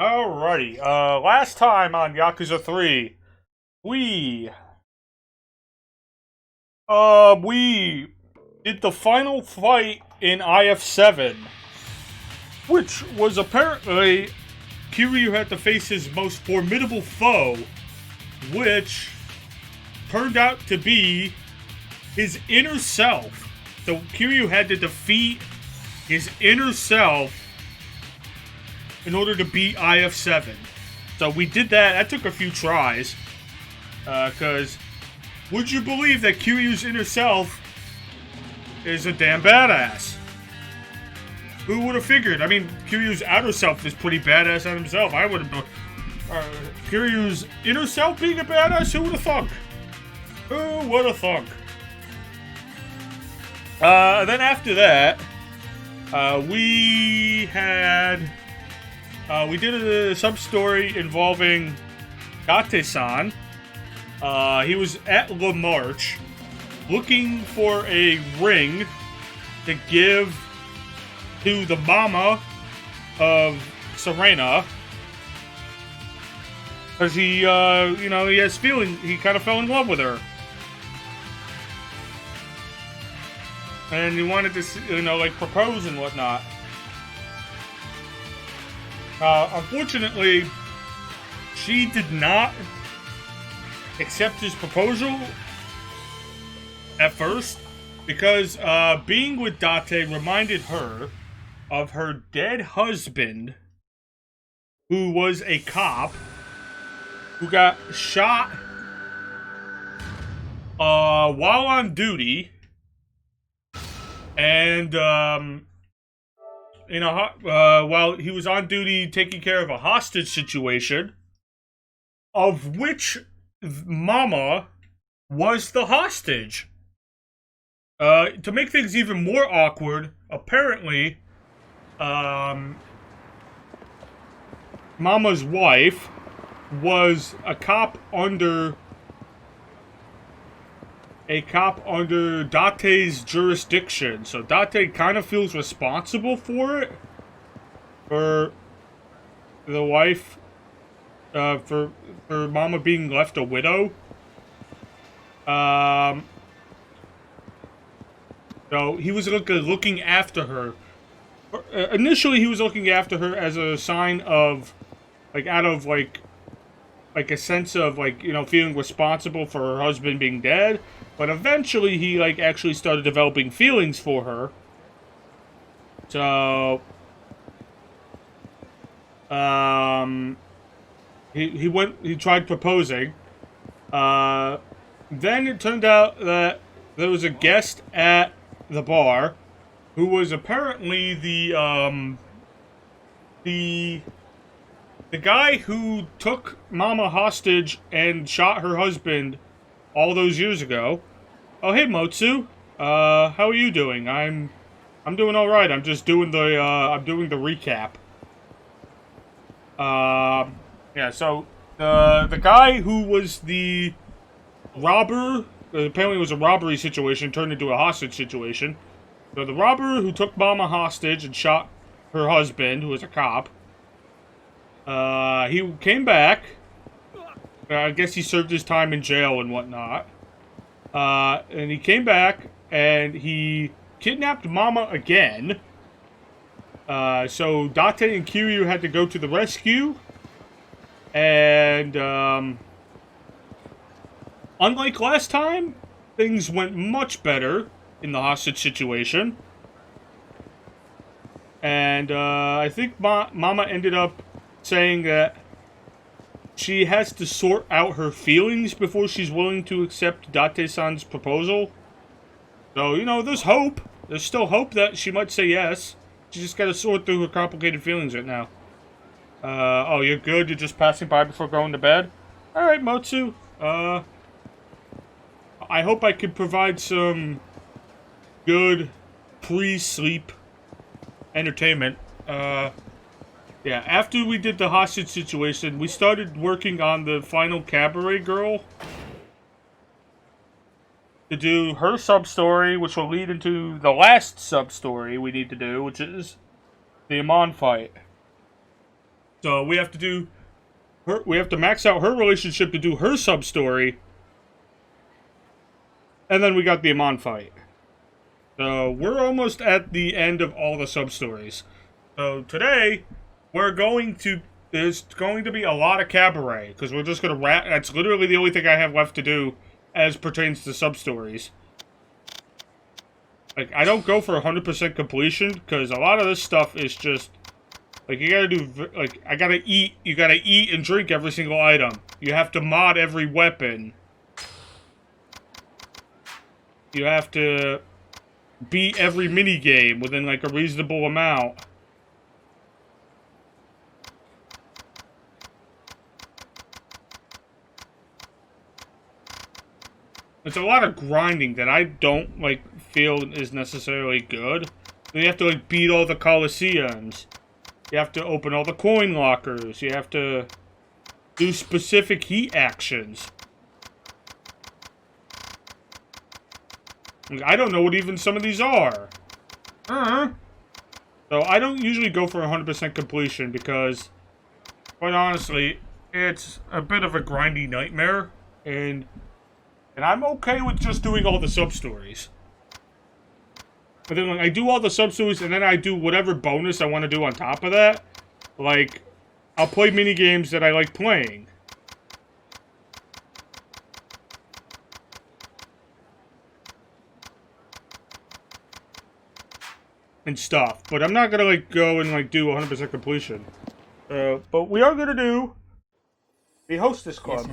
Alrighty, last time on Yakuza 3, we, we did the final fight in IF7, which was apparently Kiryu had to face his most formidable foe, which turned out to be his inner self. So Kiryu had to defeat his inner self in order to beat IF7. So we did that. That took a few tries. Because would you believe that Kiryu's inner self is a damn badass? Who would have figured? I mean, Kiryu's outer self is pretty badass on himself. I would have... Kiryu's inner self being a badass? Who would have thunk? Who would have thunk? Then after that, we had... we did a sub-story involving Date-san. He was at La Marche looking for a ring to give to the mama of Serena. Because he, he has feeling, he kind of fell in love with her. And he wanted to, propose and whatnot. Unfortunately, she did not accept his proposal at first because being with Date reminded her of her dead husband, who was a cop, who got shot while on duty, and while he was on duty taking care of a hostage situation, of which Mama was the hostage. To make things even more awkward, apparently, Mama's wife was a cop under Date's jurisdiction, so Date kind of feels responsible for it, for the wife, for Mama being left a widow. So he was looking after her. Initially, he was looking after her as a sign of, out of a sense of feeling responsible for her husband being dead. But eventually, he actually started developing feelings for her. So, he tried proposing. Then it turned out that there was a guest at the bar who was apparently the guy who took Mama hostage and shot her husband all those years ago. Oh, hey, Motsu. How are you doing? I'm doing all right. I'm just doing the recap. Yeah. So the guy who was the robber, apparently it was a robbery situation turned into a hostage situation. So the robber who took Mama hostage and shot her husband, who was a cop, he came back. I guess he served his time in jail and whatnot. And he came back and he kidnapped Mama again. So Date and Kiryu had to go to the rescue. And, unlike last time, things went much better in the hostage situation. And, I think Mama ended up saying that she has to sort out her feelings before she's willing to accept Date-san's proposal. So, there's hope. There's still hope that she might say yes. She just gotta sort through her complicated feelings right now. Oh, you're good? You're just passing by before going to bed? Alright, Motsu. I hope I could provide some good pre-sleep entertainment. Yeah, after we did the hostage situation, we started working on the final cabaret girl to do her sub-story, which will lead into the last sub-story we need to do, which is the Amon fight. So we have to do her. We have to max out her relationship to do her sub story, and then we got the Amon fight. So we're almost at the end of all the sub stories. So today there's going to be a lot of cabaret because we're just gonna wrap. That's literally the only thing I have left to do as pertains to sub stories. Like I don't go for 100% completion because a lot of this stuff is just like you gotta do. Like I gotta eat. You gotta eat and drink every single item. You have to mod every weapon. You have to beat every mini game within like a reasonable amount. It's a lot of grinding that I don't like feel is necessarily good. You have to like beat all the Colosseums. You have to open all the coin lockers. You have to do specific heat actions. I don't know what even some of these are. So I don't usually go for 100% completion because, quite honestly, it's a bit of a grindy nightmare, and I'm okay with just doing all the sub-stories. But then like, I do all the sub-stories, and then I do whatever bonus I want to do on top of that. Like, I'll play minigames that I like playing. And stuff, but I'm not gonna like go and like do 100% completion. But we are gonna do the Hostess Club.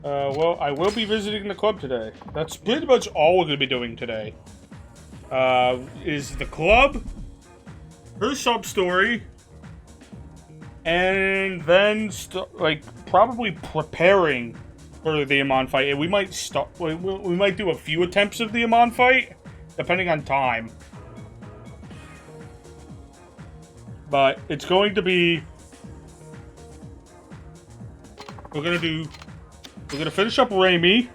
Well, I will be visiting the club today. That's pretty much all we're gonna be doing today. Is the club, her sub story, and then like probably preparing for the Amon fight. And we might start. We might do a few attempts of the Amon fight, depending on time. But it's going to be. We're gonna finish up Raimi.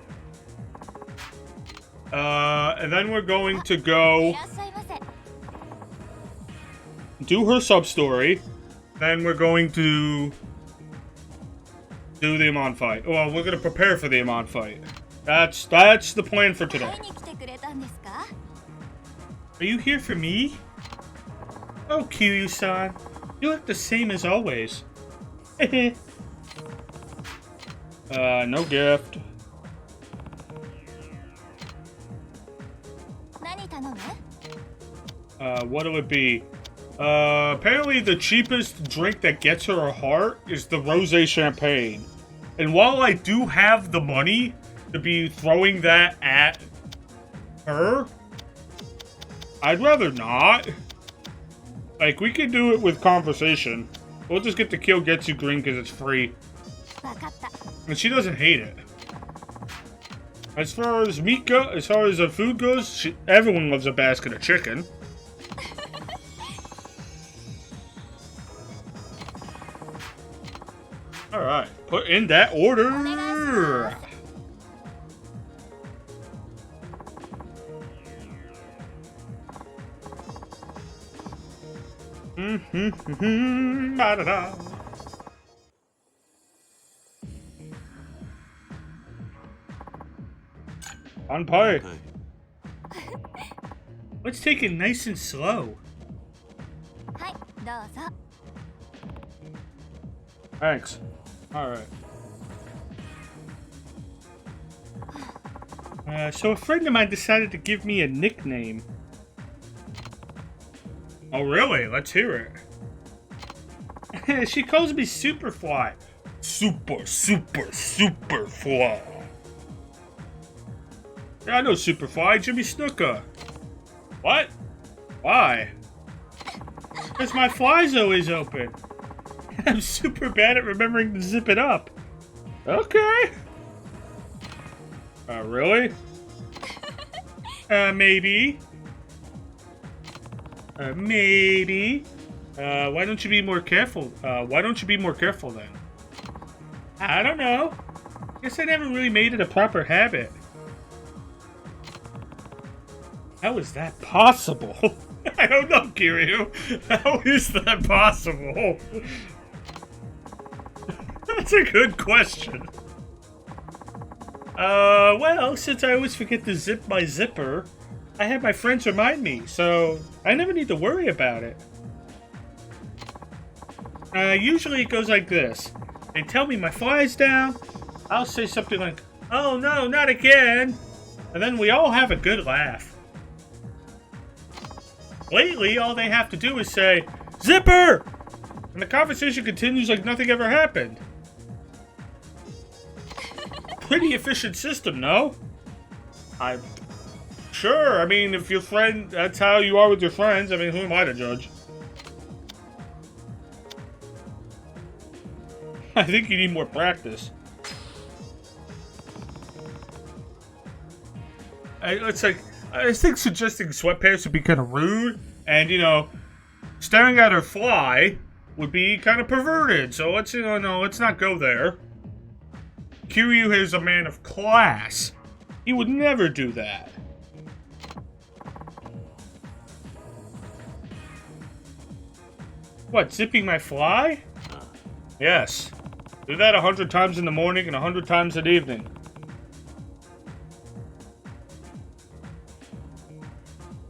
And then we're going to go do her sub story. Then we're going to do the Amon fight. Well, we're gonna prepare for the Amon fight. That's the plan for today. Are you here for me? Oh, Kiryu-san, you look the same as always. No gift. What'll it be? Apparently the cheapest drink that gets her a heart is the rosé champagne. And while I do have the money to be throwing that at her, I'd rather not. Like, we could do it with conversation. We'll just get the Kyogetsu green because it's free. And she doesn't hate it. As far as food goes, everyone loves a basket of chicken. Alright, put in that order. Da-da-da. On par. Let's take it nice and slow. Thanks. Alright. So a friend of mine decided to give me a nickname. Oh really? Let's hear it. She calls me Superfly. Superfly. Yeah, I know Superfly. Jimmy Snuka. What? Why? Because my fly's always open. I'm super bad at remembering to zip it up. Okay. Really? Maybe. Maybe. Why don't you be more careful? Why don't you be more careful then? I don't know. Guess I never really made it a proper habit. How is that possible? I don't know, Kiryu. How is that possible? That's a good question. Well, since I always forget to zip my zipper, I have my friends remind me, so I never need to worry about it. Usually it goes like this. They tell me my fly's down, I'll say something like, "Oh no, not again!" And then we all have a good laugh. Lately, all they have to do is say, "Zipper!" And the conversation continues like nothing ever happened. Pretty efficient system, no? I'm sure. I mean, if your friend, that's how you are with your friends. I mean, who am I to judge? I think you need more practice. It's like, I think suggesting sweatpants would be kind of rude, and you know, staring at her fly would be kind of perverted. So let's, you know, no, let's not go there. Kiryu is a man of class. He would never do that. What, zipping my fly? Yes. Do that 100 times in the morning and 100 times at evening.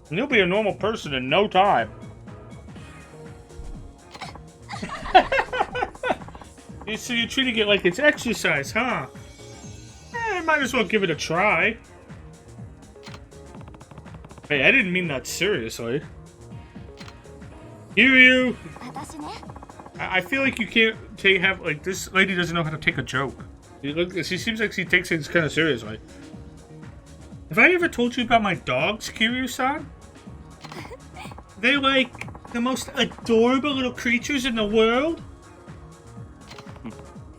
And you'll be a normal person in no time. So you're treating it like it's exercise, huh? Might as well give it a try. Hey, I didn't mean that seriously. Kiryu! I feel like you can't have, like, this lady doesn't know how to take a joke. She seems like she takes things kind of seriously. Have I ever told you about my dogs, Kiryu-san? They're like the most adorable little creatures in the world.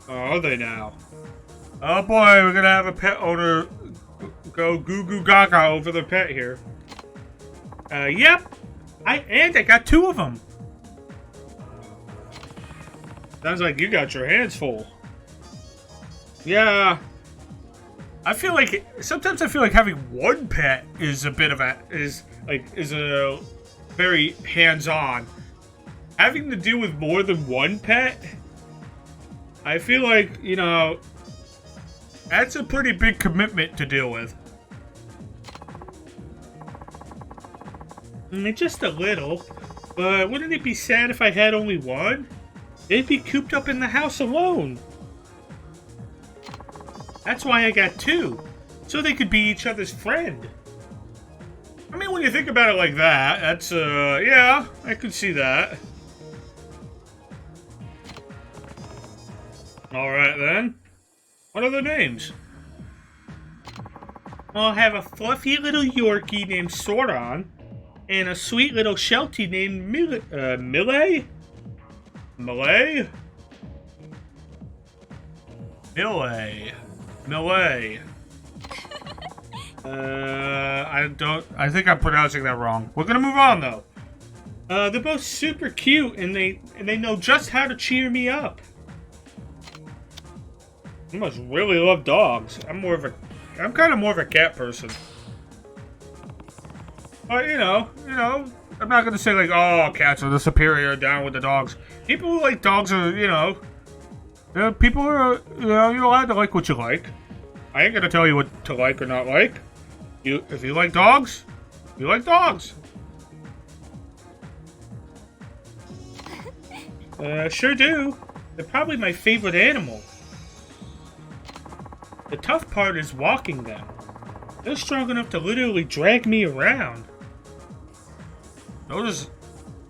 Oh, are they now? Oh boy, we're gonna have a pet owner go goo goo gaga over the pet here. Yep. I got 2 of them. Sounds like you got your hands full. Yeah. Sometimes I feel like having one pet is a bit of is a very hands-on. Having to deal with more than one pet, I feel like, you know, that's a pretty big commitment to deal with. Just a little. But wouldn't it be sad if I had only one? They'd be cooped up in the house alone. That's why I got 2. So they could be each other's friend. I mean, when you think about it like that, that's, yeah, I could see that. Alright then. What are their names? I'll have a fluffy little Yorkie named Soron, and a sweet little Sheltie named Millie? Millie? Millie. I think I'm pronouncing that wrong. We're gonna move on though. They're both super cute, and they know just how to cheer me up. You must really love dogs. I'm kind of more of a cat person. But you know, I'm not gonna say like, oh, cats are the superior, down with the dogs. People who like dogs are, people are, you're allowed to like what you like. I ain't gonna tell you what to like or not like. If you like dogs, you like dogs. Sure do. They're probably my favorite animal. The tough part is walking them. They're strong enough to literally drag me around. Those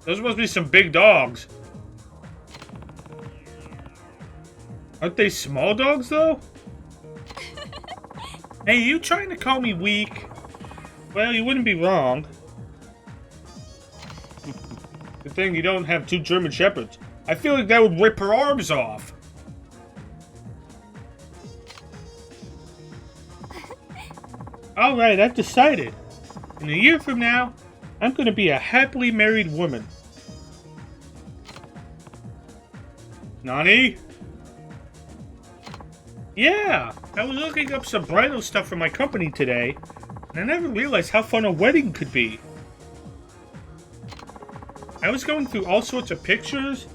must be some big dogs. Aren't they small dogs, though? Hey, you trying to call me weak? Well, you wouldn't be wrong. Good thing you don't have 2 German Shepherds. I feel like that would rip her arms off. Alright, I've decided. In a year from now, I'm gonna be a happily married woman. Nani? Yeah, I was looking up some bridal stuff for my company today, I never realized how fun a wedding could be. I was going through all sorts of pictures,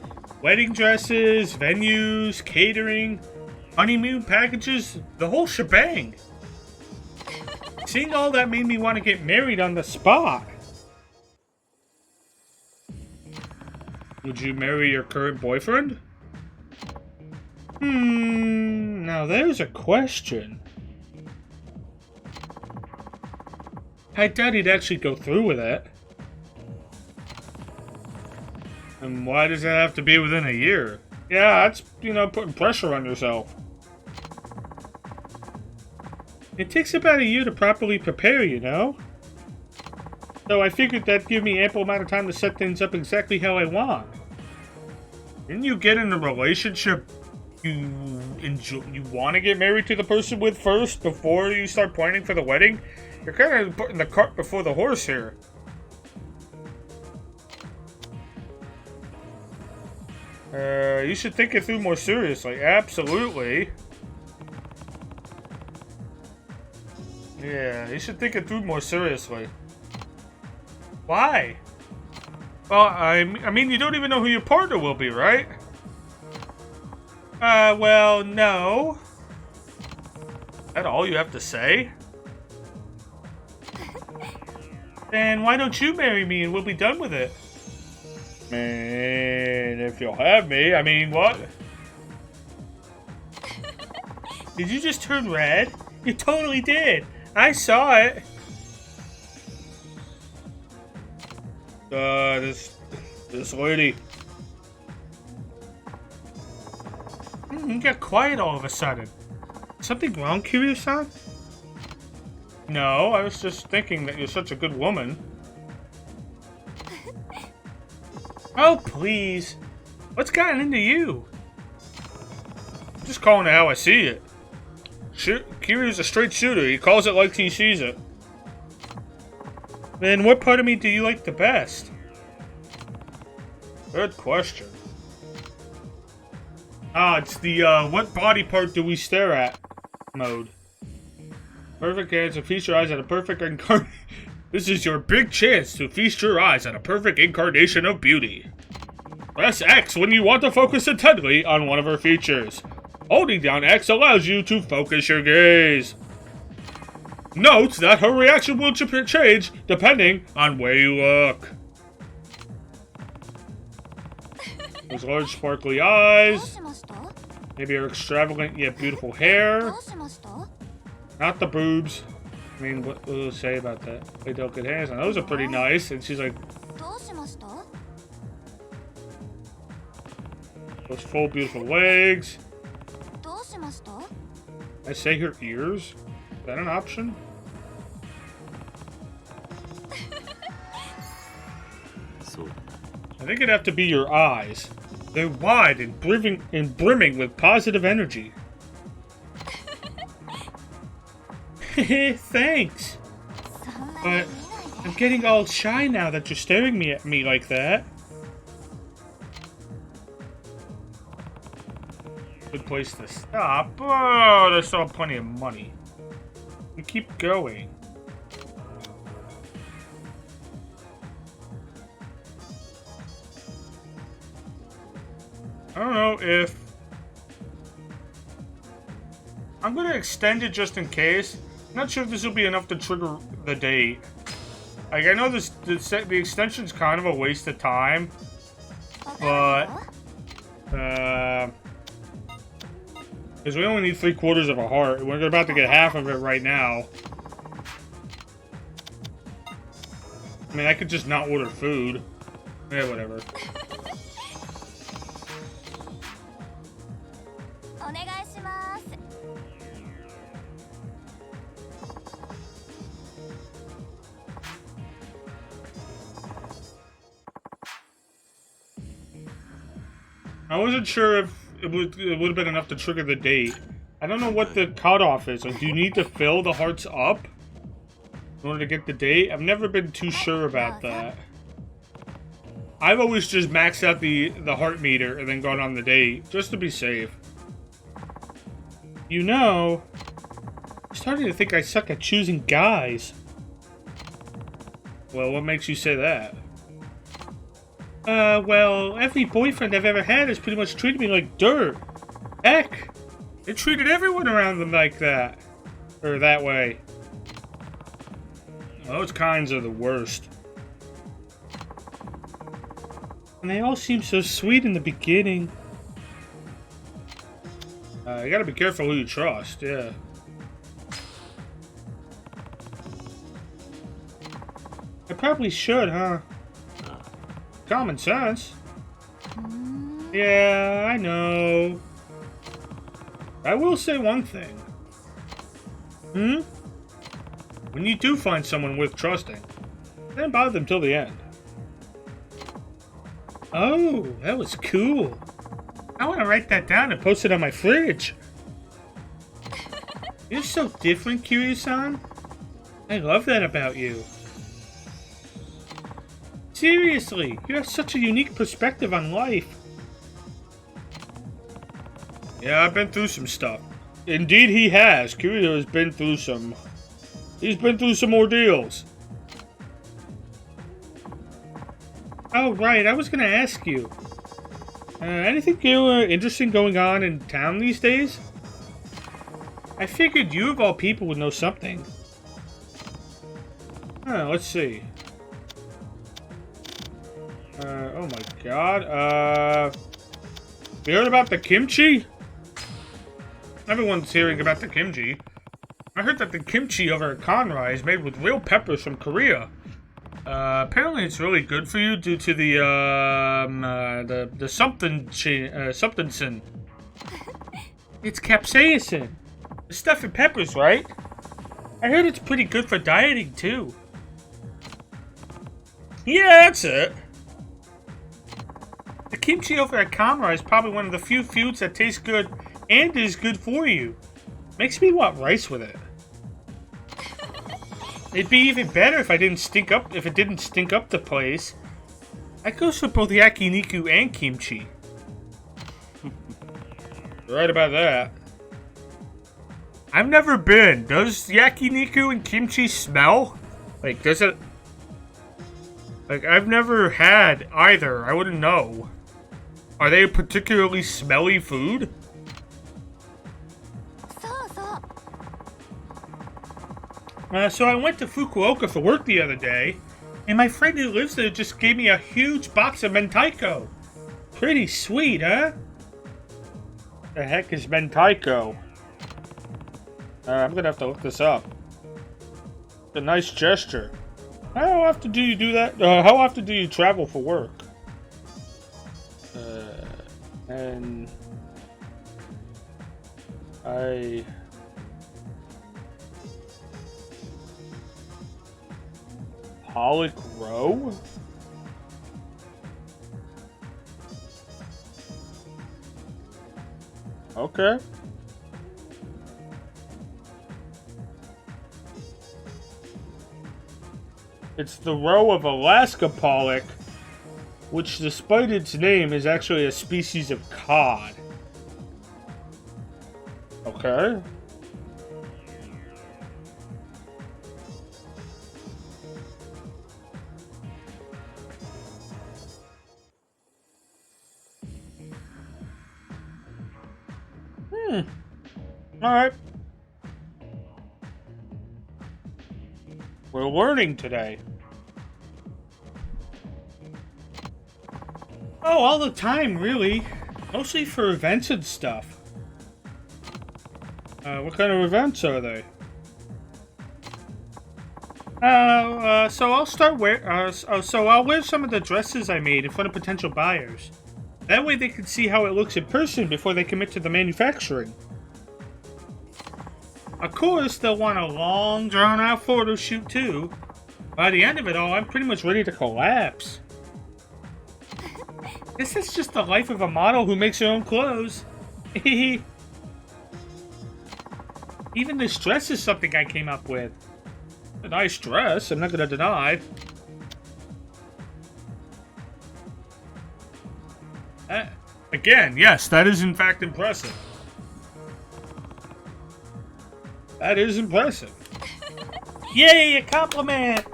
wedding dresses, venues, catering, honeymoon packages, the whole shebang. Seeing all that made me want to get married on the spot. Would you marry your current boyfriend? Now there's a question. I doubt he'd actually go through with it. And why does that have to be within a year? Yeah, that's, putting pressure on yourself. It takes about a year to properly prepare, So I figured that'd give me ample amount of time to set things up exactly how I want. Didn't you get in a relationship you want to get married to the person with first before you start planning for the wedding? You're kind of putting the cart before the horse here. You should think it through more seriously. Absolutely. Yeah, you should think it through more seriously. Why? Well, I mean, you don't even know who your partner will be, right? Well, no. Is that all you have to say? Then why don't you marry me and we'll be done with it? Man, if you'll have me, I mean, what? Did you just turn red? You totally did. I saw it. This lady. You got quiet all of a sudden. Something wrong, Kiryu-san? No, I was just thinking that you're such a good woman. Oh, please. What's gotten into you? I'm just calling it how I see it. Kiryu's a straight shooter. He calls it like he sees it. Then what part of me do you like the best? Good question. It's the, what body part do we stare at mode. Perfect answer. Feast your eyes at a perfect incarnation. This is your big chance to feast your eyes at a perfect incarnation of beauty. Press X when you want to focus intently on one of her features. Holding down X allows you to focus your gaze. Note that her reaction will change depending on where you look. Those large sparkly eyes. Maybe her extravagant yet beautiful hair. Not the boobs. I mean, what will it say about that? They delicate hands. And those are pretty nice. And she's like... Those full beautiful legs. I say her ears? Is that an option? I think it'd have to be your eyes. They're wide and brimming with positive energy. Thanks. But I'm getting all shy now that you're staring at me like that. Good place to stop. Oh, there's still plenty of money. We keep going. I don't know if... I'm going to extend it just in case. I'm not sure if this will be enough to trigger the date. Like, I know the extension's kind of a waste of time. But... because we only need 3/4 of a heart. We're about to get half of it right now. I mean, I could just not order food. Yeah, whatever. I wasn't sure if it would have been enough to trigger the date. I don't know what the cutoff is. Like, do you need to fill the hearts up in order to get the date? I've never been too sure about that. I've always just maxed out the heart meter and then gone on the date, just to be safe. You know, I'm starting to think I suck at choosing guys. Well, what makes you say that? Well, every boyfriend I've ever had has pretty much treated me like dirt. Heck, they treated everyone around them like that. Or that way. Those kinds are the worst. And they all seem so sweet in the beginning. You gotta be careful who you trust, yeah. I probably should, huh? Common sense. Yeah, I know. I will say one thing. When you do find someone worth trusting, don't bother them till the end. Oh, that was cool. I want to write that down and post it on my fridge. You're so different, Kiryu-san. I love that about you. Seriously, you have such a unique perspective on life. Yeah, I've been through some stuff. Indeed he has. Kiryu has been through some... He's been through some ordeals. Oh, right, I was gonna ask you. Anything interesting going on in town these days? I figured you of all people would know something. Let's see. Oh my god, you heard about the kimchi? Everyone's hearing about the kimchi. I heard that the kimchi over at Conroy is made with real peppers from Korea. Apparently it's really good for you due to the something-sin. It's capsaicin. The stuff in peppers, right? I heard it's pretty good for dieting, too. Yeah, that's it. The kimchi over at Conroy is probably one of the few foods that tastes good and is good for you. Makes me want rice with it. It'd be even better if it didn't stink up the place. That goes for both yakiniku and kimchi. Right about that. I've never been. Does yakiniku and kimchi smell? Like, does it... Like, I've never had either. I wouldn't know. Are they a particularly smelly food? So I went to Fukuoka for work the other day, and my friend who lives there just gave me a huge box of mentaiko. Pretty sweet, huh? The heck is mentaiko? I'm gonna have to look this up. It's a nice gesture. How often do you do that? How often do you travel for work? And Pollock Row? Okay. It's the row of Alaska pollock, which despite its name is actually a species of cod. Okay. Alright. We're learning today. Oh, all the time, really. Mostly for events and stuff. What kind of events are they? So I'll start so I'll wear some of the dresses I made in front of potential buyers. That way they can see how it looks in person before they commit to the manufacturing. Of course, they'll want a long, drawn-out photo shoot, too. By the end of it all, I'm pretty much ready to collapse. This is just the life of a model who makes her own clothes. Even this dress is something I came up with. A nice dress, I'm not gonna deny. Again, yes, that is in fact impressive. That is impressive. Yay, a compliment!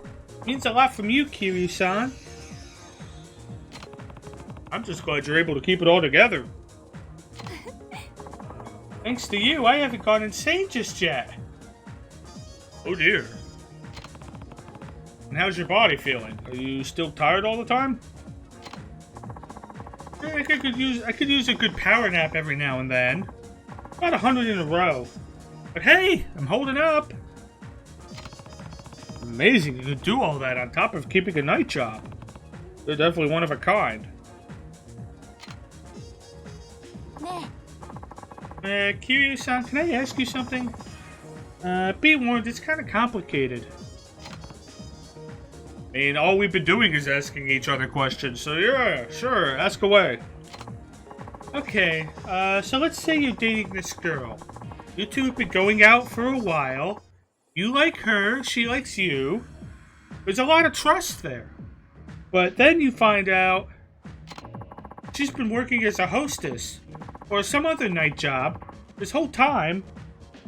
Means a lot from you, Kiryu-san. I'm just glad you're able to keep it all together. Thanks to you, I haven't gone insane just yet. Oh dear. And how's your body feeling? Are you still tired all the time? I could use a good power nap every now and then. About 100 in a row. But hey, I'm holding up. Amazing you could do all that on top of keeping a night job. They're definitely one of a kind. Kiryu-san, can I ask you something? Be warned, it's kind of complicated. I mean, all we've been doing is asking each other questions, so yeah, sure, ask away. Okay, so let's say you're dating this girl. You two have been going out for a while. You like her, she likes you. There's a lot of trust there. But then you find out she's been working as a hostess or some other night job this whole time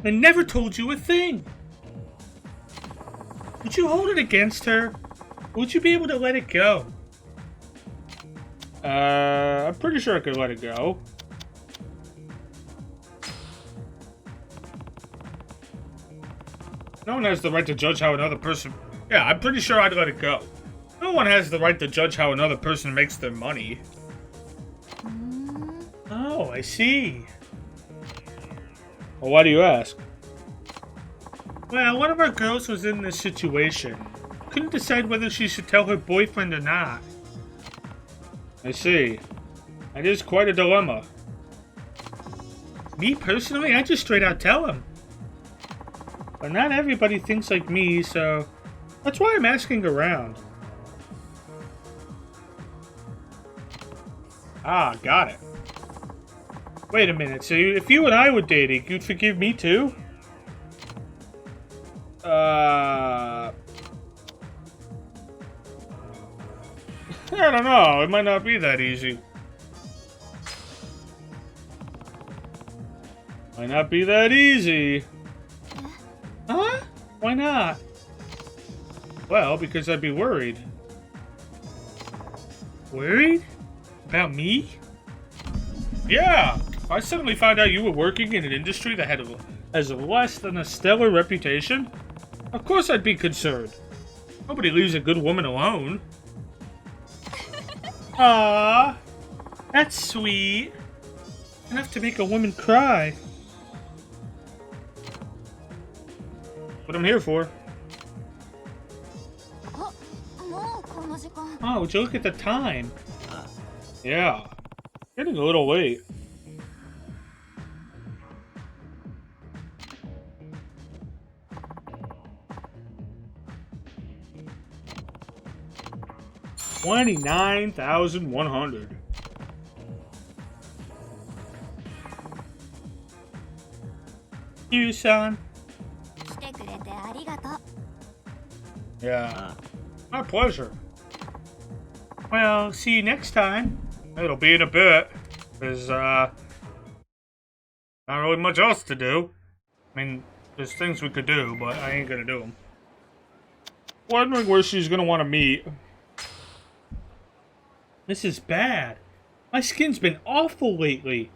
and never told you a thing. Would you hold it against her? Would you be able to let it go? I'm pretty sure I could let it go. No one has the right to judge how another person... Yeah, I'm pretty sure I'd let it go. No one has the right to judge how another person makes their money. Oh, I see. Well, why do you ask? Well, one of our girls was in this situation. Couldn't decide whether she should tell her boyfriend or not. I see. That is quite a dilemma. Me personally, I just straight out tell him. But not everybody thinks like me, so that's why I'm asking around. Ah, got it. Wait a minute, so if you and I were dating, you'd forgive me too? I don't know, it might not be that easy. Might not be that easy. Huh? Why not? Well, because I'd be worried. Worried? About me? Yeah! If I suddenly found out you were working in an industry that has less than a stellar reputation, of course I'd be concerned. Nobody leaves a good woman alone. Ah, that's sweet. Enough to make a woman cry. What I'm here for. Oh, would you look at the time? Yeah. Getting a little late. $29,100. You, son. Yeah. My pleasure. Well, see you next time. It'll be in a bit. There's, not really much else to do. I mean, there's things we could do, but I ain't gonna do them. Wondering where she's gonna want to meet. This is bad. My skin's been awful lately.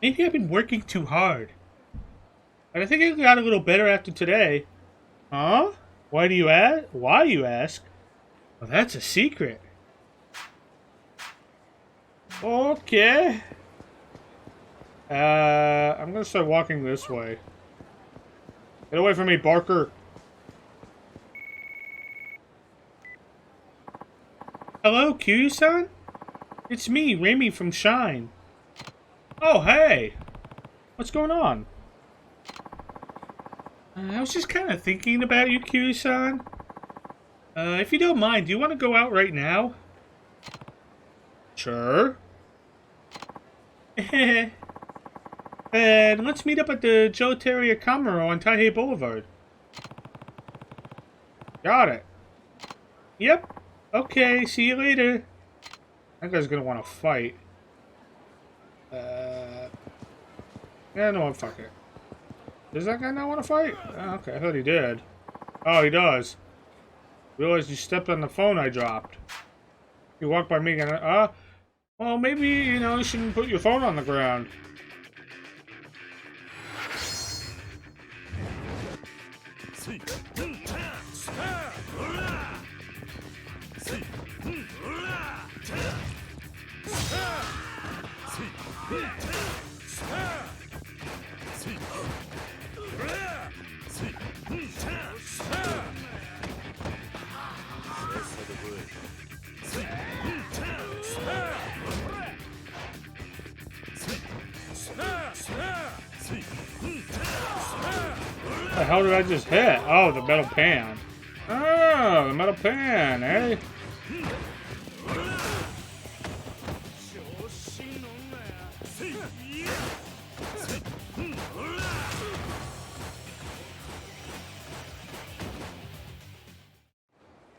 Maybe I've been working too hard. But I think it got a little better after today. Huh? Why do you ask? Why you ask? Well, that's a secret. Okay. I'm gonna start walking this way. Get away from me, Barker. Hello, Kiryu-san? It's me, Remy from Shine. Oh, hey! What's going on? I was just kind of thinking about you, Kiryu-san. If you don't mind, do you want to go out right now? Sure. And let's meet up at the Gelateria Kamuro on Taihei Boulevard. Got it. Yep. Okay, see you later. That guy's gonna want to fight. Yeah, no, fuck it. Does that guy not want to fight? Oh, okay, I thought he did. Oh, he does. Realized you stepped on the phone I dropped. You walked by me and well, maybe, you know, you shouldn't put your phone on the ground. What the hell did I just hit? Oh, the metal pan. Oh, the metal pan, eh?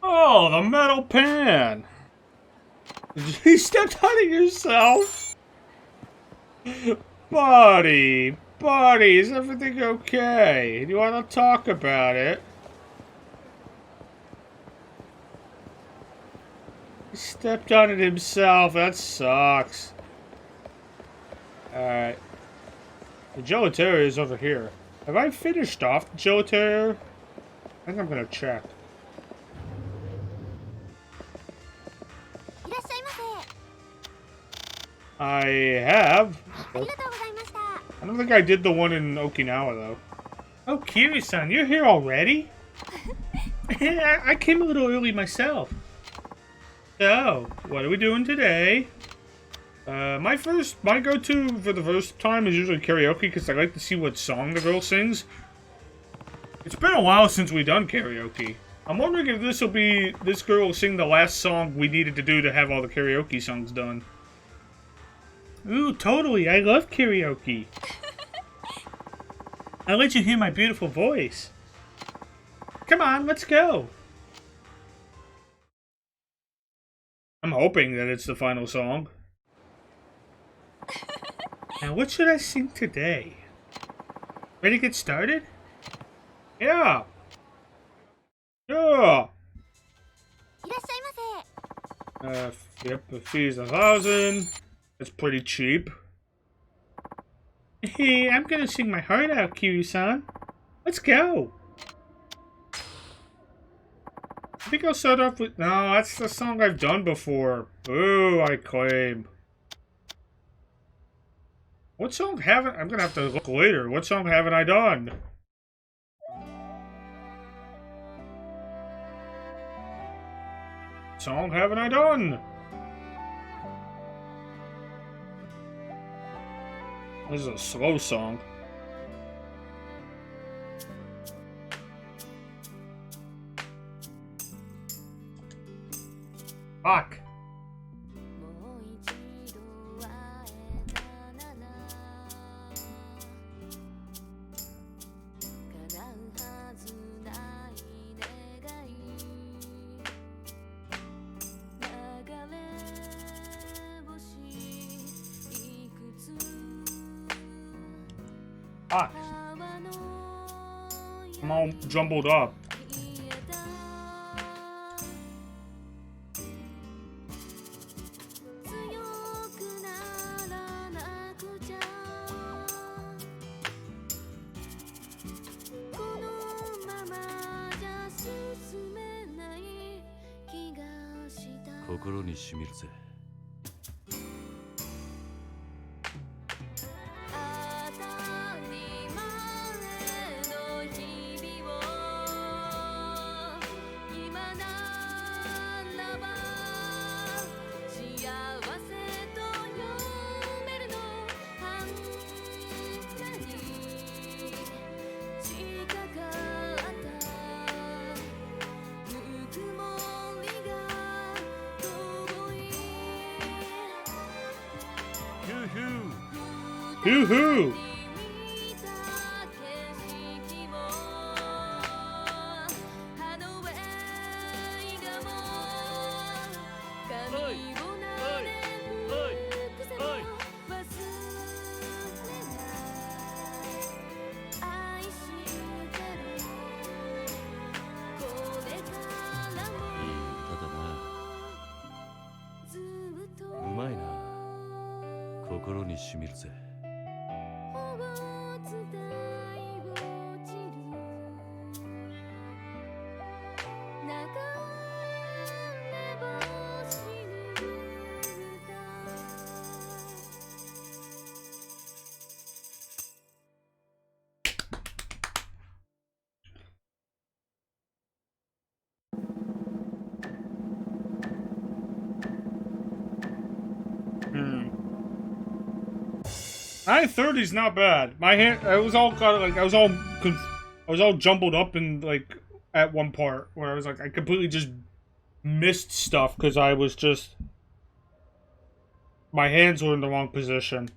Oh, the metal pan! You stepped on it yourself? Buddy, is everything okay? Do you want to talk about it? He stepped on it himself, that sucks. Alright. The gelateria is over here. Have I finished off the gelateria? I think I'm gonna check. I have. I don't think I did the one in Okinawa, though. Oh, Kiryu-san, you're here already? I came a little early myself. So, what are we doing today? My go-to for the first time is usually karaoke, because I like to see what song the girl sings. It's been a while since we've done karaoke. I'm wondering if this girl will sing the last song we needed to do to have all the karaoke songs done. Ooh, totally. I love karaoke. I'll let you hear my beautiful voice. Come on, let's go. I'm hoping that it's the final song. Now, what should I sing today? Ready to get started? Yeah. Yeah. Yep, the fee's 1,000. It's pretty cheap. Hey, I'm gonna sing my heart out, Kiryu-san. Let's go. I think I'll start off with... No, that's the song I've done before. Boo, I claim. What song haven't... I'm gonna have to look later. What song haven't I done? What song haven't I done? This is a slow song. Fuck. Fuck. I'm all jumbled up. Hoo-hoo! 心にしみるぜ。930's not bad. My hand, I was all kind of like, I was all jumbled up and like at one part where I was like, I completely just missed stuff because I was just, my hands were in the wrong position.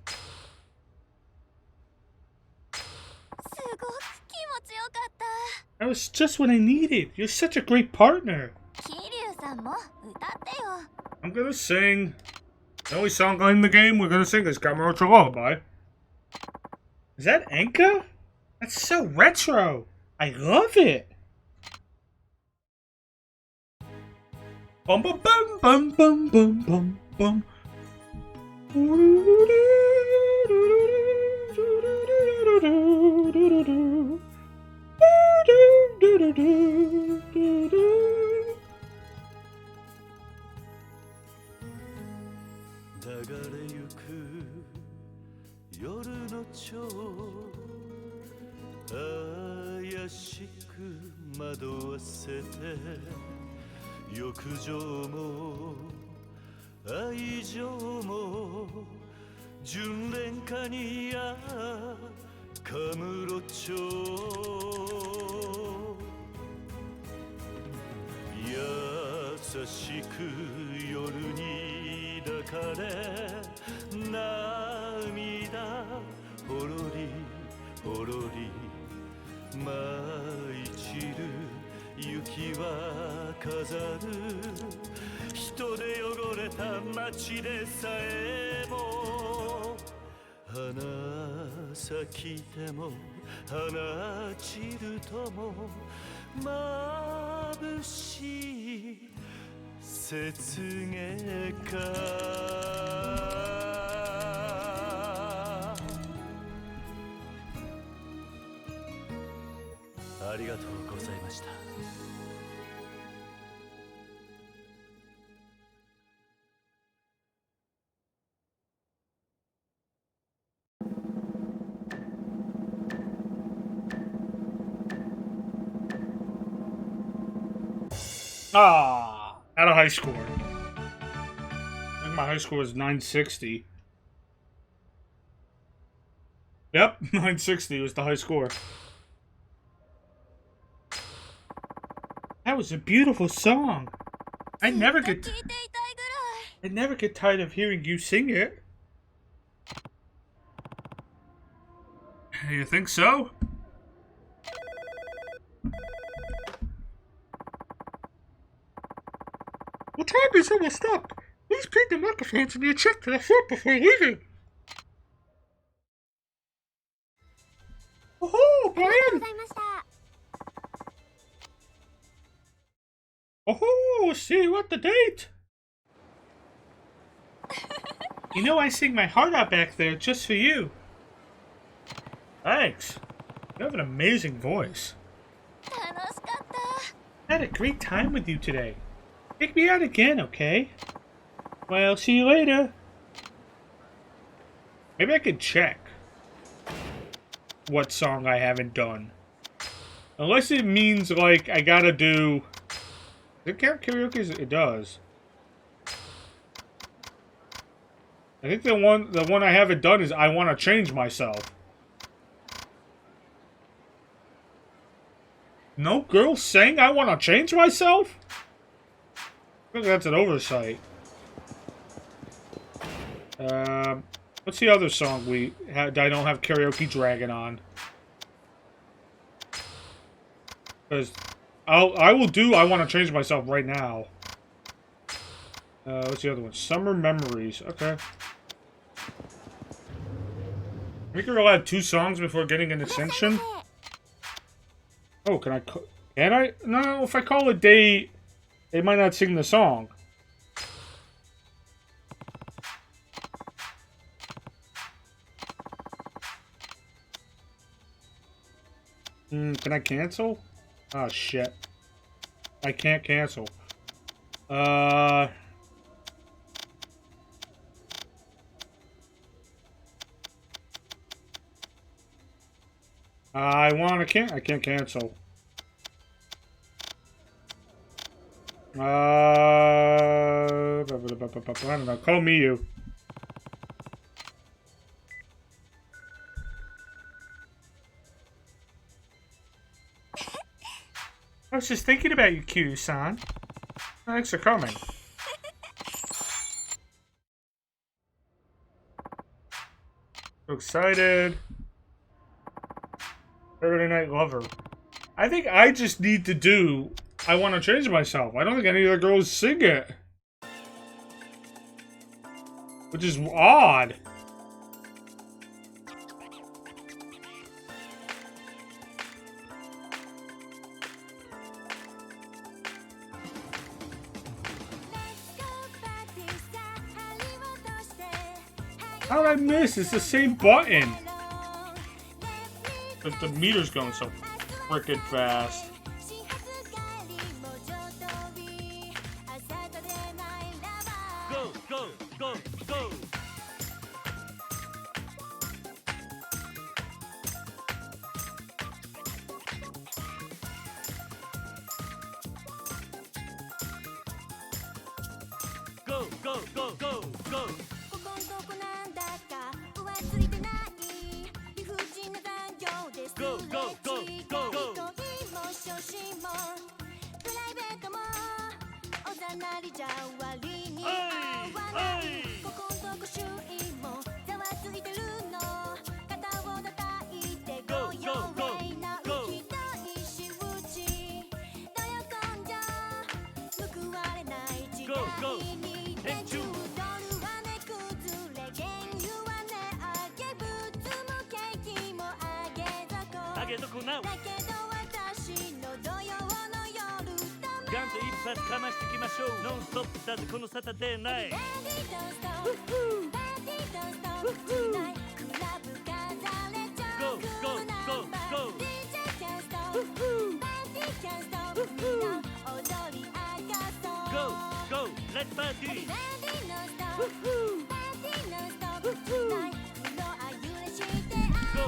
That was just what I needed. You're such a great partner. I'm gonna sing. The only song in the game we're gonna sing is Kamurocho Lullaby. Is that Enka? That's so retro. I love it. Bum bum bum bum bum bum bum bum. Ah, at a high score. I think my high score was 960. Yep, 960 was the high score. That was a beautiful song. I'd never get tired of hearing you sing it. You think so? The time is almost up. Please bring the microphones and your check to the front before leaving. Oh, Brian! Oh, see you at the date. You know I sing my heart out back there just for you. Thanks. You have an amazing voice. I had a great time with you today. Take me out again, okay? Well, see you later. Maybe I could check what song I haven't done. Unless it means, like, I gotta do... Does it count karaoke? It does. I think the one I haven't done is I Want to Change Myself. No girl saying I want to change myself? I think that's an oversight. What's the other song I don't have Karaoke Dragon on? Because I will do I Want to Change Myself right now. What's the other one? Summer Memories. Okay. I think you're allowed 2 songs before getting an ascension. Oh, can I? No, if I call a date, they might not sing the song. Can I cancel? Oh, shit. I can't cancel. I can't cancel. I don't know. Call me you. I was just thinking about you, Q-san. Thanks for coming. So excited. Saturday Night Lover. I think I just need to do I Want to Change Myself. I don't think any of the girls sing it. Which is odd. How did I miss? It's the same button. But the meter's going so frickin' fast. Go, go, go, go! Go, go, go, go, go! Go, go, go, go, go! Go, go, go, go! Go, go! Enchu! あげとこなガンと一発かましてきましょうノンストップだぜこのサタデーナイト Go, go, go, go! Go, go, let's party! Go, go,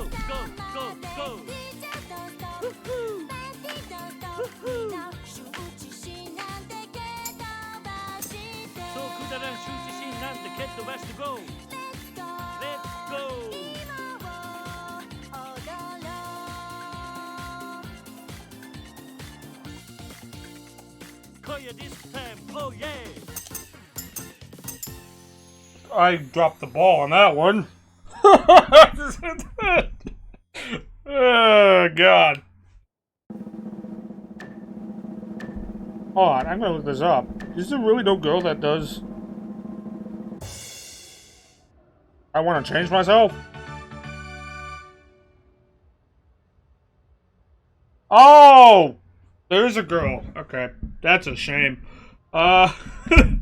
go, go! そうくだらん羞恥心なんて蹴っ飛ばして GO! Let's go! Koya this time, oh yeah! I dropped the ball on that one. Oh, God. Hold on, I'm gonna look this up. Is there really no girl that does... I want to change myself? Oh! There is a girl. Okay, that's a shame. I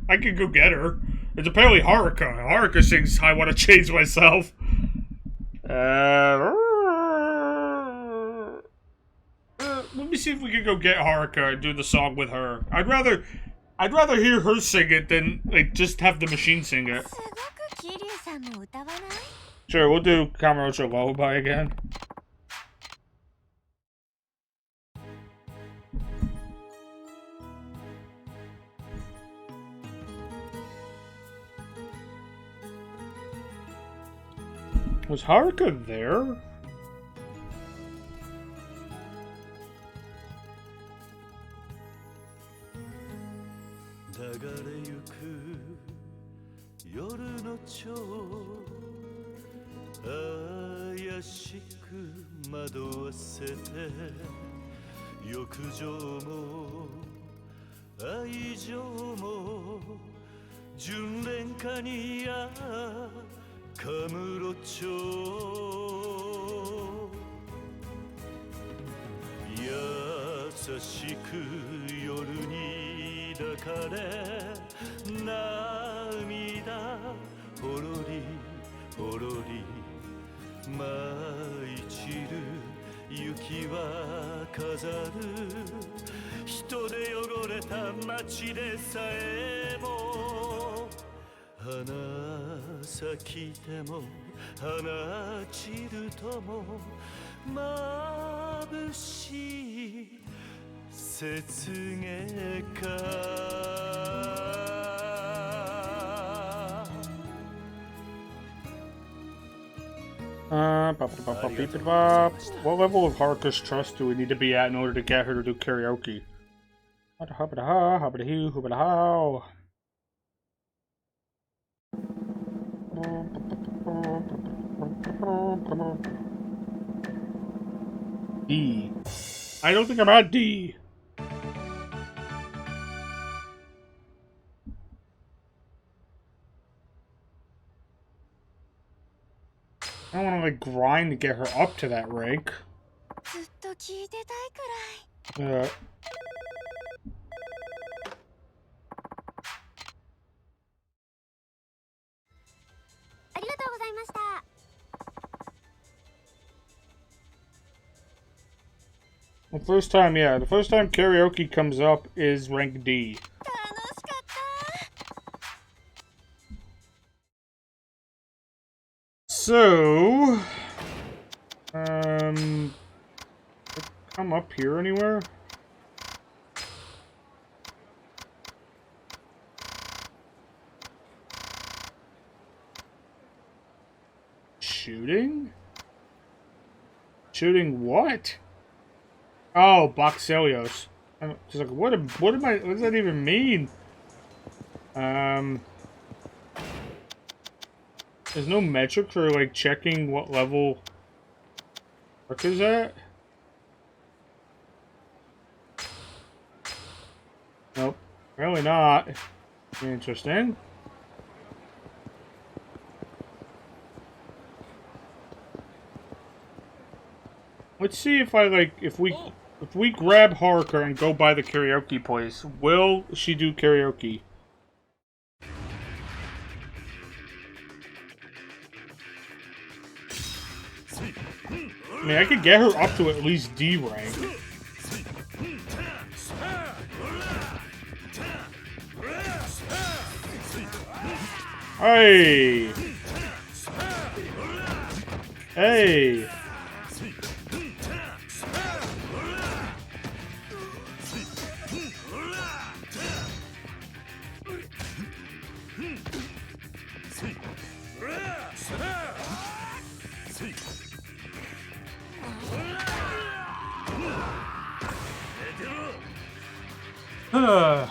could go get her. It's apparently Haruka. Haruka sings I Want to Change Myself. Let me see if we can go get Haruka and do the song with her. I'd rather hear her sing it than like just have the machine sing it. Sure, we'll do Kamurocho Lullaby again. Was Haruka there? 雪は飾る人で汚れた街でさえも花咲いても花散るとも眩しい雪月花 What level of Haruka's trust do we need to be at in order to get her to do karaoke? D. I don't think I'm at D. I don't want to like grind to get her up to that rank. The first time karaoke comes up is rank D. So, come up here anywhere? Shooting? Shooting what? Oh, Boxelios. I'm just like, what does that even mean? There's no metric for, like, checking what level Ark is at? Nope. Really not. Interesting. Let's see if if we grab Haruka and go by the karaoke place, will she do karaoke? I mean, I could get her up to at least D rank. Hey! Hey!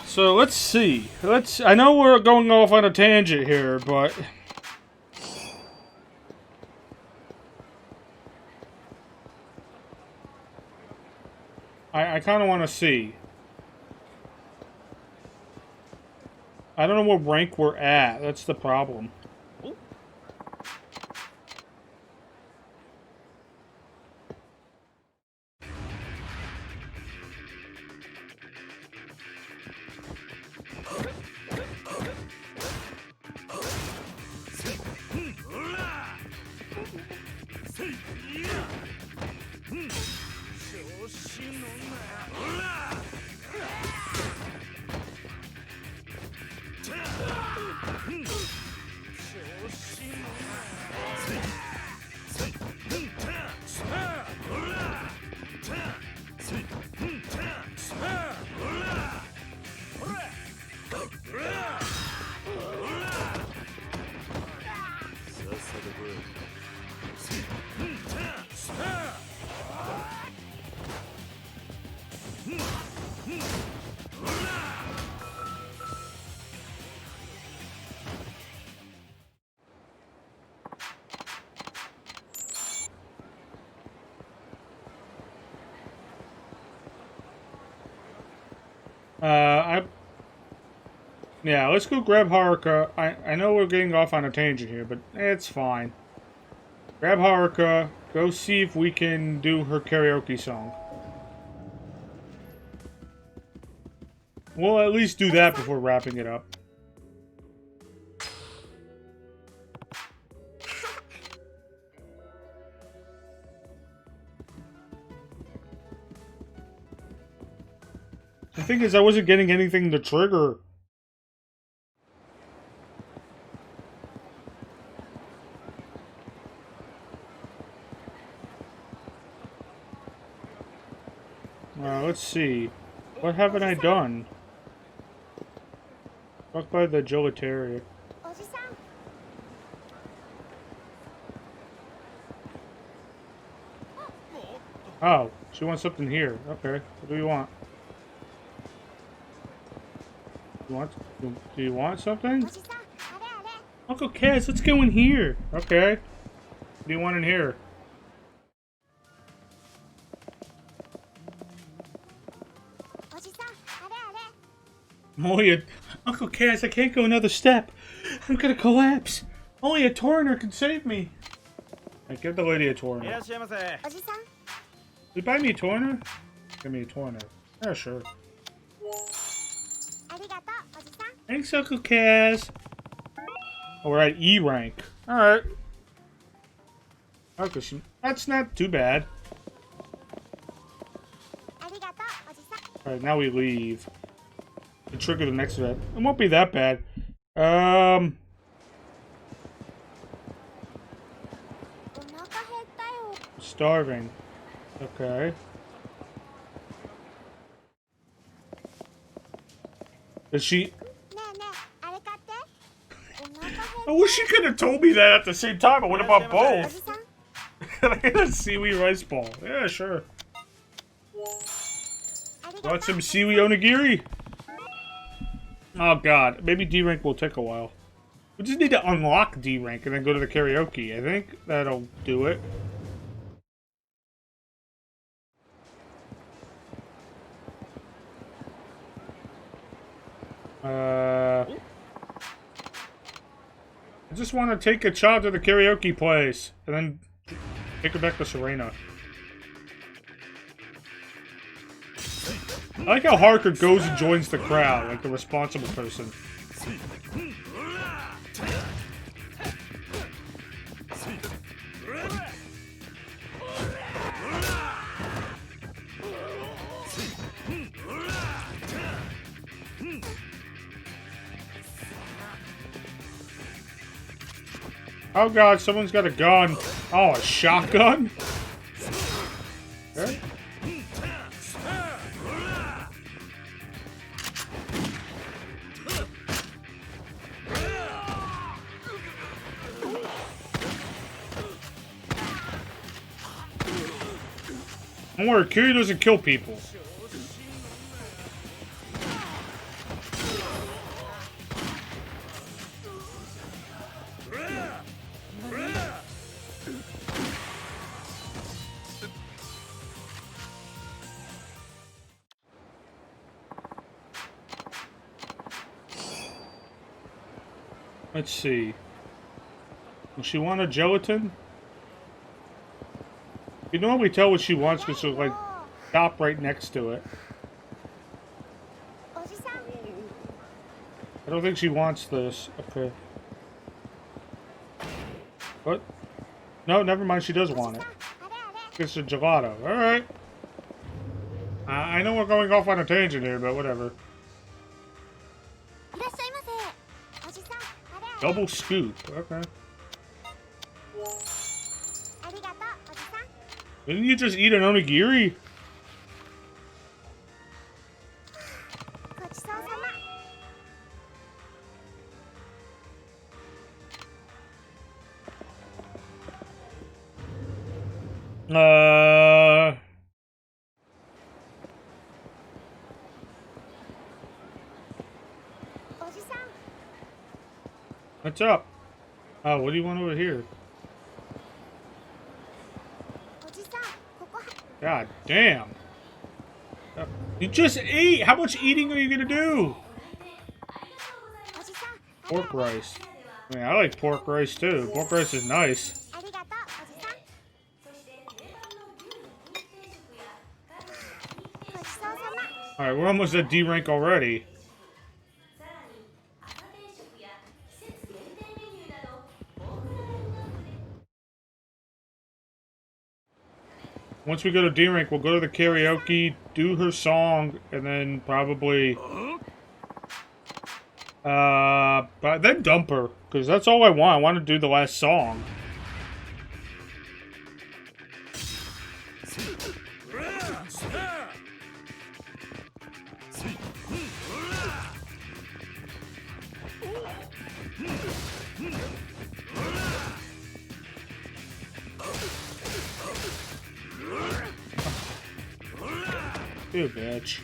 So let's see. I know we're going off on a tangent here, but I kind of want to see. I don't know what rank we're at. That's the problem. Yeah, let's go grab Haruka. I know we're getting off on a tangent here, but it's fine. Grab Haruka, go see if we can do her karaoke song. We'll at least do that before wrapping it up. thing is, I wasn't getting anything to trigger. Let's see. What haven't I done? Walk by the Gelateria. Oh, she wants something here. Okay, what do you want? Do you want something? Uncle Kaz, let's go in here. Okay. What do you want in here? Uncle Kaz, I can't go another step. I'm gonna collapse. Only a Torrenter can save me. Give the lady a Torrenter. You buy me a Torrenter? Give me a Torrenter. Yeah, sure. Thanks, Uncle Kaz. Oh, we're at E rank. Alright. Okay, that's not too bad. Alright, now we leave. To trigger the next event. It won't be that bad. Starving. Okay. Is she... I wish she could have told me that at the same time. I would have bought both. Can I get a seaweed rice ball? Yeah, sure. Want some seaweed onigiri? Oh god, maybe D rank will take a while. We just need to unlock D rank and then go to the karaoke. I think that'll do it. I just want to take a child to the karaoke place and then take her back to Serena. I like how Harker goes and joins the crowd, like the responsible person. Oh god, someone's got a gun. Oh, a shotgun? Okay. Don't worry, Kiryu doesn't kill people. Let's see. Will she want a gelatin? You normally tell what she wants because she'll, like, stop right next to it. I don't think she wants this. Okay. What? No, never mind. She does want it. It's a gelato. Alright. I know we're going off on a tangent here, but whatever. Double scoop. Okay. Didn't you just eat an onigiri? What's up? Oh, what do you want over here? God damn. You just ate! How much eating are you gonna do? Pork rice. I mean, I like pork rice too. Pork rice is nice. Alright, we're almost at D rank already. Once we go to D-Rank, we'll go to the karaoke, do her song, and then probably... but then dump her, because that's all I want. I want to do the last song. You bitch.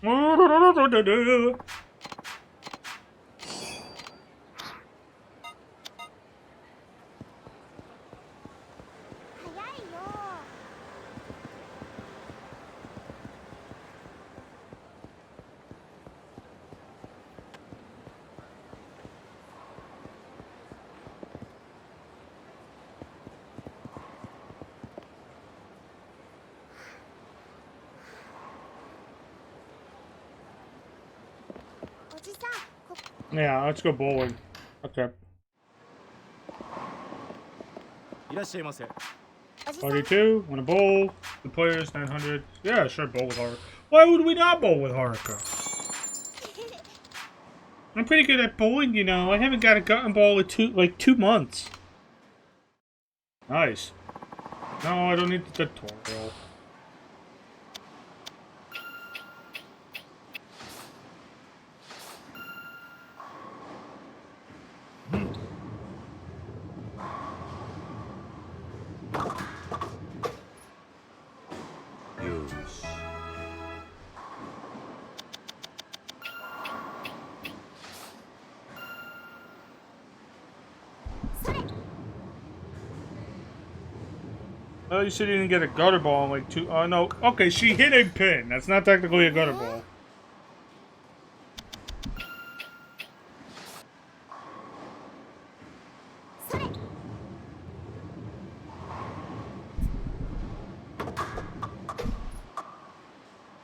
Oh, おじさん、yeah, let's go bowling. Okay. いらっしゃいませ。おじさん、 42, wanna bowl? The players, 900. Yeah, sure, bowl with Haruka. Why would we not bowl with Haruka? I'm pretty good at bowling, you know. I haven't got a gotten ball in two months. Nice. No, I don't need the tutorial. Oh, you said you didn't get a gutter ball in like two. Oh, no. Okay, she hit a pin. That's not technically a gutter ball.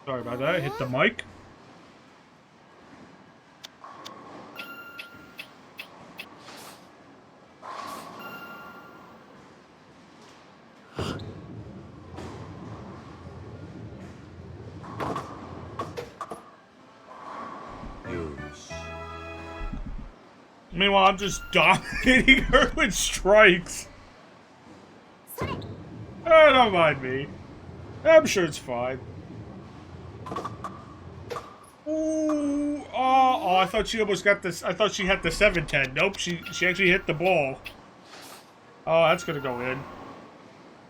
Sorry about that. I hit the mic. Meanwhile, I'm just dominating her with strikes. Oh, don't mind me. I'm sure it's fine. Ooh, oh, I thought she almost got this. I thought she had the 710. Nope, she actually hit the ball. Oh, that's gonna go in.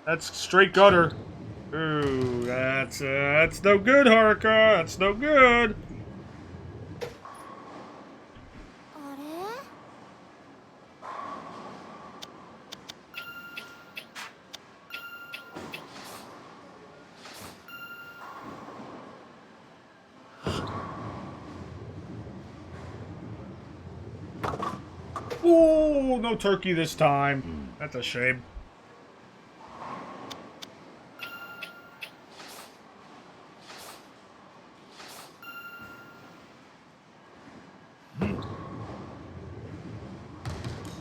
That's straight gutter. Ooh, that's no good, Haruka. That's no good. あれ Ooh, no turkey this time. That's a shame.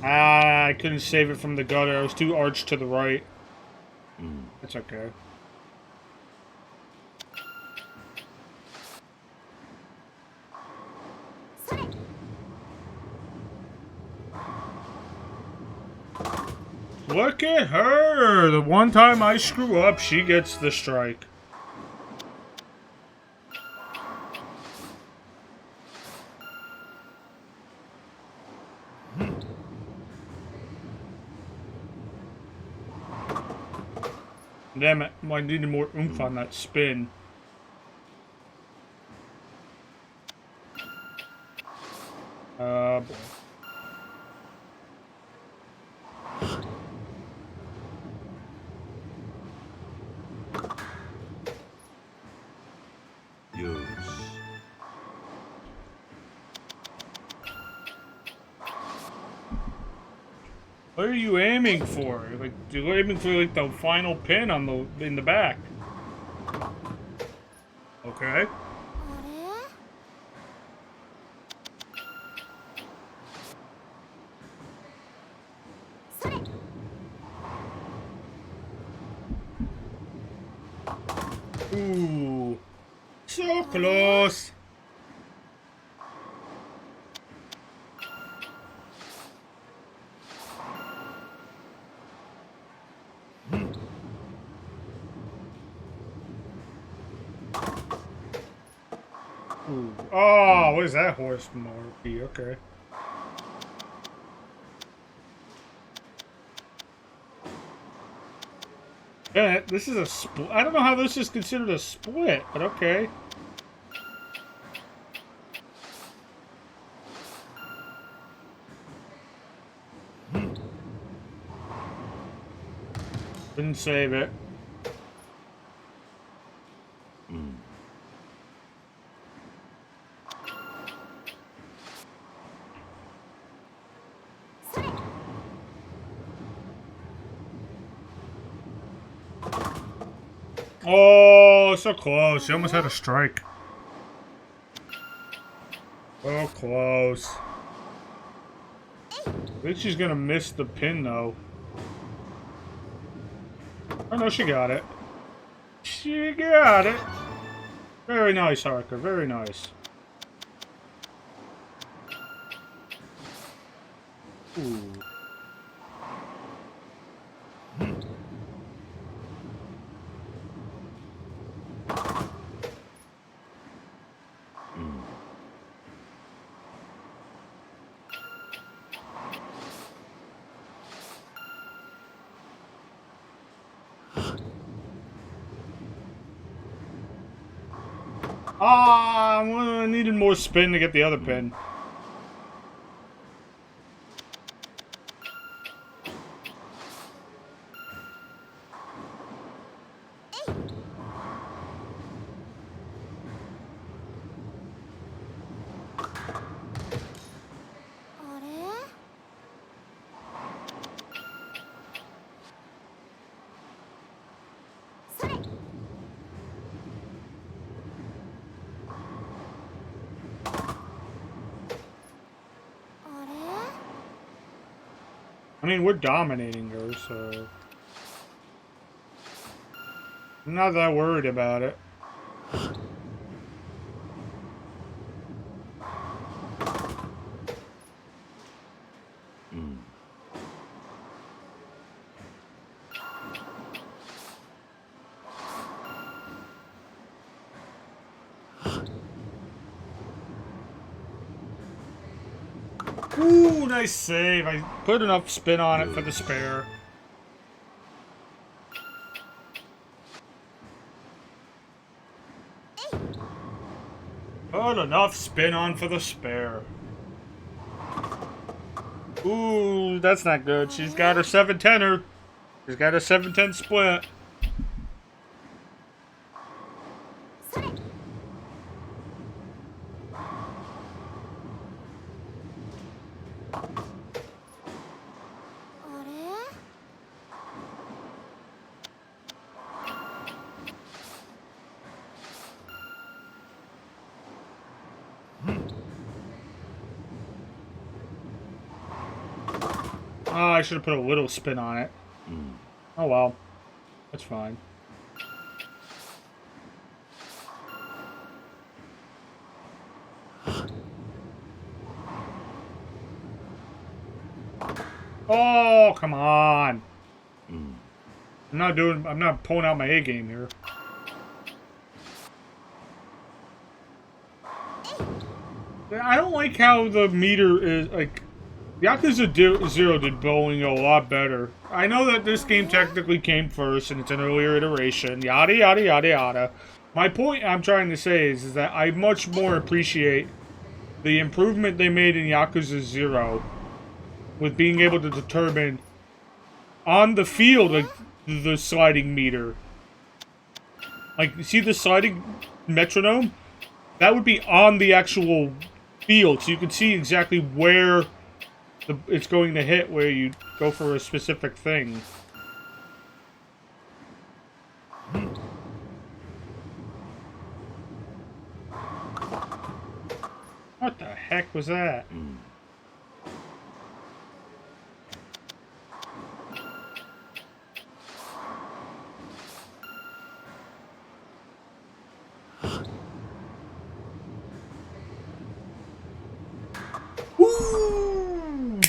Ah, I couldn't save it from the gutter. I was too arched to the right. It's okay. Look at her! The one time I screw up, she gets the strike. Damn it, I needed more oomph on that spin. Boy. What are you aiming for? Like, you're aiming for like the final pin on in the back. Okay. あれ Ooh. So close. Ooh. Oh, what is that horse marquee? Okay. Yeah, this is a split. I don't know how this is considered a split, but okay. Didn't save it. Oh, so close. You almost had a strike. So close. I think she's gonna miss the pin, though. Oh, no, she got it. She got it. Very nice, Harker. Very nice. Ooh. Ah, I needed more spin to get the other pin. I mean, we're dominating her, so I'm not that worried about it. Ooh, nice save. I put enough spin on it for the spare. Put enough spin on for the spare. Ooh, that's not good. She's got her 710er. She's got a 710 split. Oh, I should have put a little spin on it. Oh well. That's fine. Oh, come on. I'm not pulling out my A game here. I don't like how the meter is, like, Zero did bowling a lot better. I know that this game technically came first and it's an earlier iteration, yada yada yada yada. My point I'm trying to say is that I much more appreciate the improvement they made in Yakuza 0 with being able to determine on the field, like, the sliding meter. Like, you see the sliding metronome? That would be on the actual field, so you can see exactly where it's going to hit, where you go for a specific thing. What the heck was that? Woo!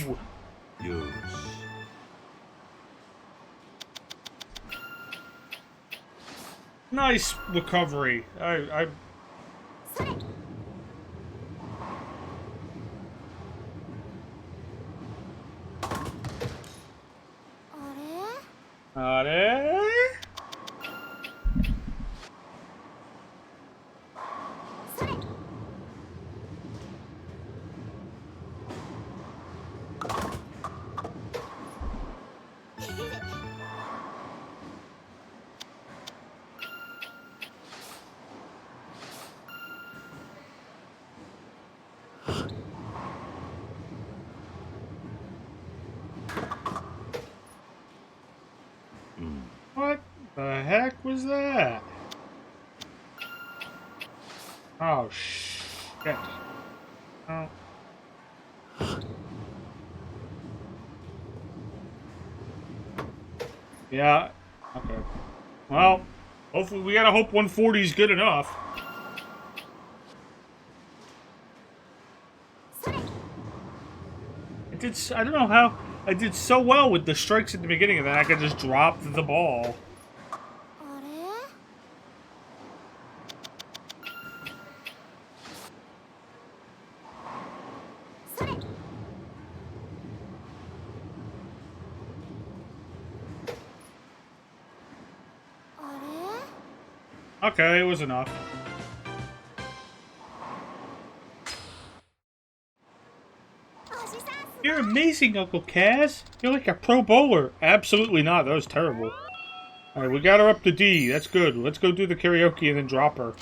Nice recovery. I あれ What the heck was that? Oh, shit. Oh. Yeah. Okay. Well, hopefully we gotta hope 140 is good enough. I don't know how I did so well with the strikes at the beginning and then I could just drop the ball. Okay, it was enough. You're amazing, Uncle Kaz. You're like a pro bowler. Absolutely not. That was terrible. Alright, we got her up to D. That's good. Let's go do the karaoke and then drop her.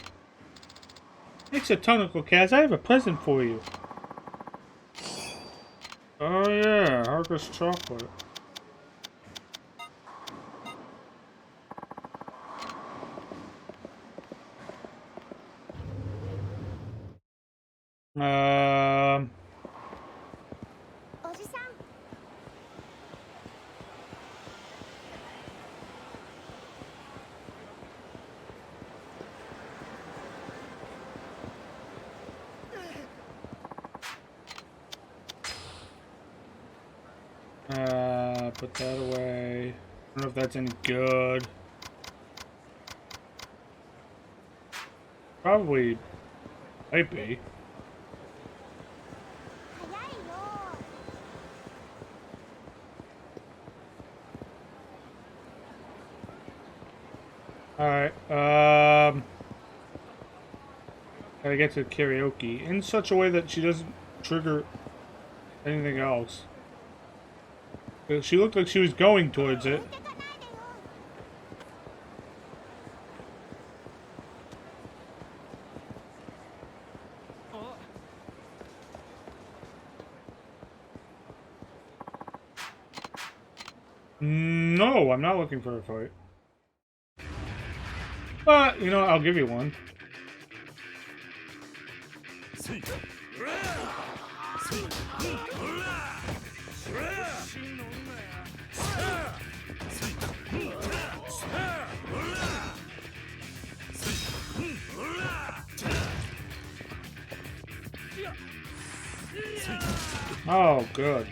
Thanks a ton, Uncle Kaz. I have a present for you. Oh yeah, Harvest chocolate. Put that away. I don't know if that's any good. Probably might be. Alright, gotta get to karaoke in such a way that she doesn't trigger anything else. She looked like she was going towards it. No, I'm not looking for a fight. But, you know, I'll give you one. Oh, good.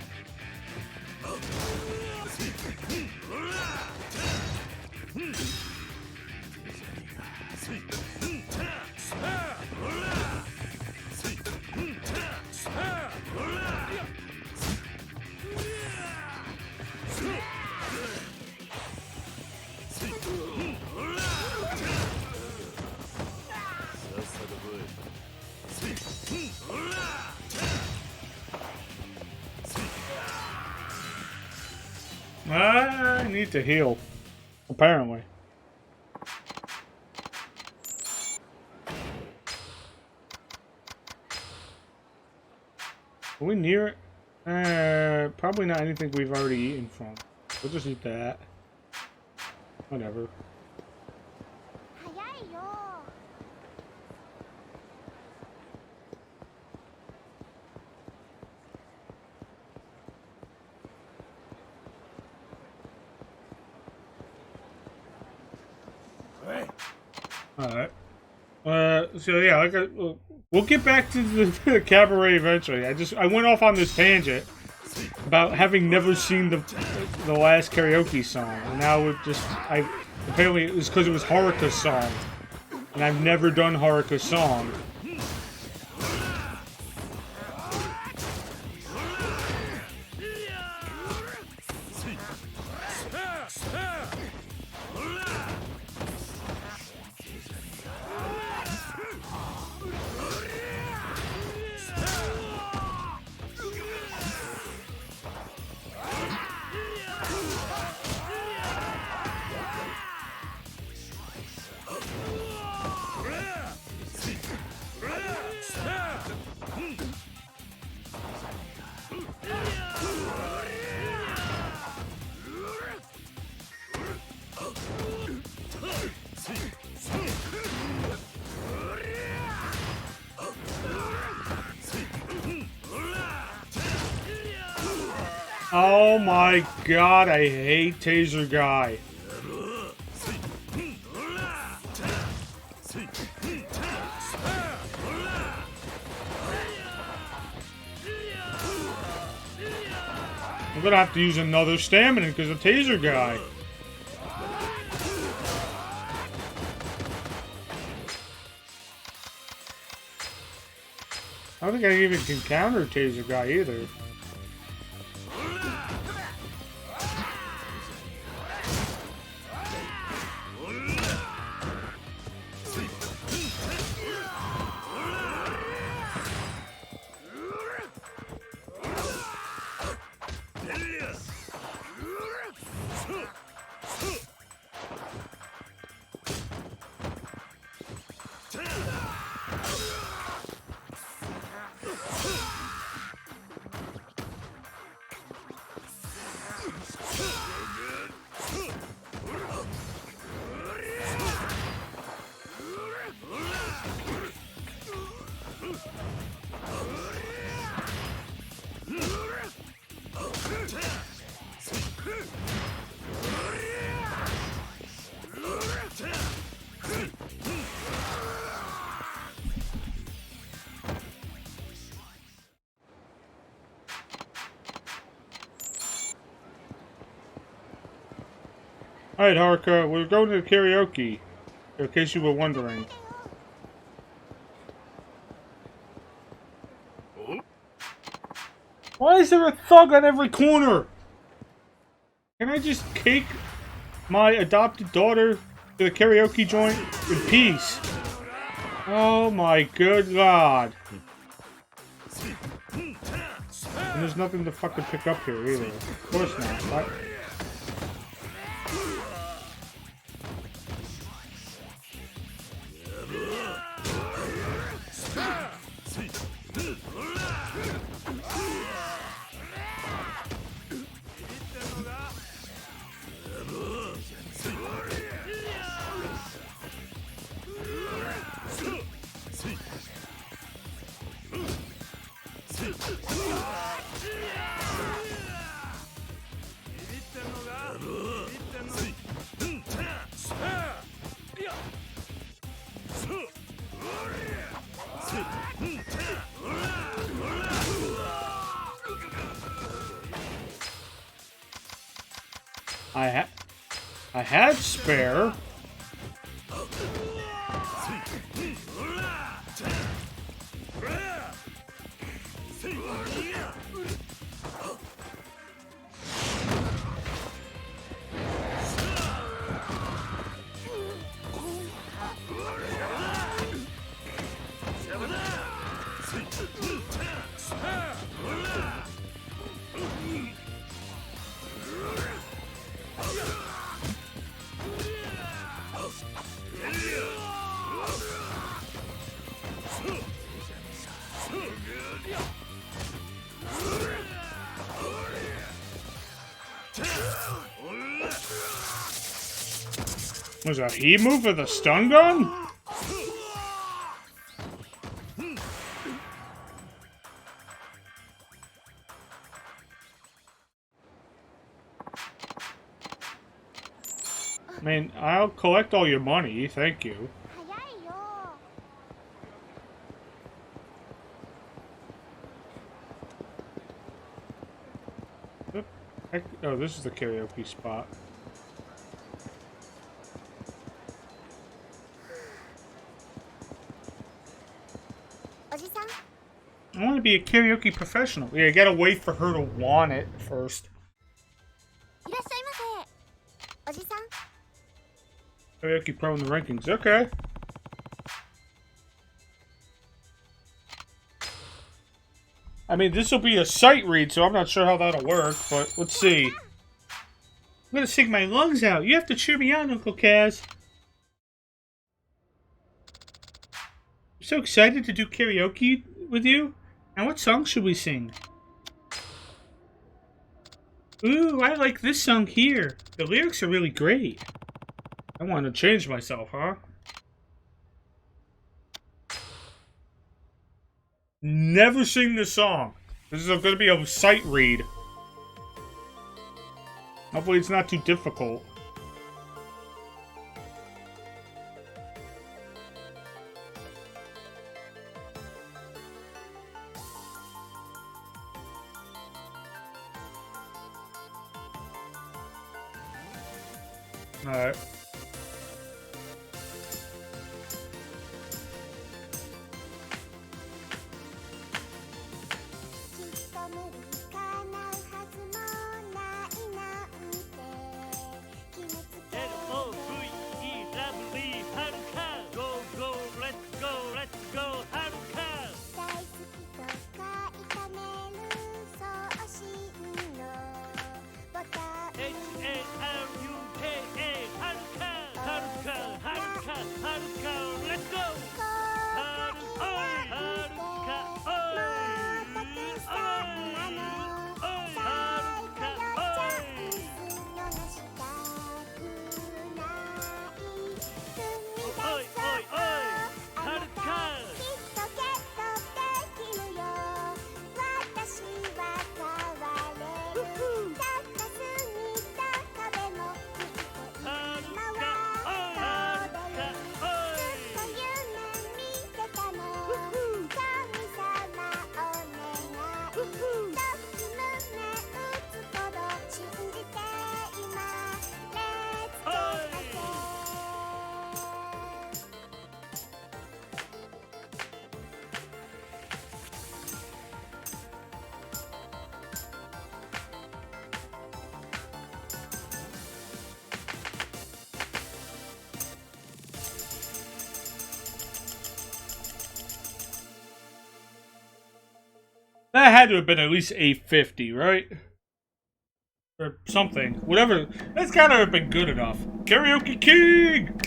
I need to heal. Apparently. Are we near it? Probably not anything we've already eaten from. We'll just eat that. Whatever. 早いよ。 Alright. So yeah, we'll get back to the cabaret eventually. I went off on this tangent about having never seen the last karaoke song, and now apparently it was because it was Haruka's song, and I've never done Haruka's song. Oh my god, I hate Taser Guy. I'm gonna have to use another stamina because of Taser Guy. I don't think I even can counter Taser Guy either. Alright, Haruka, we're going to the karaoke, in case you were wondering. Why is there a thug on every corner? Can I just take my adopted daughter to the karaoke joint in peace? Oh my good god. And there's nothing to fucking pick up here either. Of course not. What? I had spare. Was that E move with a stun gun? I mean, I'll collect all your money, thank you. 早いよ。Oh, this is the karaoke spot. I want to be a karaoke professional. Yeah, you gotta wait for her to want it first. いらっしゃいませ。おじさん。 Karaoke pro in the rankings. Okay. I mean, this will be a sight read, so I'm not sure how that'll work, but let's see. I'm gonna sing my lungs out. You have to cheer me on, Uncle Kaz. I'm so excited to do karaoke with you. Now, what song should we sing? Ooh, I like this song here. The lyrics are really great. I want to change myself, huh? Never sing this song. This is going to be a sight read. Hopefully it's not too difficult. Alright. That had to have been at least 850, right? Or something. Whatever. That's gotta have been good enough. Karaoke King!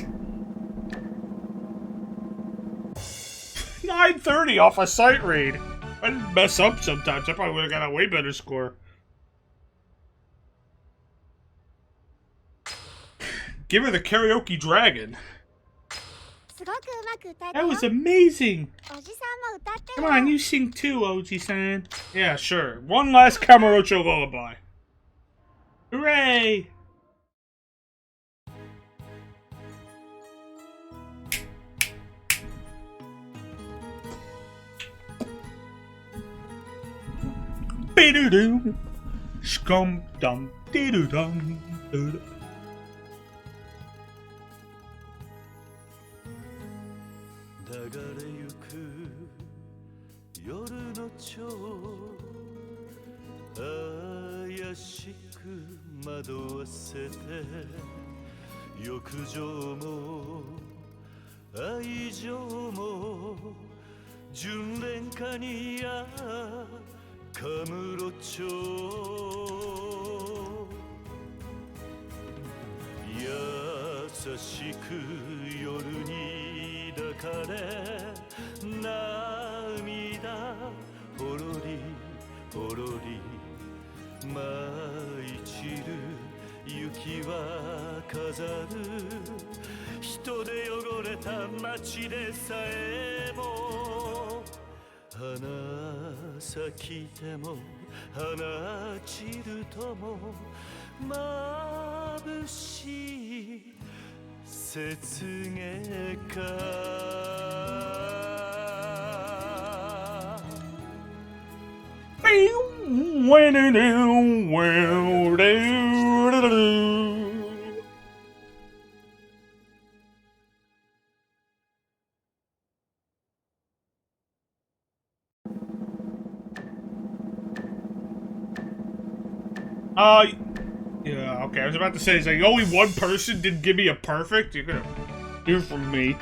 930 off a sight read. I didn't mess up sometimes. I probably would have got a way better score. Give her the karaoke dragon. That was amazing. Come on, you sing too, Oji-san. Yeah, sure. One last Kamurocho lullaby. Hooray! Be-doo-doo. Scum-dum. Dee-doo-dum. Doo-doo. 流れゆく夜の蝶怪しく惑わせて欲情も愛情も純恋歌にやカムロ町優しく夜に抱かれ涙ほろりほろり舞い散る雪は飾る人で汚れた街でさえも花咲きても花散るとも眩しい雪月花Yeah, okay, I was about to say, it's like, only one person didn't give me a perfect? You're gonna hear from me.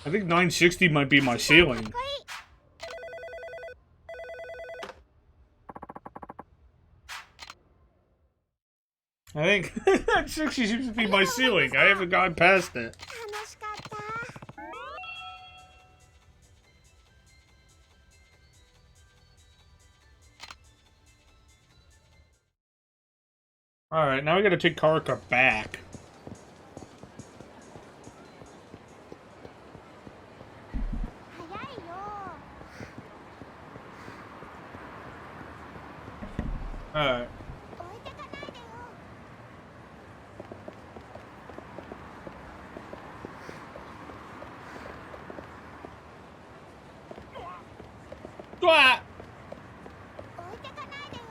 I think 960 might be my ceiling. I think 960 seems to be my ceiling. I haven't gotten past it. 楽しかった。Alright, now we gotta take Karaka back. Alright. 置いてかないでよ。What? 置いてかないでよ。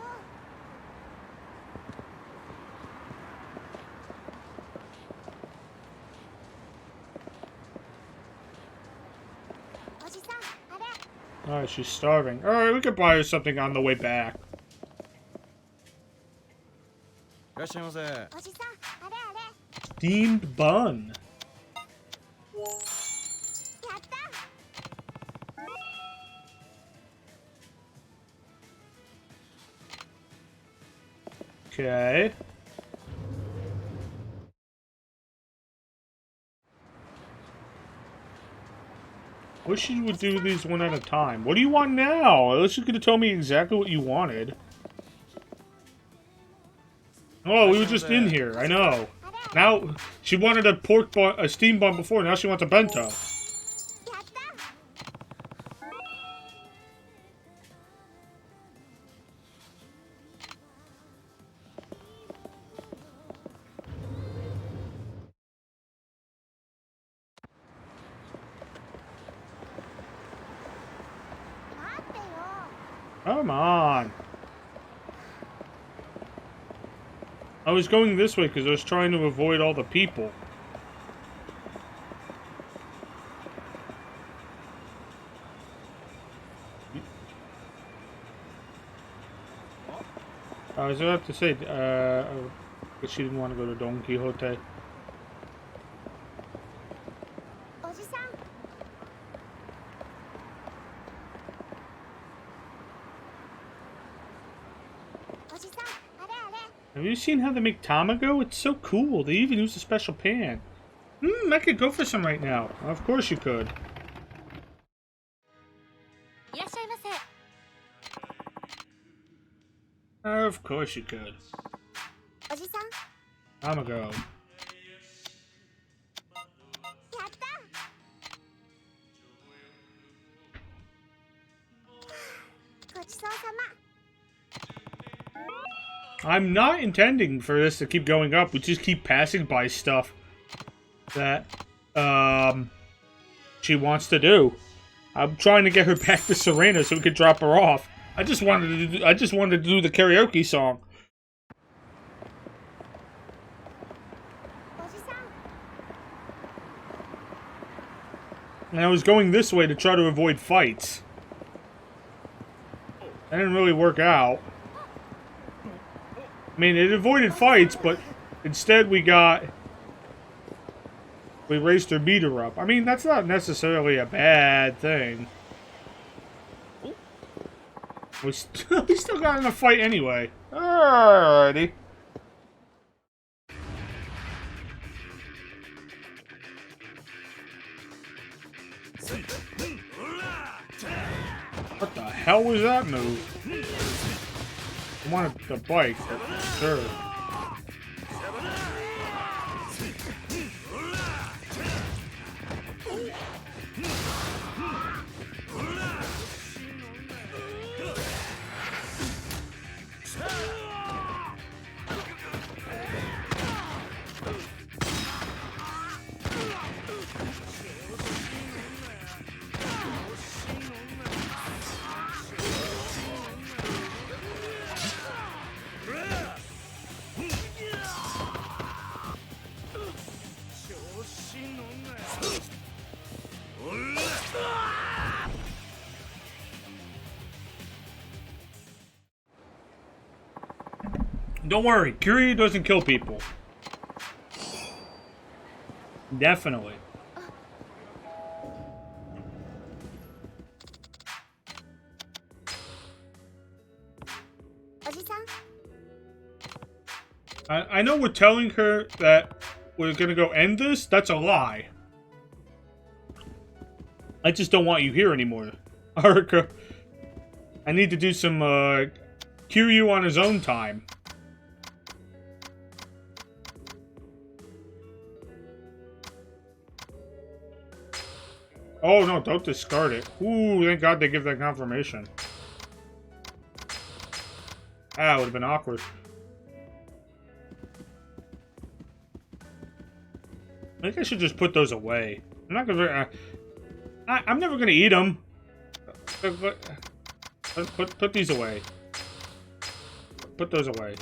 おじさん、あれ。 Alright, she's starving. Alright, we could buy her something on the way back. いらっしゃいませ。おじさん、あれあれ。 Steamed bun. やった。 Okay. Wish you would do these one at a time. What do you want now? Unless you could have told me exactly what you wanted. Oh, we were just in here. I know. Now, she wanted a pork bun, a steam bun before. Now she wants a bento. やった。 待ってよ。 Come on. I was going this way because I was trying to avoid all the people. I was about to say, but she didn't want to go to Don Quixote. おじさん。おじさん、あれあれ。 Have you seen how they make tamago? It's so cool. They even use a special pan. I could go for some right now. Of course you could. いらっしゃいませ。 Of course you could. おじさん。 Tamago. やった。 ごちそうさま。 I'm not intending for this to keep going up. We just keep passing by stuff that, she wants to do. I'm trying to get her back to Serena so we can drop her off. I just wanted to do the karaoke song. おじさん。 And I was going this way to try to avoid fights. That didn't really work out. I mean, it avoided fights, but Instead, we raised her meter up. I mean, that's not necessarily a bad thing. We still got in a fight anyway. Alrighty. What the hell was that move? I wanted the bike, sure. Don't worry, Kiryu doesn't kill people. Definitely. I know we're telling her that we're gonna go end this. That's a lie. I just don't want you here anymore. Haruka. I need to do some Kiryu on his own time. Oh, no, don't discard it. Ooh, thank God they give that confirmation. Ah, it would have been awkward. I think I should just put those away. I'm not gonna... I'm never gonna eat them. Put these away. Put those away.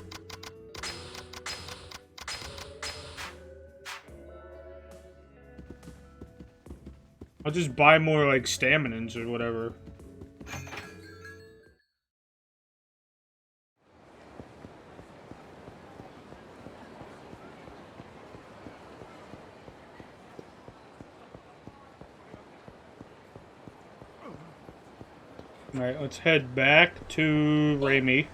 I'll just buy more, like, staminans or whatever. Alright, let's head back to Raimi.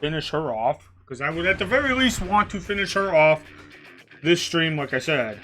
Finish her off. Because I would at the very least want to finish her off this stream, like I said.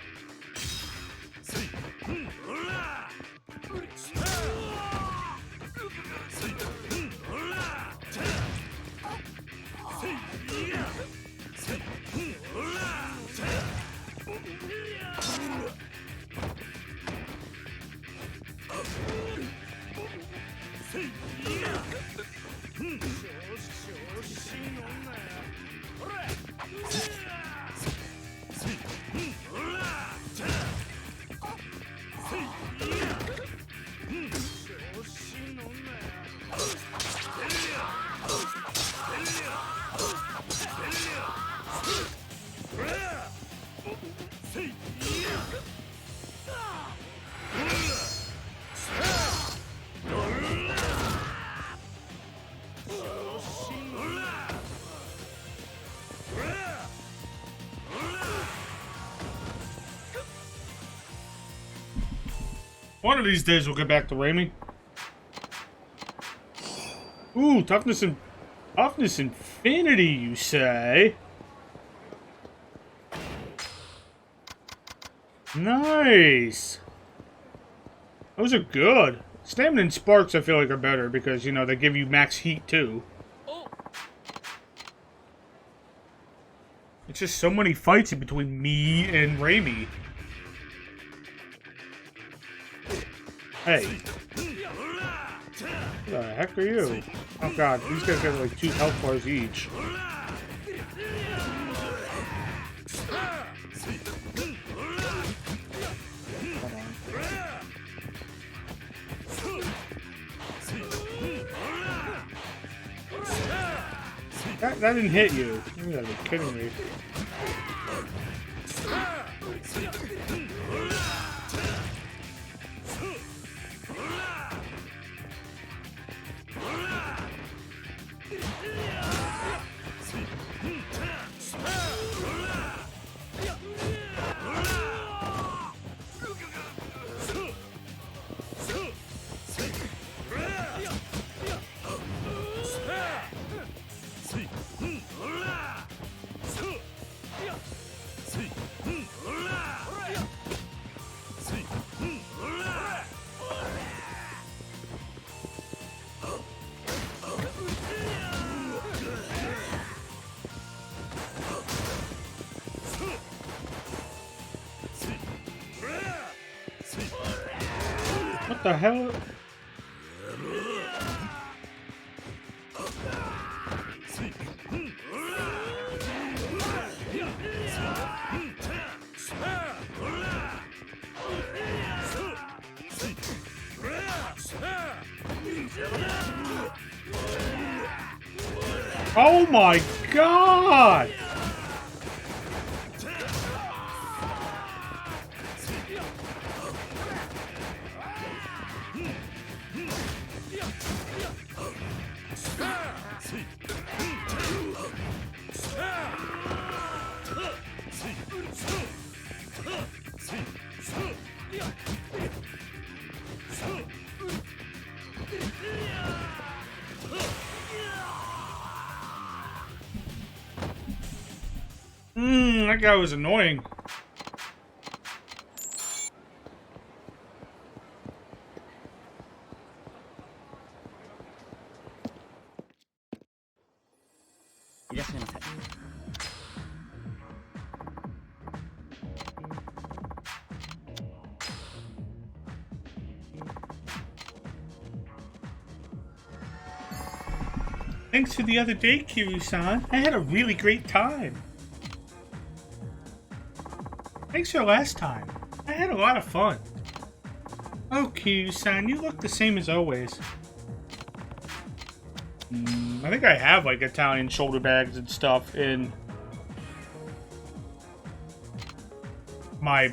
One of these days we'll get back to Raimi. Ooh, toughness infinity, you say? Nice. Those are good. Stamina and sparks I feel like are better because, you know, they give you max heat too. It's just so many fights in between me and Raimi. Hey. What the heck are you? Oh god, these guys got like 2 health bars each. That didn't hit you. You gotta be kidding me. What the hell? Oh my God! That guy was annoying. Thanks for the other day, Kiryu-san. I had a really great time. Thanks for last time. I had a lot of fun. Oh, Kiryu-san, you look the same as always. I think I have, like, Italian shoulder bags and stuff in my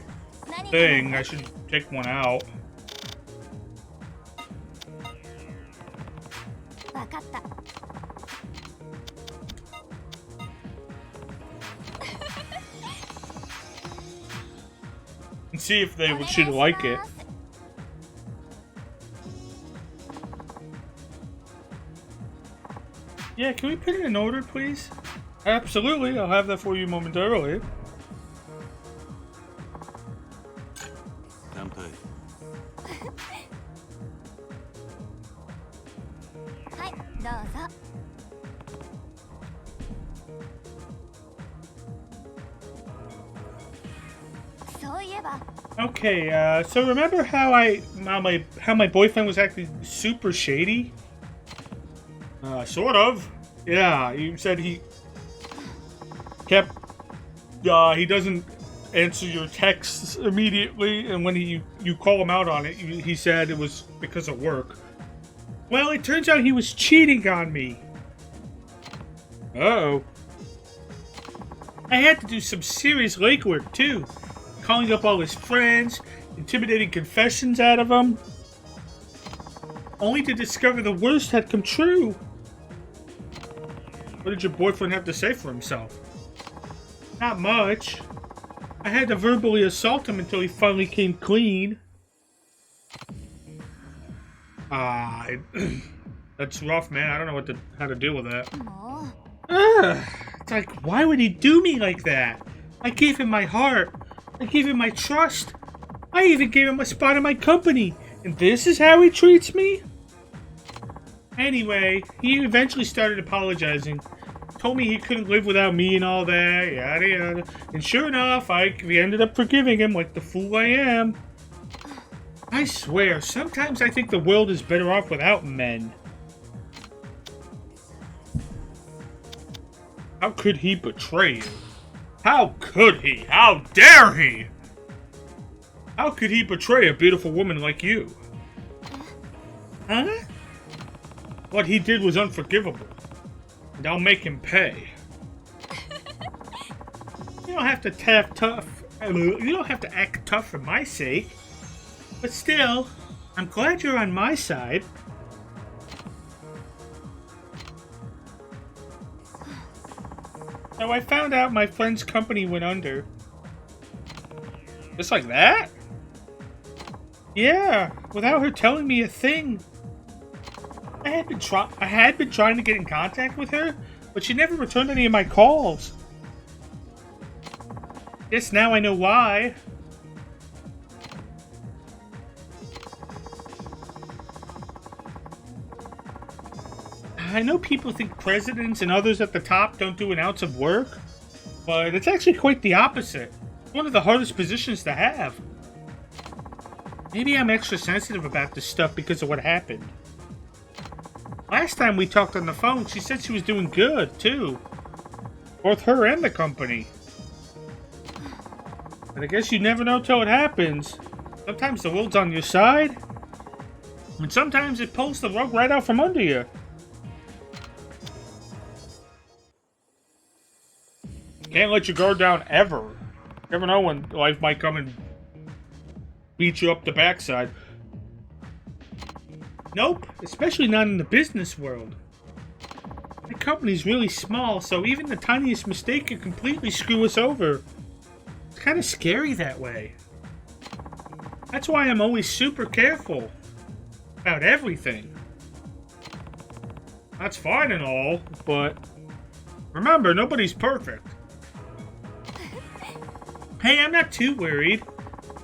thing. I should take one out. And see if they should like it. Yeah, can we put it in order, please? Absolutely, I'll have that for you momentarily. Okay, so remember how my boyfriend was acting super shady? Sort of. Yeah, you said he kept, he doesn't answer your texts immediately, and when you call him out on it, he said it was because of work. Well, it turns out he was cheating on me. Uh-oh. I had to do some serious legwork, too. Calling up all his friends, intimidating confessions out of them, only to discover the worst had come true. What did your boyfriend have to say for himself? Not much. I had to verbally assault him until he finally came clean. That's rough, man. I don't know how to deal with that. It's like, why would he do me like that? I gave him my heart. I gave him my trust. I even gave him a spot in my company. And this is how he treats me? Anyway, he eventually started apologizing. Told me he couldn't live without me and all that, yada yada. And sure enough, we ended up forgiving him like the fool I am. I swear, sometimes I think the world is better off without men. How could he betray you? How could he? How dare he? How could he betray a beautiful woman like you? Huh? What he did was unforgivable. And I'll make him pay. You don't have to act tough for my sake. But still, I'm glad you're on my side. So I found out my friend's company went under. Just like that? Yeah, without her telling me a thing. I had been trying to get in contact with her, but she never returned any of my calls. Guess now I know why. I know people think presidents and others at the top don't do an ounce of work, but it's actually quite the opposite. It's one of the hardest positions to have. Maybe I'm extra sensitive about this stuff because of what happened. Last time we talked on the phone, she said she was doing good, too. Both her and the company. But I guess you never know till it happens. Sometimes the world's on your side, and sometimes it pulls the rug right out from under you. Can't let your guard down ever. You never know when life might come and beat you up the backside. Nope, especially not in the business world. The company's really small, so even the tiniest mistake could completely screw us over. It's kind of scary that way. That's why I'm always super careful about everything. That's fine and all, but remember, nobody's perfect. Hey, I'm not too worried.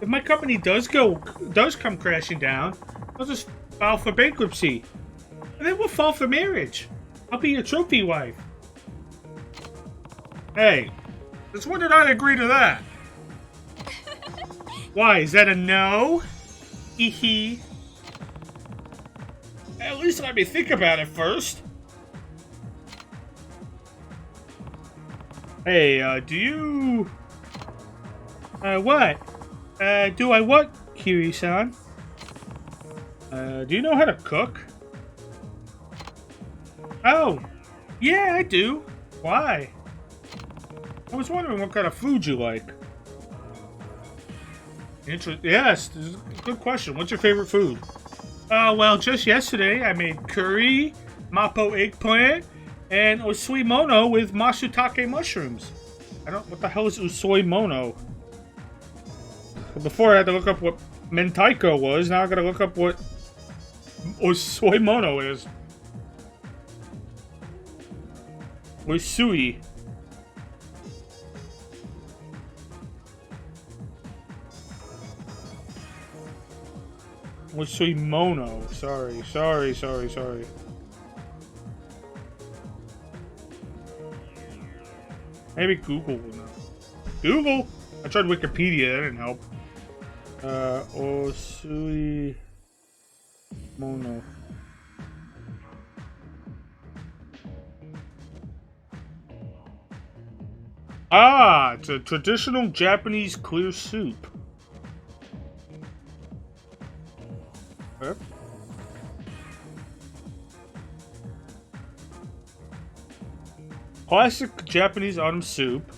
If my company does come crashing down, I'll just file for bankruptcy. And then we'll file for marriage. I'll be your trophy wife. Hey, since when did I agree to that? Why, is that a no? Hee hee. At least let me think about it first. Hey, do you... what? Do I what, Kiri-san? Do you know how to cook? Oh, yeah, I do. Why? I was wondering what kind of food you like. Yes, this is a good question. What's your favorite food? Well, just yesterday I made curry, mapo eggplant, and usui mono with masutake mushrooms. What the hell is usui mono? Before I had to look up what mentaiko was, now I gotta look up what usui mono is. Usui. Usui mono. Sorry. Maybe Google will know. Google? I tried Wikipedia, that didn't help. Usui mono. Ah, it's a traditional Japanese clear soup. Okay. Classic Japanese autumn soup.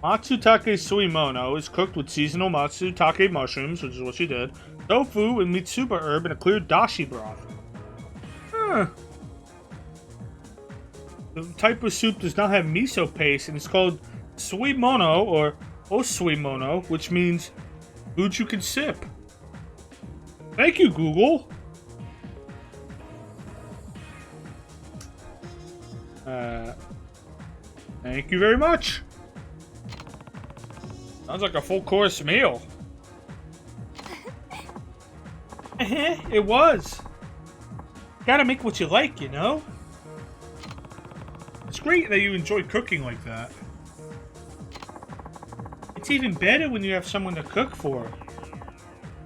Matsutake suimono is cooked with seasonal matsutake mushrooms, which is what she did, tofu, and mitsuba herb in a clear dashi broth. Huh. The type of soup does not have miso paste, and it's called suimono or osuimono, which means food you can sip. Thank you, Google. Thank you very much. Sounds like a full course meal. It was. Gotta make what you like, you know? It's great that you enjoy cooking like that. It's even better when you have someone to cook for.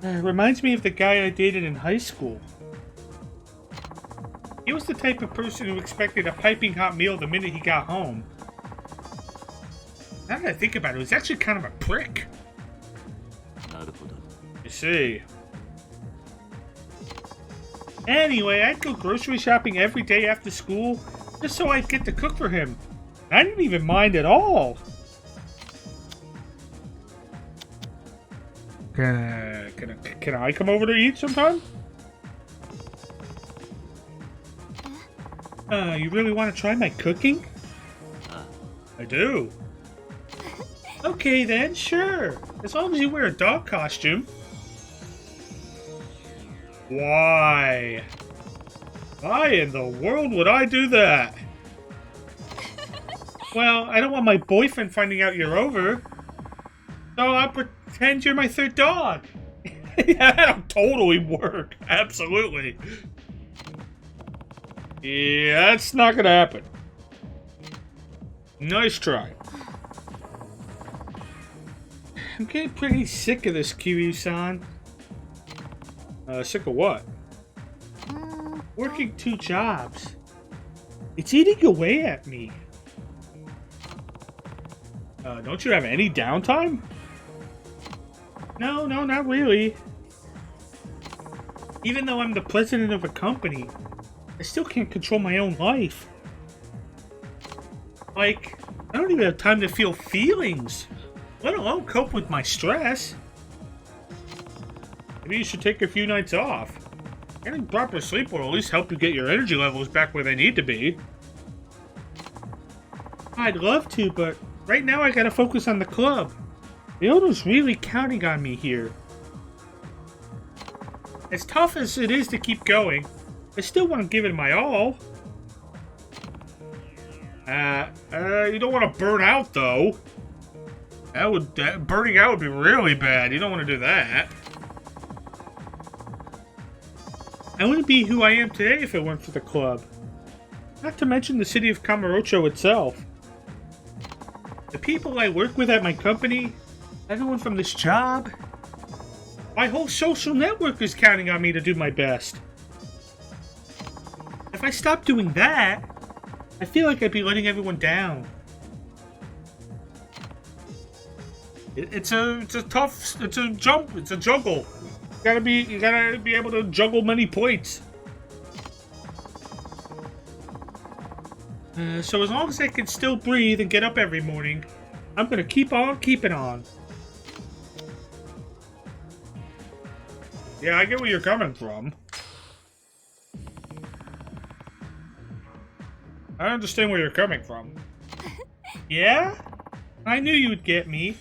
It reminds me of the guy I dated in high school. He was the type of person who expected a piping hot meal the minute he got home. Now that I think about it, it was actually kind of a prick. You see. Anyway, I'd go grocery shopping every day after school just so I'd get to cook for him. I didn't even mind at all. Can I come over to eat sometime? You really want to try my cooking? I do. Okay then, sure. As long as you wear a dog costume. Why? Why in the world would I do that? Well, I don't want my boyfriend finding out you're over. So I'll pretend you're my third dog. Yeah, that'll totally work. Absolutely. Yeah, that's not gonna happen. Nice try. I'm getting pretty sick of this, Kiryu-san. Sick of what? Working 2 jobs. It's eating away at me. Don't you have any downtime? No, not really. Even though I'm the president of a company, I still can't control my own life. Like, I don't even have time to feel feelings, let alone cope with my stress. Maybe you should take a few nights off. Getting proper sleep will at least help you get your energy levels back where they need to be. I'd love to, but right now I gotta focus on the club. The owner's really counting on me here. As tough as it is to keep going, I still want to give it my all. You don't want to burn out, though. Burning out would be really bad. You don't want to do that. I wouldn't be who I am today if it weren't for the club. Not to mention the city of Kamurocho itself. The people I work with at my company, everyone from this job, my whole social network is counting on me to do my best. If I stop doing that, I feel like I'd be letting everyone down. It's a juggle. You gotta be able to juggle many points. So as long as I can still breathe and get up every morning, I'm gonna keep on keeping on. Yeah, I get where you're coming from. I understand where you're coming from. Yeah? I knew you'd get me.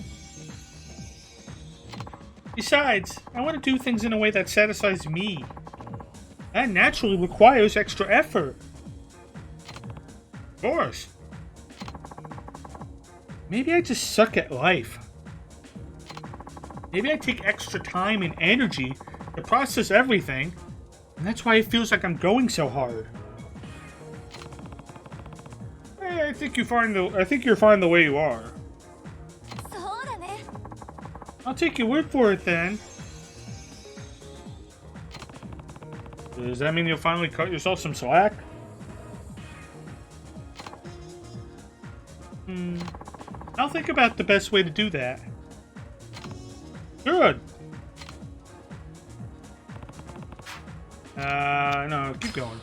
Besides, I want to do things in a way that satisfies me. That naturally requires extra effort. Of course. Maybe I just suck at life. Maybe I take extra time and energy to process everything, and that's why it feels like I'm going so hard. I think you're fine the way you are. I'll take your word for it then. Does that mean you'll finally cut yourself some slack? I'll think about the best way to do that. Good. No, keep going.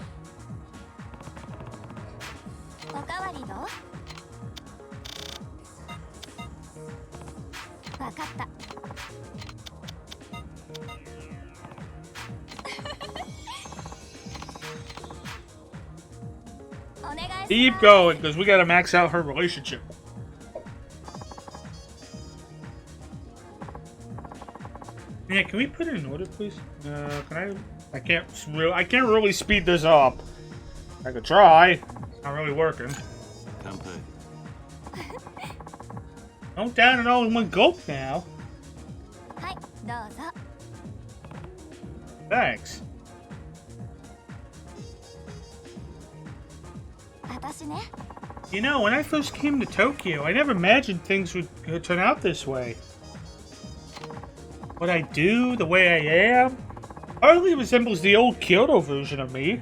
Keep going, because we gotta max out her relationship. Yeah, can we put it in order, please? I can't really speed this up. I could try. It's not really working. Don't down it all in one gulp now. Thanks. You know, when I first came to Tokyo, I never imagined things would turn out this way. What I do, the way I am, hardly resembles the old Kyoto version of me.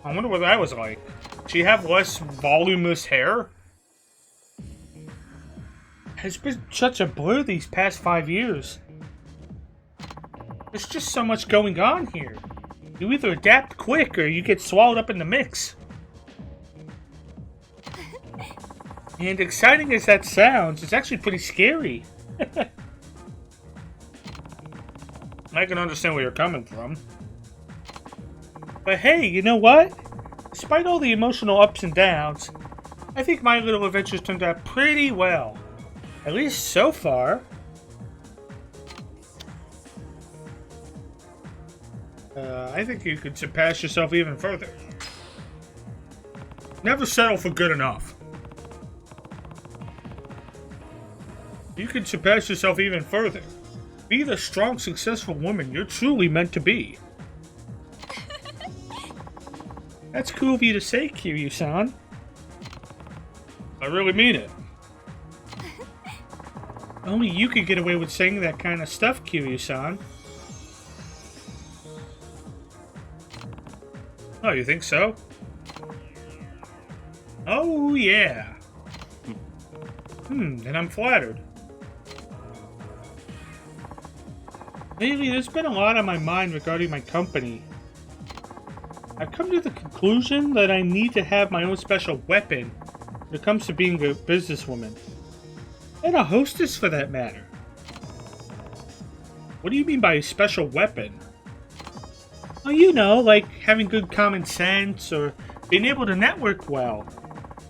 I wonder what that was like. Did she have less voluminous hair? It's been such a blur these past 5 years. There's just so much going on here. You either adapt quick or you get swallowed up in the mix. And exciting as that sounds, it's actually pretty scary. I can understand where you're coming from. But hey, you know what? Despite all the emotional ups and downs, I think my little adventures turned out pretty well. At least so far. I think you could surpass yourself even further. Never settle for good enough. You can surpass yourself even further. Be the strong, successful woman you're truly meant to be. That's cool of you to say, Kiryu-san. I really mean it. Only you could get away with saying that kind of stuff, Kiryu-san. Oh, you think so? Oh, yeah. And I'm flattered. Lately, there's been a lot on my mind regarding my company. I've come to the conclusion that I need to have my own special weapon when it comes to being a businesswoman. And a hostess, for that matter. What do you mean by a special weapon? Well, you know, like having good common sense or being able to network well.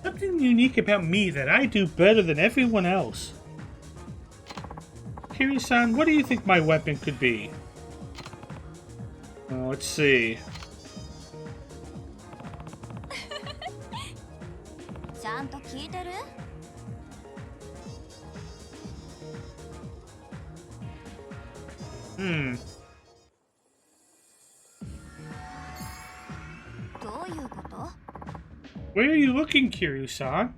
Something unique about me that I do better than everyone else. Kiryu-san, what do you think my weapon could be? Well, let's see. ちゃんと聞いてる？ どういうこと？ Where are you looking, Kiryu-san?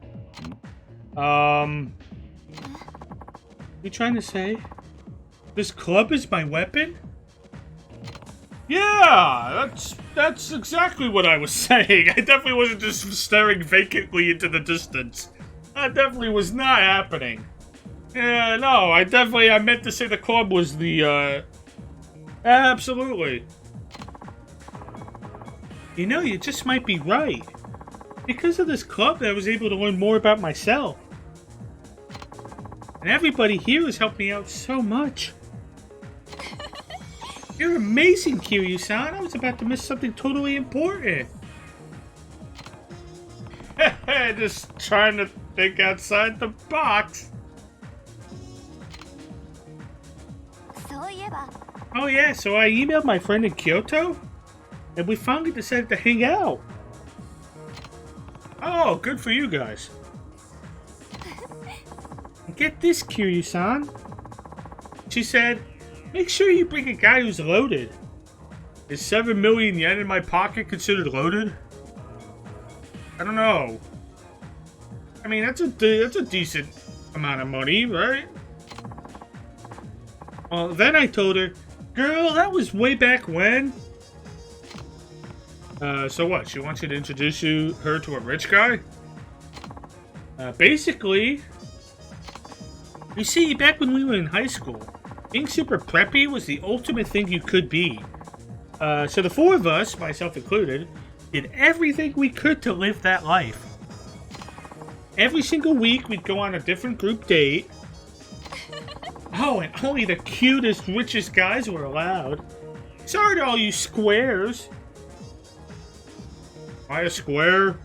You trying to say this club is my weapon? Yeah, that's exactly what I was saying. I definitely wasn't just staring vacantly into the distance. That definitely was not happening. Yeah, no, I meant to say the club was the, absolutely. You know, you just might be right. Because of this club, I was able to learn more about myself. And everybody here has helped me out so much. You're amazing, Kiryu-san. I was about to miss something totally important. Just trying to think outside the box. そういえば、 Oh yeah, so I emailed my friend in Kyoto, and we finally decided to hang out. Oh, good for you guys. And get this, Kiryu-san. She said, make sure you bring a guy who's loaded. Is 7 million yen in my pocket considered loaded? I don't know. I mean, that's a decent amount of money, right? Well, then I told her, girl, that was way back when. So what? She wants you to introduce her to a rich guy? Basically, you see, back when we were in high school, being super preppy was the ultimate thing you could be. So the four of us, myself included, did everything we could to live that life. Every single week, we'd go on a different group date. Oh, and only the cutest, richest guys were allowed. Sorry to all you squares. Am I a square?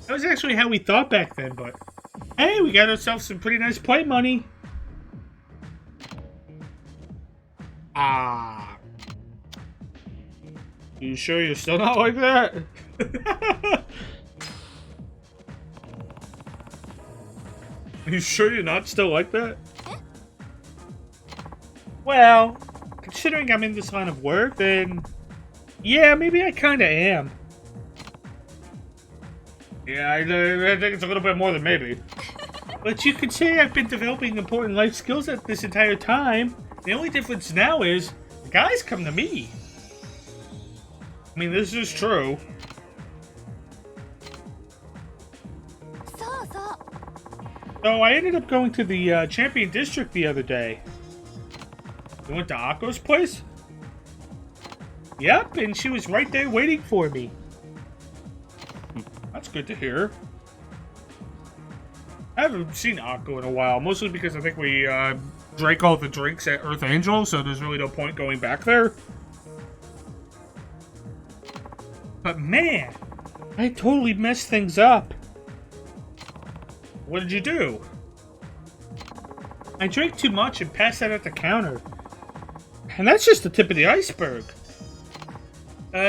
That was actually how we thought back then, but hey, we got ourselves some pretty nice play money. Ah. You sure you're still not like that? You sure you're not still like that? Well, considering I'm in this line of work, then yeah, maybe I kinda am. Yeah, I think it's a little bit more than maybe. But you could say I've been developing important life skills at this entire time. The only difference now is the guys come to me. I mean, this is true. そうそう。 So I ended up going to the Champion District the other day. We went to Akko's place? Yep, and she was right there waiting for me. That's good to hear. I haven't seen Akko in a while, mostly because I think we drank all the drinks at Earth Angel, so there's really no point going back there. But man, I totally messed things up. What did you do? I drank too much and passed out at the counter. And that's just the tip of the iceberg.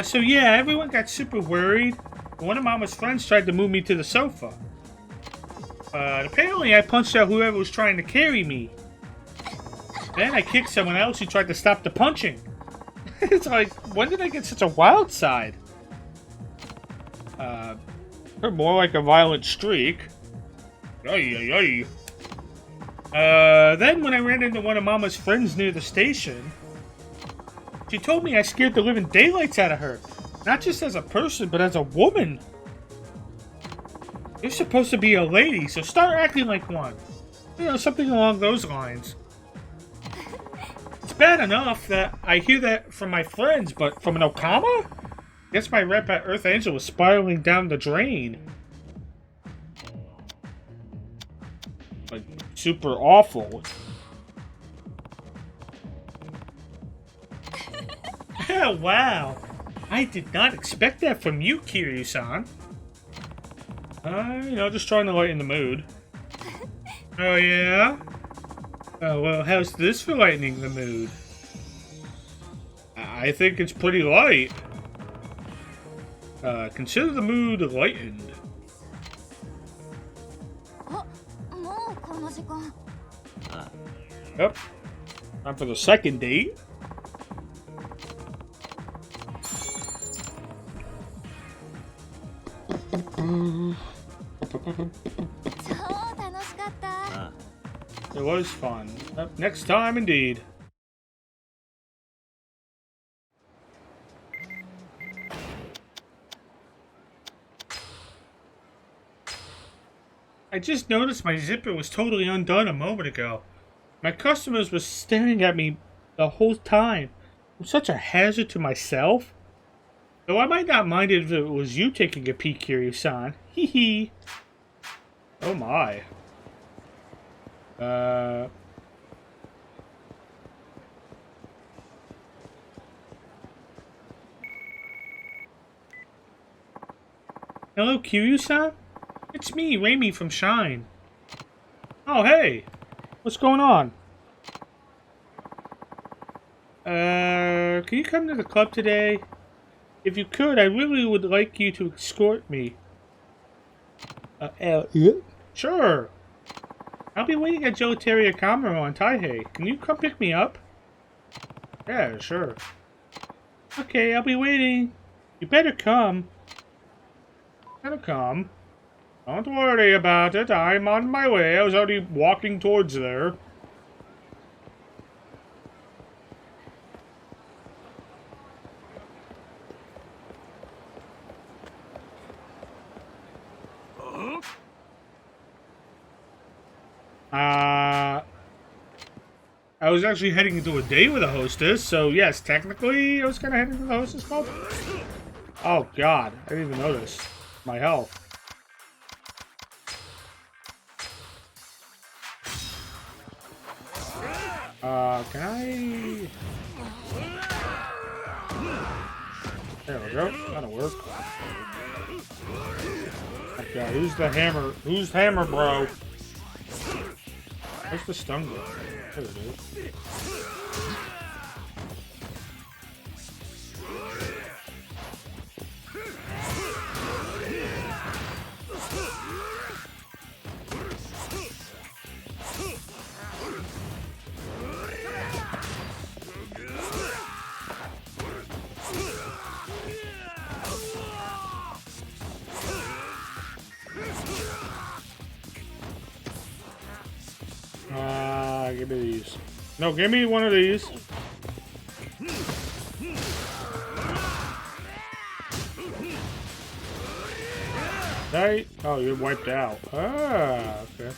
So yeah, everyone got super worried. One of Mama's friends tried to move me to the sofa. Apparently I punched out whoever was trying to carry me. Then I kicked someone else who tried to stop the punching. It's like, when did I get such a wild side? More like a violent streak. Ay. Then when I ran into one of Mama's friends near the station, she told me I scared the living daylights out of her. Not just as a person, but as a woman. You're supposed to be a lady, so start acting like one. You know, something along those lines. It's bad enough that I hear that from my friends, but from an Okama? Guess my rep at Earth Angel was spiraling down the drain. Like, super awful. Oh, wow. I did not expect that from you, Kiryu-san. You know, just trying to lighten the mood. Oh, yeah? Oh, well, how's this for lightening the mood? I think it's pretty light. Consider the mood lightened. Yep. Time for the second date. It was fun. Next time, indeed. I just noticed my zipper was totally undone a moment ago. My customers were staring at me the whole time. I'm such a hazard to myself. Though I might not mind it if it was you taking a peek, Kiryu-san. Hee hee. Oh my. Hello, Kiryu-san? It's me, Raimi from Shine. Oh, hey! What's going on? Can you come to the club today? If you could, I really would like you to escort me. Yeah? Sure! I'll be waiting at Gelateria Kamaro on Taihei. Can you come pick me up? Yeah, sure. Okay, I'll be waiting. You better come. Better come. Don't worry about it. I'm on my way. I was already walking towards there. I was actually heading into a date with a hostess, so yes, technically I was kind of heading to the hostess club. Oh god, I didn't even notice. My health. Can I... There we go. That'll work. Okay, who's the hammer? Who's hammer, bro? Where's the stun go? There it is. Give me these. No, give me one of these. Right? Oh, you're wiped out. Ah, okay.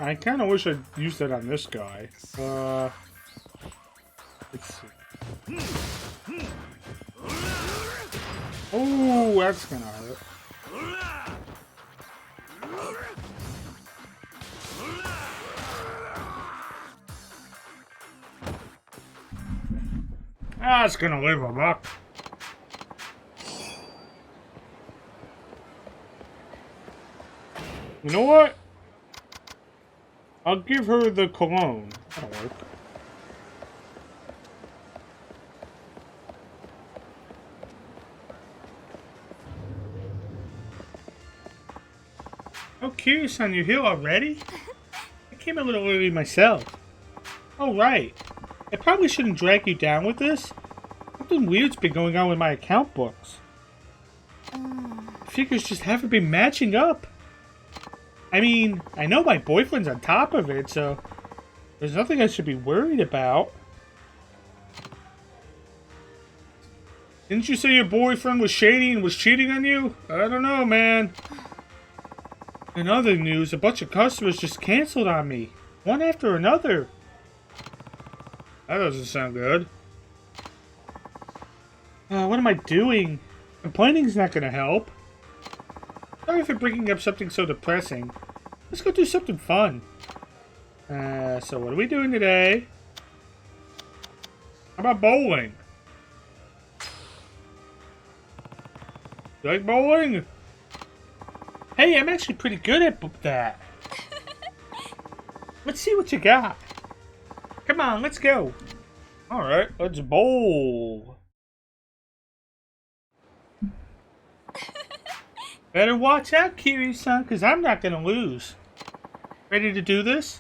I kind of wish I'd used that on this guy. Let's see. Oh, that's gonna hurt. That's gonna live him up. You know what? I'll give her the cologne. That'll work. Oh, curious on your hill already? I came a little early myself. Oh, right. I probably shouldn't drag you down with this. Something weird's been going on with my account books. The figures just haven't been matching up. I mean, I know my boyfriend's on top of it, so there's nothing I should be worried about. Didn't you say your boyfriend was shady and was cheating on you? I don't know, man. In other news, a bunch of customers just canceled on me. One after another. That doesn't sound good. What am I doing? Complaining's not gonna help. Sorry for bringing up something so depressing. Let's go do something fun. So what are we doing today? How about bowling? You like bowling? Hey, I'm actually pretty good at that. Let's see what you got. Come on, let's go. Alright, let's bowl. Better watch out, Kiryu-san, because I'm not going to lose. Ready to do this?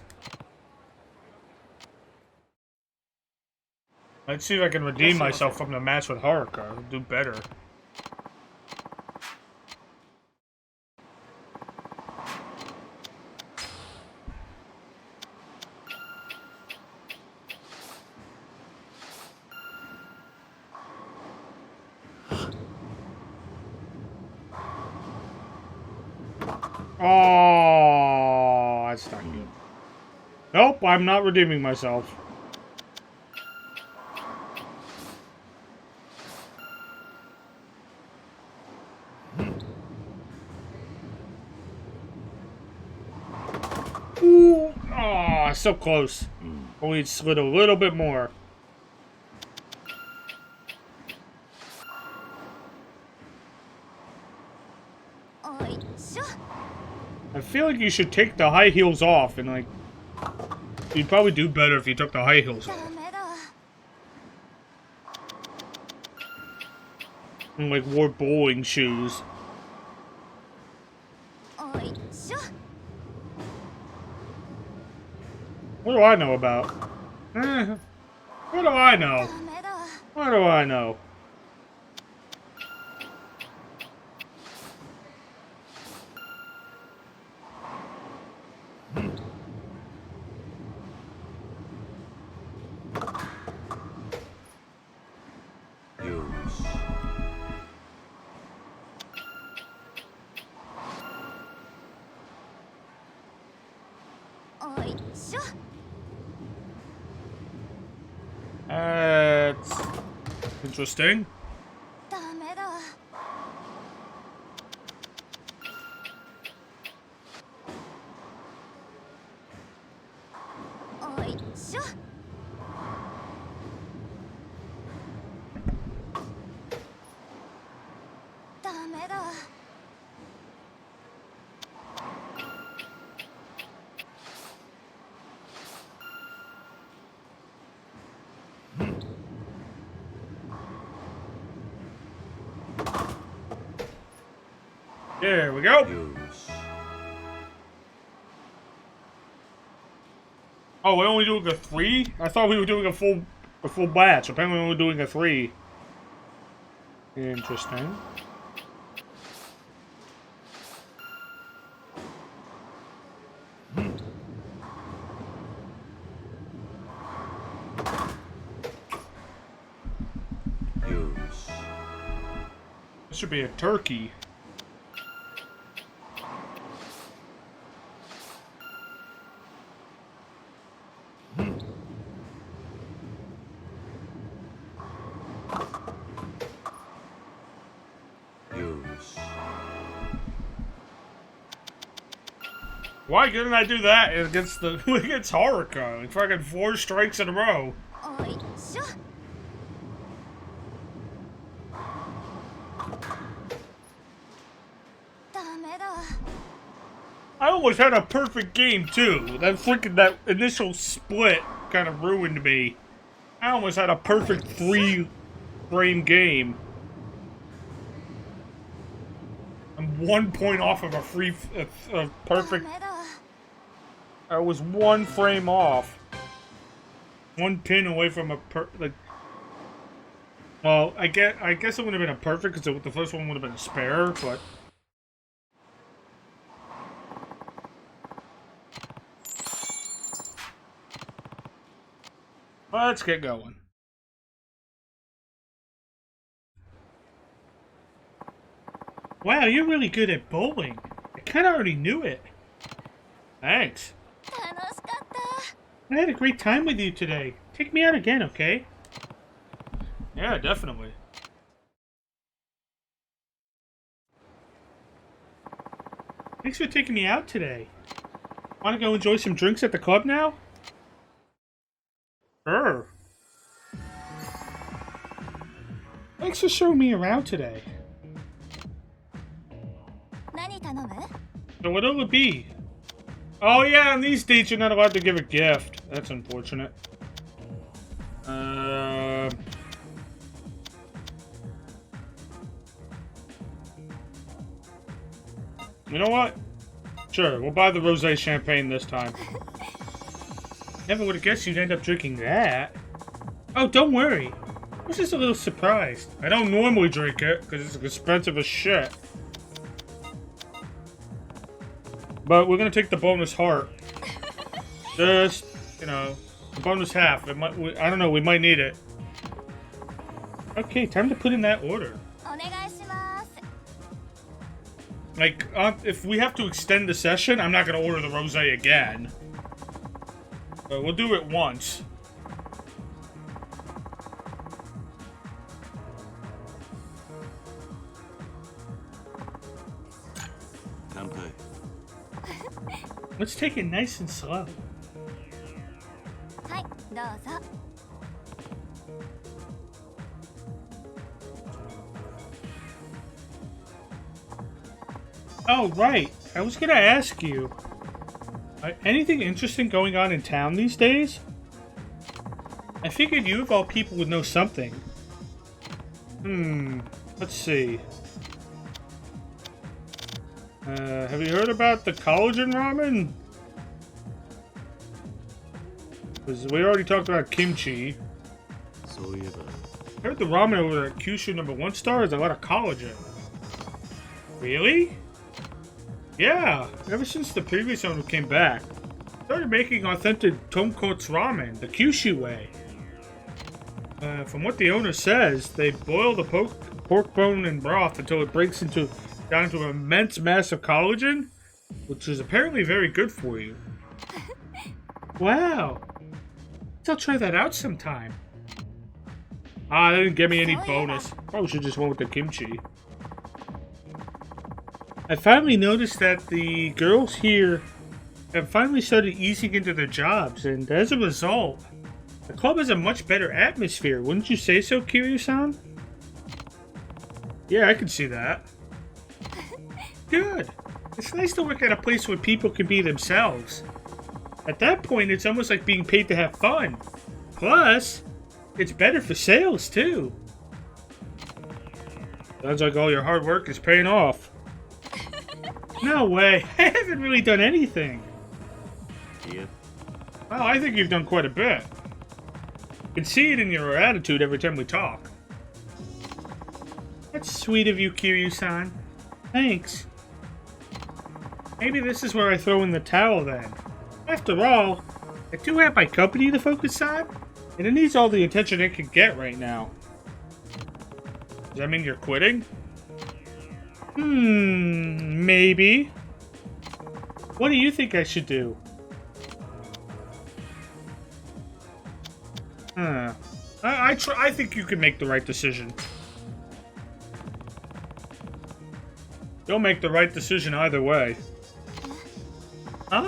Let's see if I can redeem myself from the match with Haruka. I'll do better. Oh, that's not good. Nope, I'm not redeeming myself. Ooh, oh, so close. Only slid a little bit more. I feel like you should take the high heels off and like you'd probably do better if you took the high heels off. And like wore bowling shoes. What do I know about? What do I know? What do I know? That's interesting. There we go. Oh, we're only doing a 3? I thought we were doing a full batch. Apparently, we're only doing a 3. Interesting. This should be a turkey. Why couldn't I do that against against Haruka? Like fucking 4 strikes in a row. おいしょ。ダメだ。 I almost had a perfect game too. That initial split kind of ruined me. I almost had a perfect 3-frame game. I'm 1 point off of a perfect. ダメだ。 I was 1 frame off. 1 pin away from a like. Well, I guess it would have been a perfect because the first one would have been a spare, but. Let's get going. Wow, you're really good at bowling. I kind of already knew it. Thanks. 楽しかった。 I had a great time with you today. Take me out again, okay? Yeah, definitely. Thanks for taking me out today. Want to go enjoy some drinks at the club now? Sure. Thanks for showing me around today. 何頼む？ So what'll it be? Oh yeah, on these dates you're not allowed to give a gift. That's unfortunate. You know what? Sure, we'll buy the rosé champagne this time. Never would have guessed you'd end up drinking that. Oh, don't worry. I was just a little surprised. I don't normally drink it, because it's expensive as shit. But we're gonna take the bonus heart. Just, you know, the bonus half. It might, I don't know, we might need it. Okay, time to put in that order. お願いします。 Like, if we have to extend the session, I'm not gonna order the rosé again. But we'll do it once. Let's take it nice and slow. はい、どうぞ。 Oh, right. I was gonna ask you. Anything interesting going on in town these days? I figured you of all people would know something. Let's see. Have you heard about the collagen ramen? Because we already talked about kimchi. I heard the ramen over at Kyushu #1 star has a lot of collagen. Really? Yeah, ever since the previous owner came back, started making authentic tonkotsu ramen, the Kyushu way. From what the owner says, they boil the pork bone and broth until it breaks down to an immense mass of collagen, which is apparently very good for you. Wow. I'll try that out sometime. Ah, they didn't give me any bonus. Probably should just went with the kimchi. I finally noticed that the girls here have finally started easing into their jobs, and as a result, the club has a much better atmosphere. Wouldn't you say so, Kiryu-san? Yeah, I can see that. Good. It's nice to work at a place where people can be themselves. At that point, it's almost like being paid to have fun. Plus, it's better for sales, too. Sounds like all your hard work is paying off. No way. I haven't really done anything. Yep. Well, I think you've done quite a bit. I can see it in your attitude every time we talk. That's sweet of you, Kiryu-san. Thanks. Maybe this is where I throw in the towel then. After all, I do have my company to focus on, and it needs all the attention it can get right now. Does that mean you're quitting? Maybe. What do you think I should do? I think you can make the right decision. You'll make the right decision either way. Huh?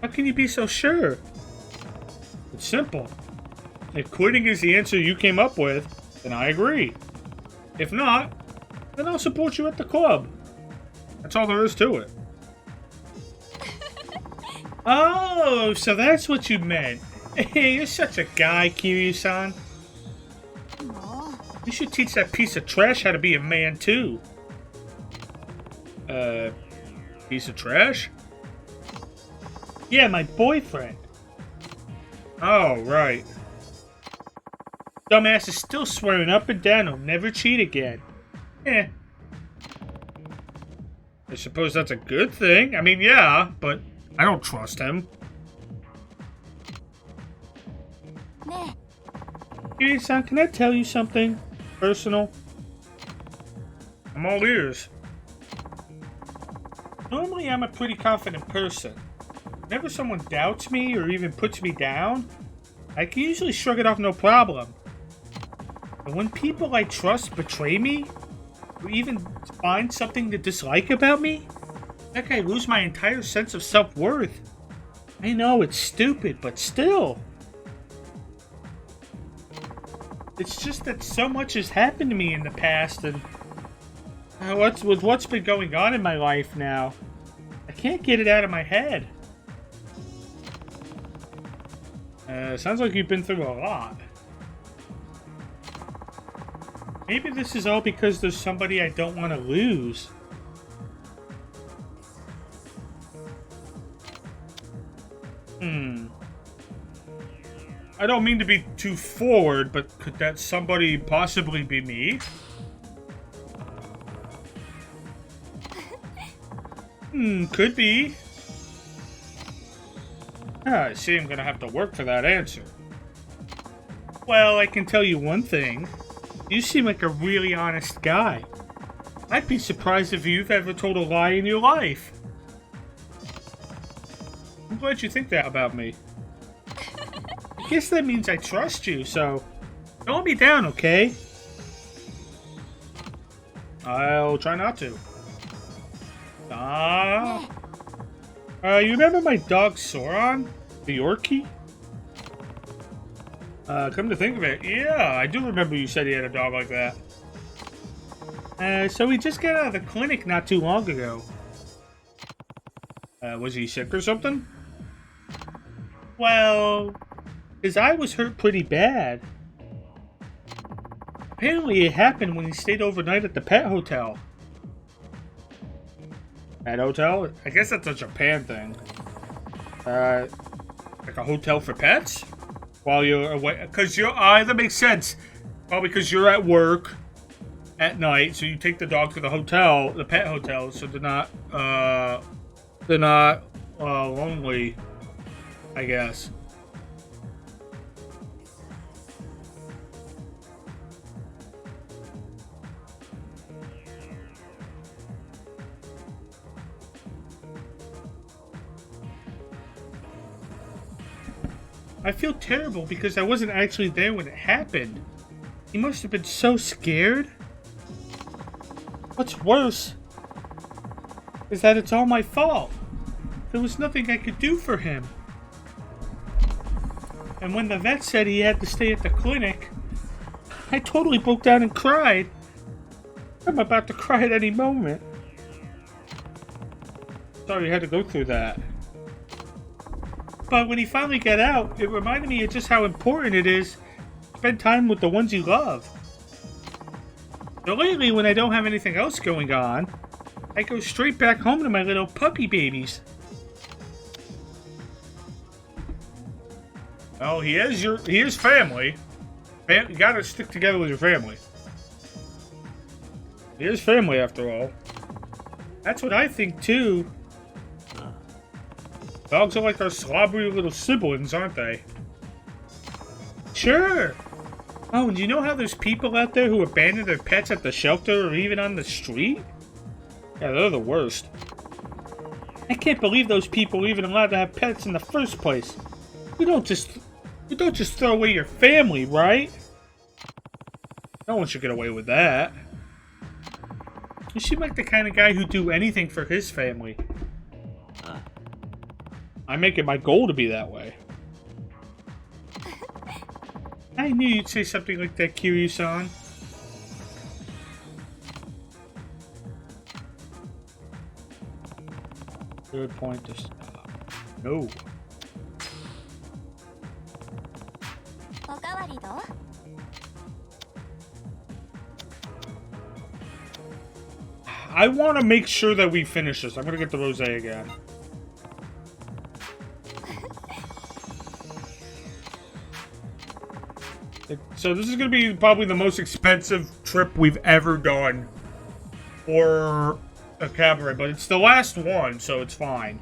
How can you be so sure? It's simple. If quitting is the answer you came up with, then I agree. If not, then I'll support you at the club. That's all there is to it. Oh, so that's what you meant. Hey, you're such a guy, Kiryu-san. You should teach that piece of trash how to be a man, too. Piece of trash? Yeah, my boyfriend. Oh, right. Dumbass is still swearing up and down he'll never cheat again. Eh. I suppose that's a good thing. I mean, yeah, but I don't trust him. Kiryu-san, can I tell you something personal? I'm all ears. Normally, I'm a pretty confident person. Whenever someone doubts me or even puts me down, I can usually shrug it off no problem. But when people I trust betray me, or even find something to dislike about me, like I lose my entire sense of self-worth. I know it's stupid, but still. It's just that so much has happened to me in the past, and with what's been going on in my life now, I can't get it out of my head. Sounds like you've been through a lot. Maybe this is all because there's somebody I don't want to lose. I don't mean to be too forward, but could that somebody possibly be me? Could be. I see I'm gonna have to work for that answer. Well, I can tell you one thing. You seem like a really honest guy. I'd be surprised if you've ever told a lie in your life. I'm glad you think that about me. I guess that means I trust you, so don't let me down, okay? I'll try not to. You remember my dog Soron? The Yorkie? Come to think of it, yeah, I do remember you said he had a dog like that. So he just got out of the clinic not too long ago. Was he sick or something? Well, his eye was hurt pretty bad. Apparently it happened when he stayed overnight at the pet hotel. Pet hotel? I guess that's a Japan thing. Like a hotel for pets? While you're away, because that makes sense. Well, because you're at work at night, so you take the dog to the hotel, the pet hotel, so they're not lonely, I guess. I feel terrible because I wasn't actually there when it happened. He must have been so scared. What's worse is that it's all my fault. There was nothing I could do for him. And when the vet said he had to stay at the clinic, I totally broke down and cried. I'm about to cry at any moment. Sorry you had to go through that. But when he finally got out, it reminded me of just how important it is to spend time with the ones you love. So lately, when I don't have anything else going on, I go straight back home to my little puppy babies. Oh, he is family. You gotta stick together with your family. He is family after all. That's what I think too. Dogs are like our slobbery little siblings, aren't they? Sure! Oh, and do you know how there's people out there who abandon their pets at the shelter or even on the street? Yeah, they're the worst. I can't believe those people are even allowed to have pets in the first place. You don't just throw away your family, right? No one should get away with that. You seem like the kind of guy who'd do anything for his family. I make it my goal to be that way. I knew you'd say something like that, Kiryu-san. Good point to stop. No. おかわりどう？ I want to make sure that we finish this. I'm going to get the rosé again. So this is going to be probably the most expensive trip we've ever done for a cabaret, but it's the last one, so it's fine.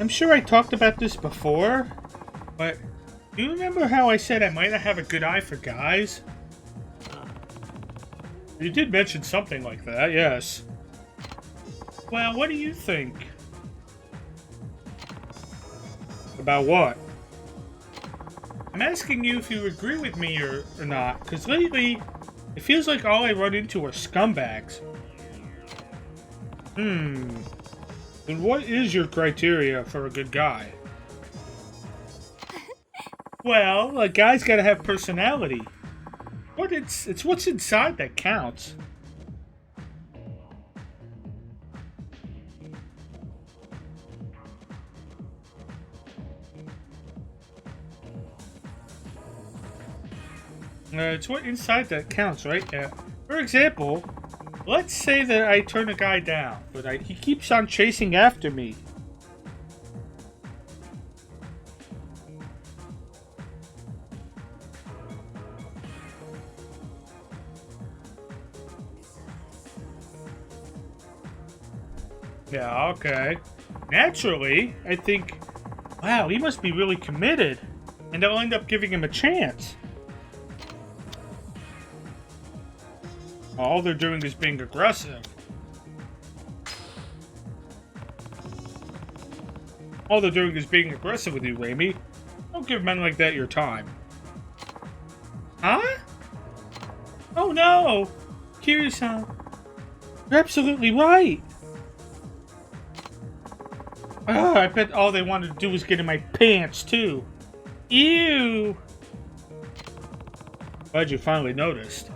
I'm sure I talked about this before, but do you remember how I said I might not have a good eye for guys? You did mention something like that, yes. Well, what do you think? About what? I'm asking you if you agree with me or not, because lately, it feels like all I run into are scumbags. And what is your criteria for a good guy? Well, a guy's gotta have personality. But it's what's inside that counts. It's what inside that counts, right? For example, let's say that I turn a guy down, but he keeps on chasing after me. Yeah, okay. Naturally, I think, wow, he must be really committed, and I'll end up giving him a chance. All they're doing is being aggressive. All they're doing is being aggressive with you, Raimi. Don't give men like that your time. Huh? Oh no! Kiryu-san, you're absolutely right. I bet all they wanted to do was get in my pants, too. Ew! Glad you finally noticed.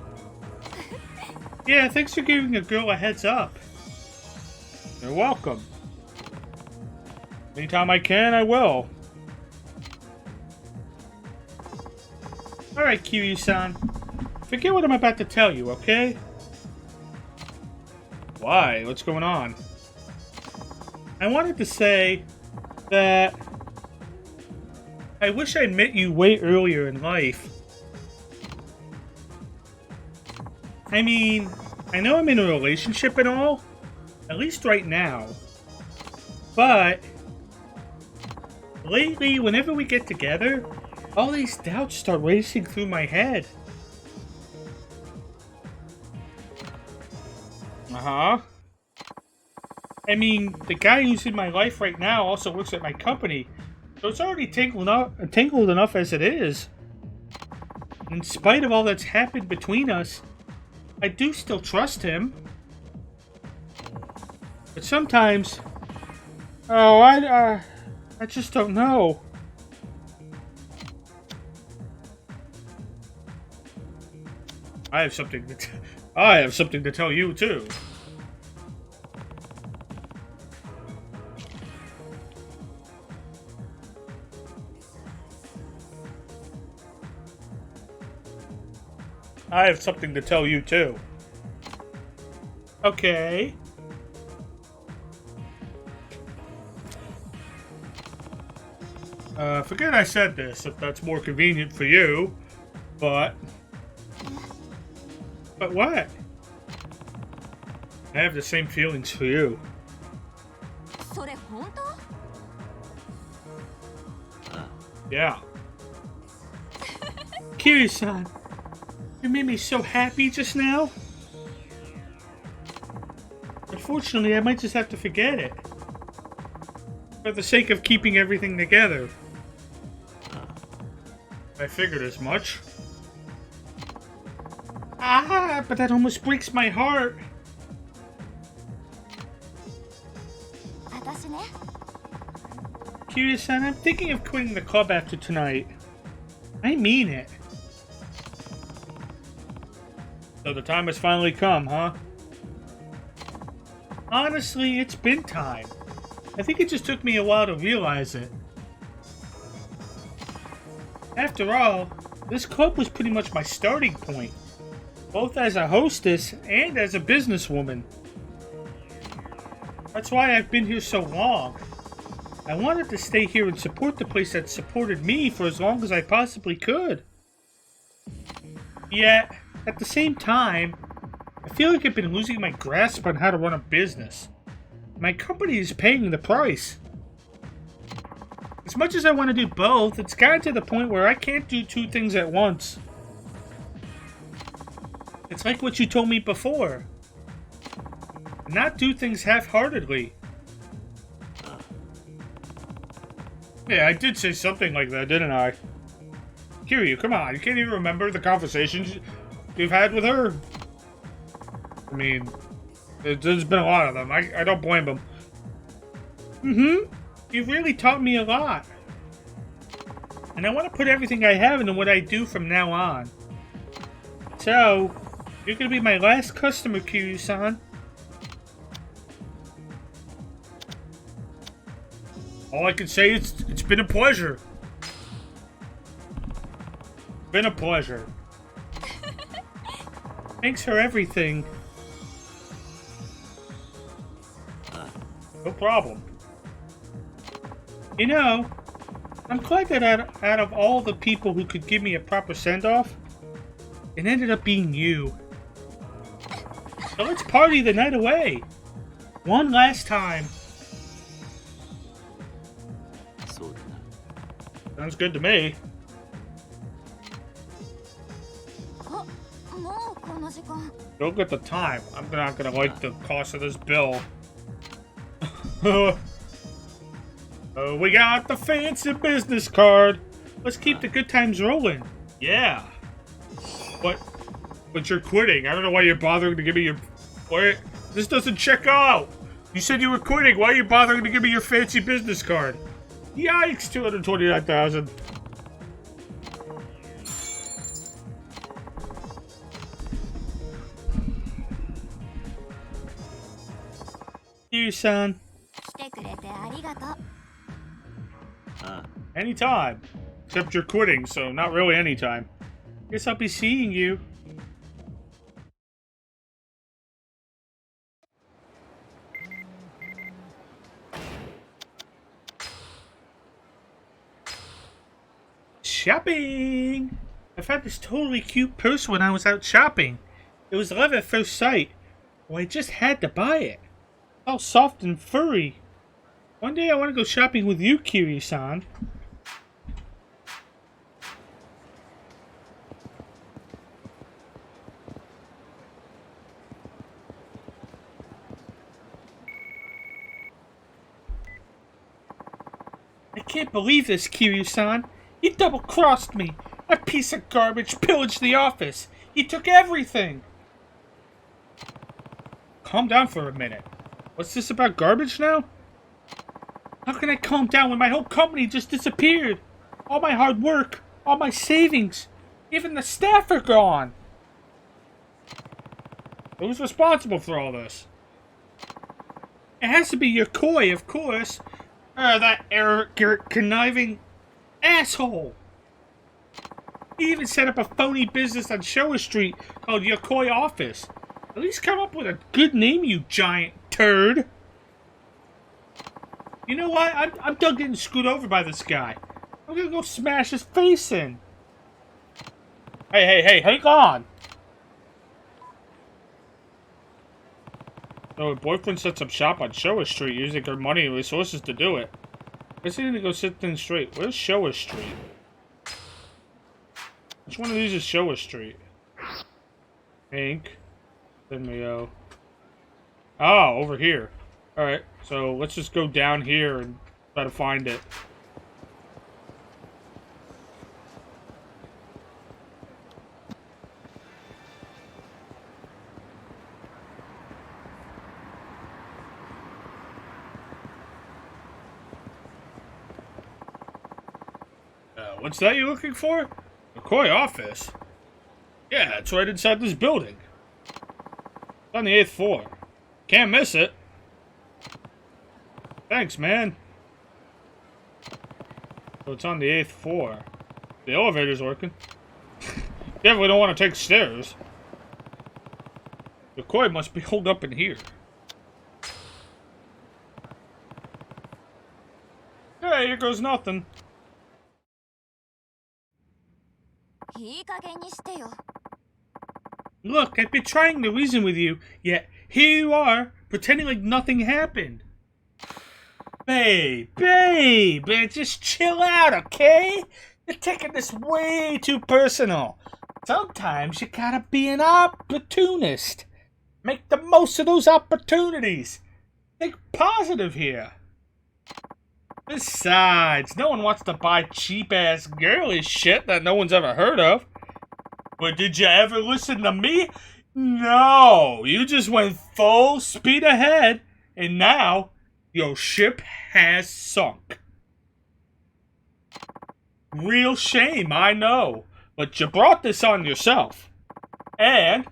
Yeah, thanks for giving a girl a heads up. You're welcome. Anytime I can, I will. Alright, Kiryu-san. Forget what I'm about to tell you, okay? Why? What's going on? I wanted to say that I wish I'd met you way earlier in life. I mean, I know I'm in a relationship and all, at least right now, but lately, whenever we get together, all these doubts start racing through my head. Uh-huh. I mean, the guy who's in my life right now also works at my company, so it's already tangled enough as it is. In spite of all that's happened between us, I do still trust him. But sometimes, I just don't know. I have something to tell you too. I have something to tell you too. Okay. Forget I said this, if that's more convenient for you, but... But what? I have the same feelings for you. それ本当？ Yeah. Kiryu-san, you made me so happy just now. Unfortunately, I might just have to forget it. For the sake of keeping everything together. I figured as much. Ah, but that almost breaks my heart. 私ね。 Kiryu-san, I'm thinking of quitting the club after tonight. I mean it. So the time has finally come, huh? Honestly, it's been time. I think it just took me a while to realize it. After all, this club was pretty much my starting point, both as a hostess and as a businesswoman. That's why I've been here so long. I wanted to stay here and support the place that supported me for as long as I possibly could. Yet, at the same time, I feel like I've been losing my grasp on how to run a business. My company is paying the price. As much as I want to do both, it's gotten to the point where I can't do two things at once. It's like what you told me before. Not do things half-heartedly. Yeah, I did say something like that, didn't I? Kiryu, come on, you can't even remember the conversations you've had with her. I mean, there's been a lot of them. I don't blame them. You've really taught me a lot. And I want to put everything I have into what I do from now on. So, you're going to be my last customer, Kiryu-san. All I can say is it's been a pleasure. Been a pleasure. Thanks for everything. No problem. You know, I'm glad that out of all the people who could give me a proper send-off, it ended up being you. So let's party the night away. One last time. そうだな Sounds good to me. あ、もうこの時間。 Look at the time. I'm not gonna like the cost of this bill. We got the fancy business card. Let's keep the good times rolling. Yeah. But you're quitting. I don't know why you're bothering to give me your... Wait, this doesn't check out. You said you were quitting. Why are you bothering to give me your fancy business card? Yikes, 229,000. Here, son. 来てくれてありがとう。 Anytime. Except you're quitting, so not really anytime. Guess I'll be seeing you. Shopping! I found this totally cute purse when I was out shopping. It was love at first sight. Well, I just had to buy it. All soft and furry. One day I want to go shopping with you, Kiryu-san. I can't believe this, Kiryu-san. You double-crossed me. That piece of garbage pillaged the office. He took everything. Calm down for a minute. What's this about garbage now? How can I calm down when my whole company just disappeared? All my hard work, all my savings, even the staff are gone. Who's responsible for all this? It has to be Yokoi, of course. That arrogant, conniving asshole. He even set up a phony business on Showa Street called Yokoi Office. At least come up with a good name, you giant turd. You know what? I'm done getting screwed over by this guy. I'm gonna go smash his face in. Hey, hang on. So her boyfriend sets up shop on Showa Street using her money and resources to do it. I guess he need to go sit things straight. Where's Showa Street? Which one of these is Showa Street? Hank. Then we go. Oh, over here. Alright, so let's just go down here and try to find it. What's that you're looking for? The Koi office? Yeah, it's right inside this building. It's on the 8th floor. Can't miss it. Thanks, man. So it's on the 8th floor. The elevator's working. Definitely don't want to take stairs. The Koi must be holed up in here. Hey, here goes nothing. いい加減にしてよ。 Look, I've been trying to reason with you, yet here you are, pretending like nothing happened. Babe, man, just chill out, okay? You're taking this way too personal. Sometimes you gotta be an opportunist. Make the most of those opportunities. Think positive here. Besides, no one wants to buy cheap-ass girly shit that no one's ever heard of. But did you ever listen to me? No, you just went full speed ahead, and now your ship has sunk. Real shame, I know, but you brought this on yourself. And,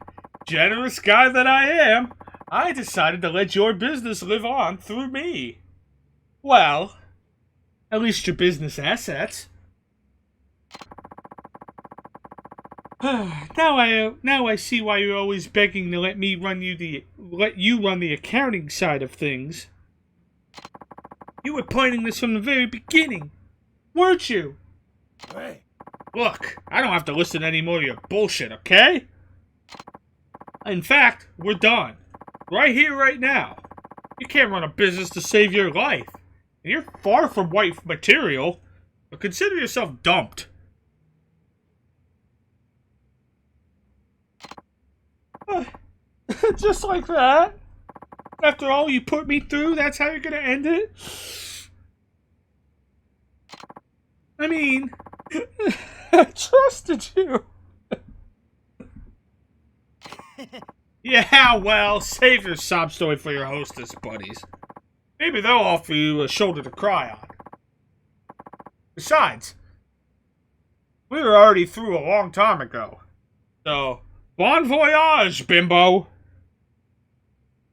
generous guy that I am, I decided to let your business live on through me. Well, at least your business assets. Now I see why you're always begging to let you run the accounting side of things. You were planning this from the very beginning, weren't you? Hey. Look, I don't have to listen to any more of your bullshit, okay? In fact, we're done. Right here, right now. You can't run a business to save your life. And you're far from white material, but consider yourself dumped. Just like that? After all you put me through, that's how you're gonna end it? I mean, I trusted you. Yeah, well, save your sob story for your hostess buddies. Maybe they'll offer you a shoulder to cry on. Besides, we were already through a long time ago. So, bon voyage, bimbo!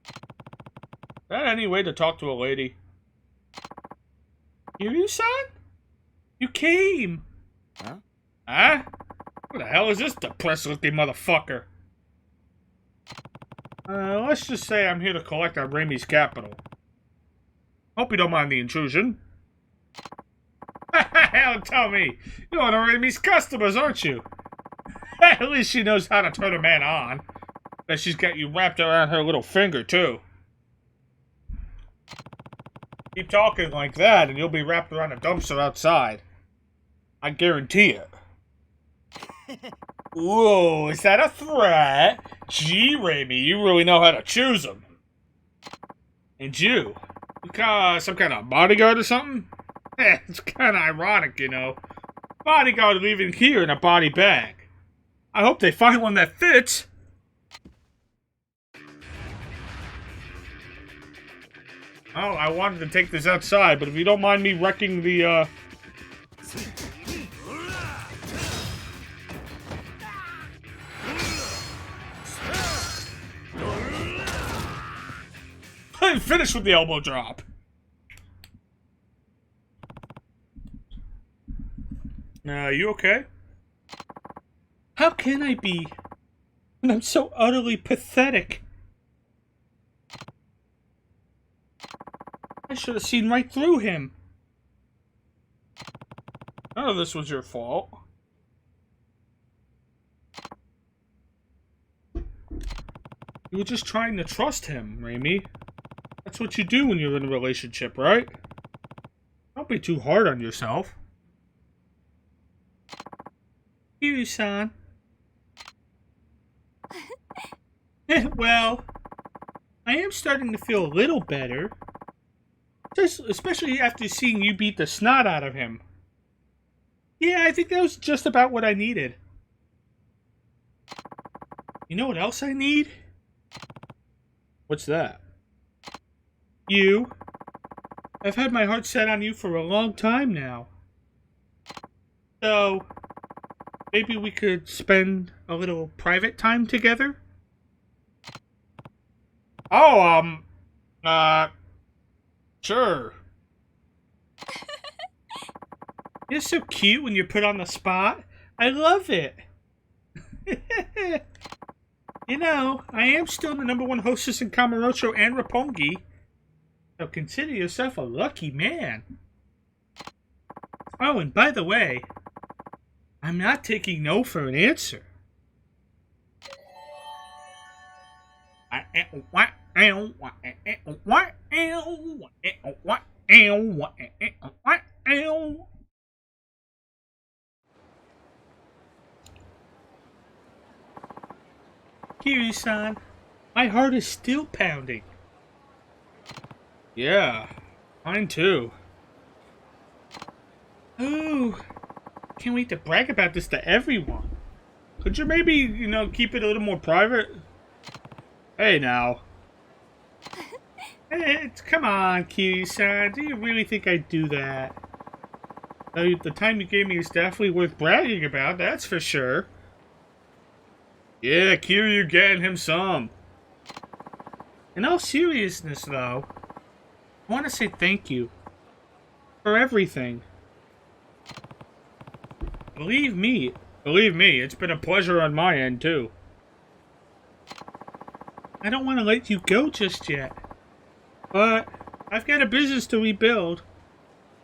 Is that any way to talk to a lady? Kiryu-san? You came! Huh? Huh? Who the hell is this depressed-looking motherfucker? Let's just say I'm here to collect on Ramey's capital. Hope you don't mind the intrusion. Hell, tell me, you're one of Ramey's customers, aren't you? At least she knows how to turn a man on. Bet she's got you wrapped around her little finger, too. Keep talking like that, and you'll be wrapped around a dumpster outside. I guarantee it. Whoa, is that a threat? Gee, Ramey, you really know how to choose them. And you some kind of bodyguard or something? It's kind of ironic, you know. Bodyguard leaving here in a body bag. I hope they find one that fits. Oh, I wanted to take this outside, but if you don't mind me wrecking the, finish with the elbow drop. You okay? How can I be when I'm so utterly pathetic? I should have seen right through him. None of this was your fault. You were just trying to trust him, Raimi. That's what you do when you're in a relationship, right? Don't be too hard on yourself. Kiryu-san. Well, I am starting to feel a little better. Especially after seeing you beat the snot out of him. Yeah, I think that was just about what I needed. You know what else I need? What's that? You. I've had my heart set on you for a long time now. So, maybe we could spend a little private time together? Oh, sure. You're so cute when you're put on the spot. I love it. You know, I am still the #1 hostess in Kamurocho and Roppongi. So consider yourself a lucky man. Oh, and by the way, I'm not taking no for an answer. Kiryu-san, my heart is still pounding. Yeah, mine too. Ooh, can't wait to brag about this to everyone. Could you maybe, you know, keep it a little more private? Hey now. Hey, come on, Kiryu-san. Do you really think I'd do that? The time you gave me is definitely worth bragging about, that's for sure. Yeah, Kiryu getting him some. In all seriousness, though, I want to say thank you for everything. Believe me, it's been a pleasure on my end, too. I don't want to let you go just yet, but I've got a business to rebuild.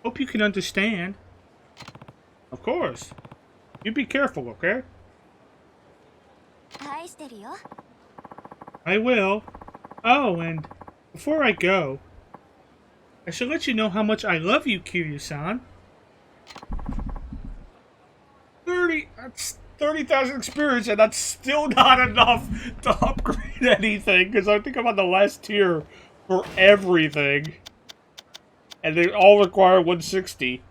Hope you can understand. Of course. You be careful, okay? I will. Oh, and before I go, I should let you know how much I love you, Kiryu-san. 30,000 experience, and that's still not enough to upgrade anything, because I think I'm on the last tier for everything. And they all require 160.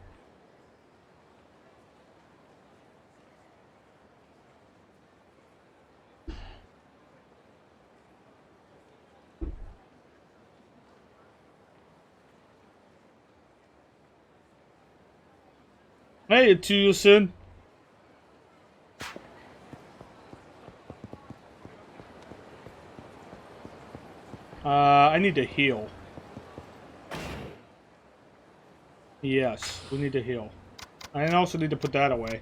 Hey, Tsuyu-san. I need to heal. Yes, we need to heal. I also need to put that away.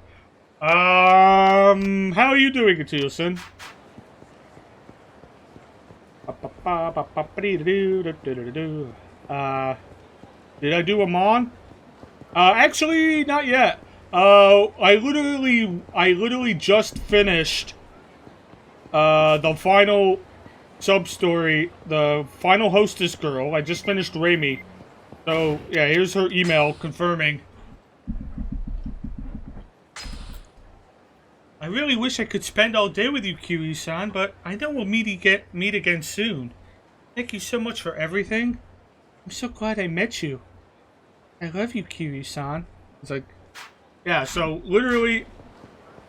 How are you doing, Tsuyu-san? Did I do Amon? Actually, not yet. I literally just finished the final sub-story, the final hostess girl. I just finished Raimi. So, yeah, here's her email confirming. I really wish I could spend all day with you, Kiryu-san, but I know we'll meet again soon. Thank you so much for everything. I'm so glad I met you. I love you, Kiryu-san. It's like, yeah, so literally,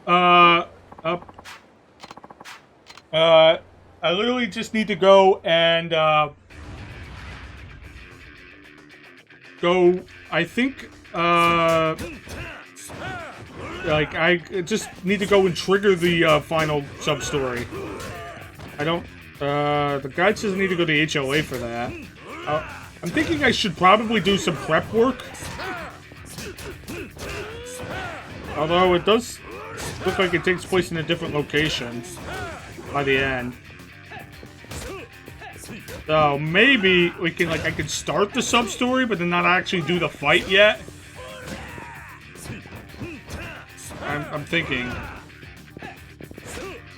I literally just need to go and, I think, like, I just need to go and trigger the, final sub-story. I don't, the guide says I need to go to HLA for that. I'm thinking I should probably do some prep work. Although it does look like it takes place in a different location by the end. So maybe we can, like, I can start the sub-story, but then not actually do the fight yet. I'm thinking.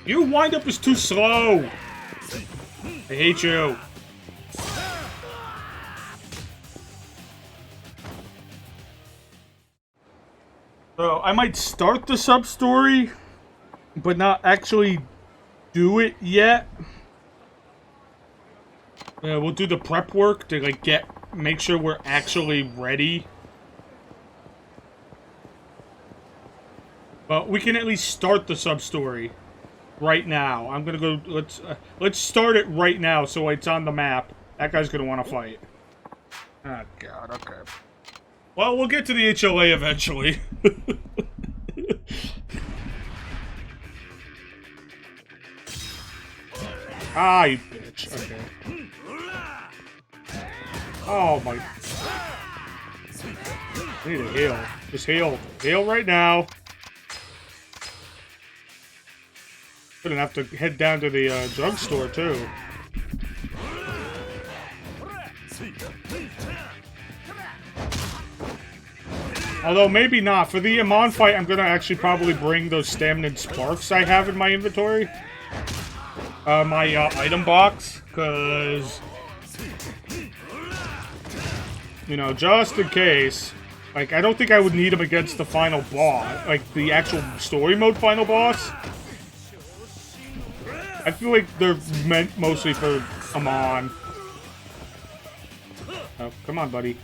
Your wind-up is too slow. I hate you. So, I might start the sub-story, but not actually do it yet. We'll do the prep work to, like, make sure we're actually ready. But we can at least start the sub-story right now. I'm gonna go, let's start it right now so it's on the map. That guy's gonna want to fight. Oh, God, okay. Well, we'll get to the HLA eventually. Ah, you bitch. Okay. Oh, my... I need to heal. Just heal. Heal right now. Gonna have to head down to the drugstore, too. Although, maybe not. For the Amon fight, I'm gonna actually probably bring those Stamina Sparks I have in my inventory. My item box, because... You know, just in case. Like, I don't think I would need them against the final boss. Like, the actual story mode final boss. I feel like they're meant mostly for Amon. Oh, come on, buddy.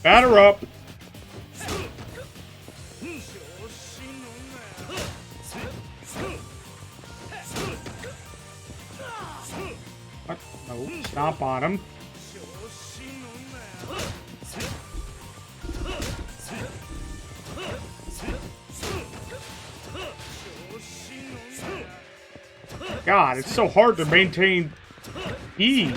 Batter up! What? No, stomp on him. God, it's so hard to maintain E.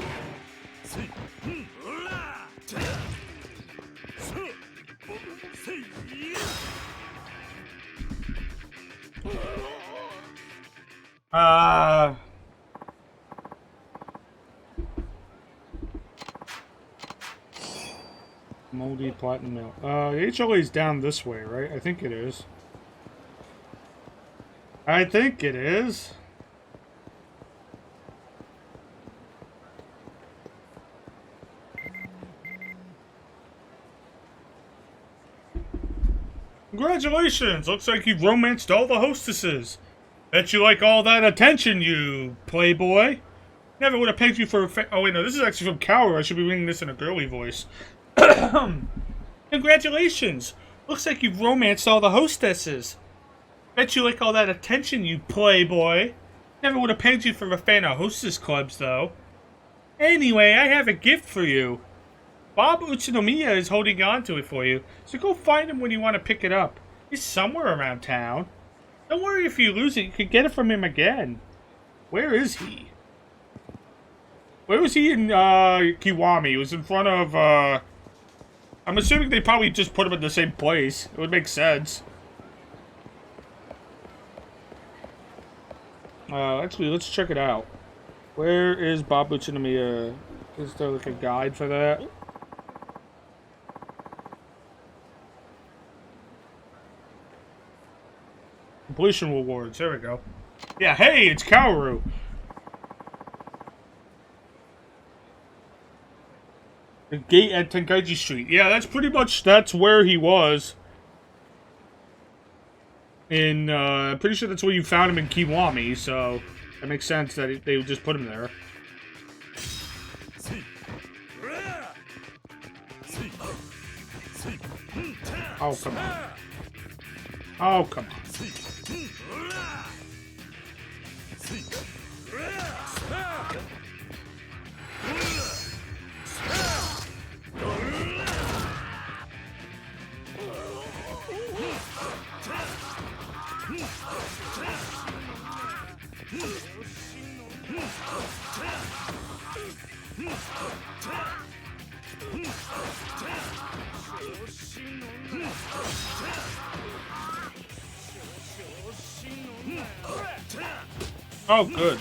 Moldy platinum mill. The HLA is down this way, right? I think it is. I think it is. Congratulations! Looks like you've romanced all the hostesses. Bet you like all that attention, you playboy. Never would have pegged you for a oh wait, no, this is actually from Cower. I should be reading this in a girly voice. Congratulations! Looks like you've romanced all the hostesses. Bet you like all that attention, you playboy. Never would have pegged you for a fan of hostess clubs, though. Anyway, I have a gift for you. Bob Utsunomiya is holding on to it for you, so go find him when you want to pick it up. He's somewhere around town. Don't worry if you lose it, you can get it from him again. Where is he? Where was he in, Kiwami? He was in front of, I'm assuming they probably just put him in the same place. It would make sense. Actually, let's check it out. Where is Bob Utsunomiya? Is there, like, a guide for that? Completion rewards. There we go. Yeah, hey, it's Kaoru. The gate at Tenkaichi Street. Yeah, that's pretty much, that's where he was. In, I'm pretty sure that's where you found him in Kiwami, so that makes sense that they would just put him there. Oh, come on. Oh, come on. Oh, good.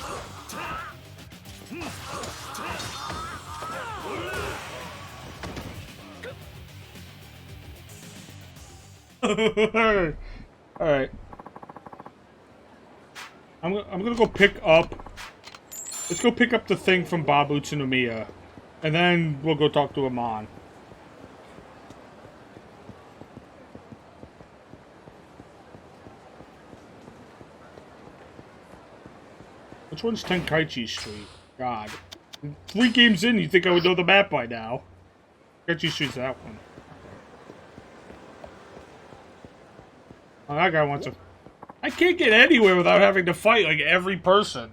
Alright. I'm gonna go pick up... Let's go pick up the thing from Bob Utsunomiya. And then we'll go talk to Amon. Which one's Tenkaichi Street? God. 3 games in, you'd think I would know the map by now. Tenkaichi Street's that one. Oh, that guy wants to... I can't get anywhere without having to fight, like, every person.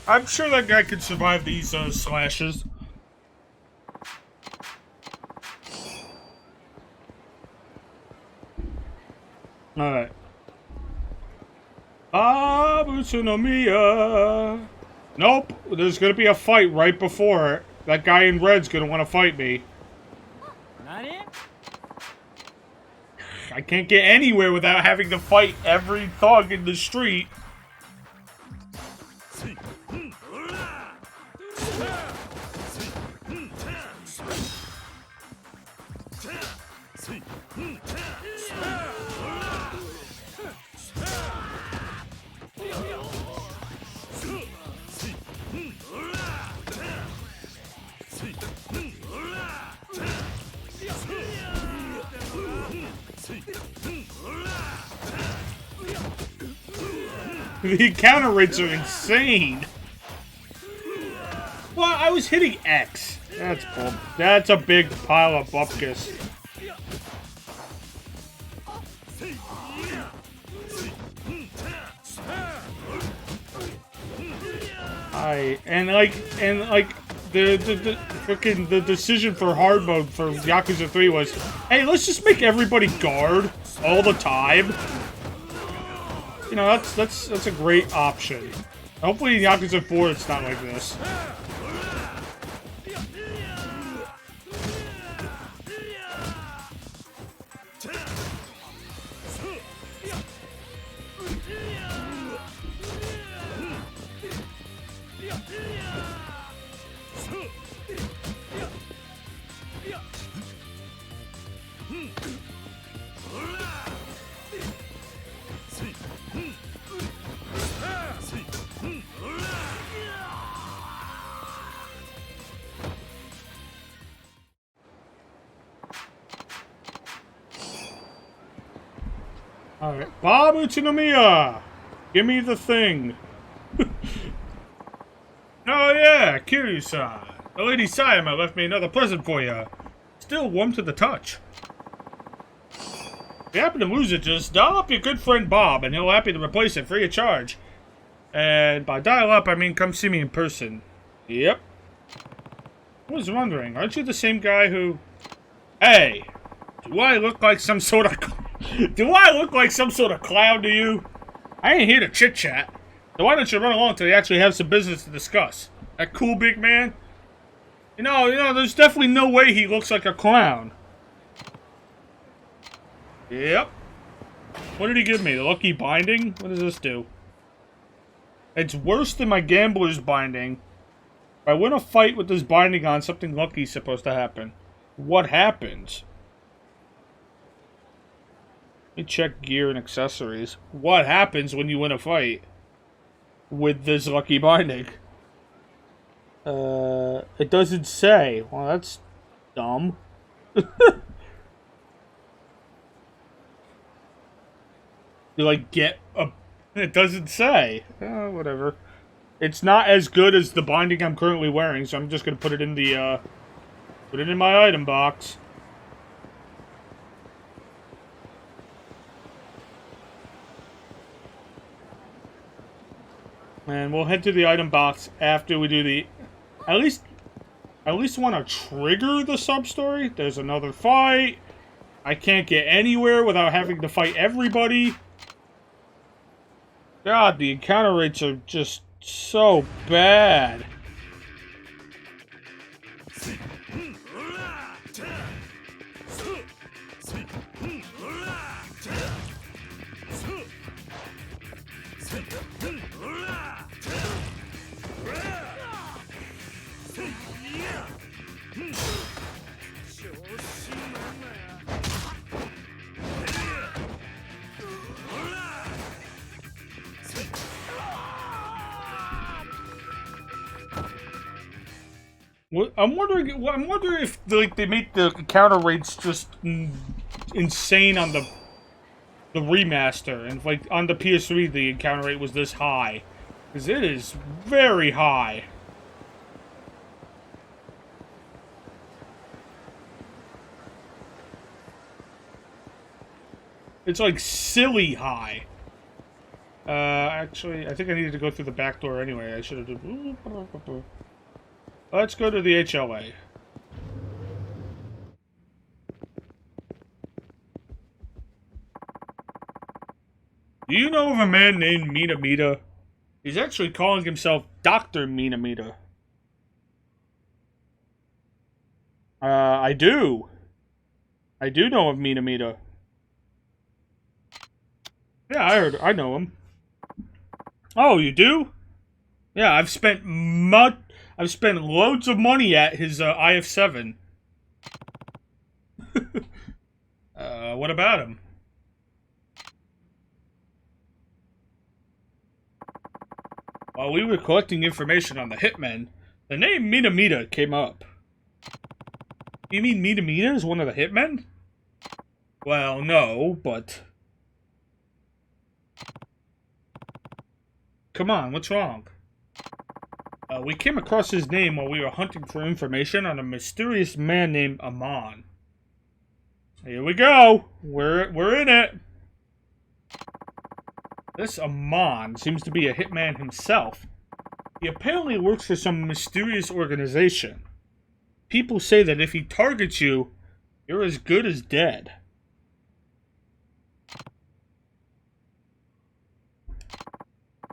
I'm sure that guy could survive these slashes. Alright. Utsunomiya. Nope. There's gonna be a fight right before it. That guy in red's gonna want to fight me. I can't get anywhere without having to fight every thug in the street. The counter rates are insane. Well, I was hitting X. That's cool. That's a big pile of bupkis. And like the freaking the decision for hard mode for Yakuza 3 was, hey, let's just make everybody guard all the time. You know, that's a great option. Hopefully in Yakuza 4 it's not like this. Alright, Bob Utsunomiya! Give me the thing. Oh yeah, Kiryu-san. The Lady Sayama left me another present for you. Still warm to the touch. If you happen to lose it, just dial up your good friend Bob, and he'll be happy to replace it free of charge. And by dial up, I mean come see me in person. Yep. I was wondering, aren't you the same guy who... Hey, do I look like some sort of... Do I look like some sort of clown to you? I ain't here to chit-chat. So why don't you run along till we actually have some business to discuss? That cool big man? You know, there's definitely no way he looks like a clown. Yep. What did he give me? The lucky binding? What does this do? It's worse than my gambler's binding. If I win a fight with this binding on, something lucky's supposed to happen. What happens? Let me check gear and accessories. What happens when you win a fight with this lucky binding? It doesn't say. Well, that's dumb. You, like, get a... It doesn't say. Whatever. It's not as good as the binding I'm currently wearing, so I'm just gonna put it in the, put it in my item box. And we'll head to the item box after we do the... I at least want to trigger the sub-story. There's another fight. I can't get anywhere without having to fight everybody. God, the encounter rates are just so bad. I'm wondering if like they make the counter rates just insane on the remaster, and like on the PS3 the encounter rate was this high, because it is very high. It's like silly high. Actually, I think I needed to go through the back door anyway. I should have done. Let's go to the HLA. Do you know of a man named Minamita? He's actually calling himself Dr. Minamita. I do. I do know of Minamita. Yeah, I know him. Oh, you do? Yeah, I've spent loads of money at his IF7. What about him? While we were collecting information on the hitmen, the name Minamita came up. You mean Minamita is one of the hitmen? Well, no, but... Come on, what's wrong? We came across his name while we were hunting for information on a mysterious man named Amon. Here we go! We're in it! This Amon seems to be a hitman himself. He apparently works for some mysterious organization. People say that if he targets you, you're as good as dead.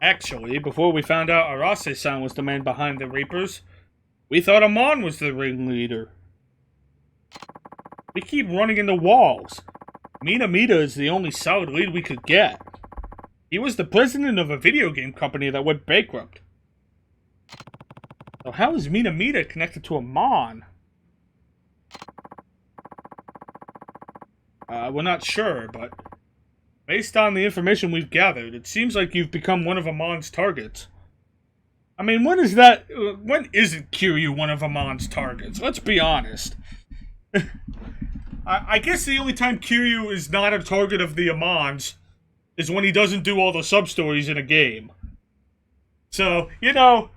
Actually, before we found out Arase-san was the man behind the Reapers, we thought Amon was the ringleader. We keep running into walls. Minamita is the only solid lead we could get. He was the president of a video game company that went bankrupt. So how is Minamita connected to Amon? We're not sure, but based on the information we've gathered, it seems like you've become one of Amon's targets. I mean, when isn't Kiryu one of Amon's targets? Let's be honest. I guess the only time Kiryu is not a target of the Amons is when he doesn't do all the sub-stories in a game. So, you know,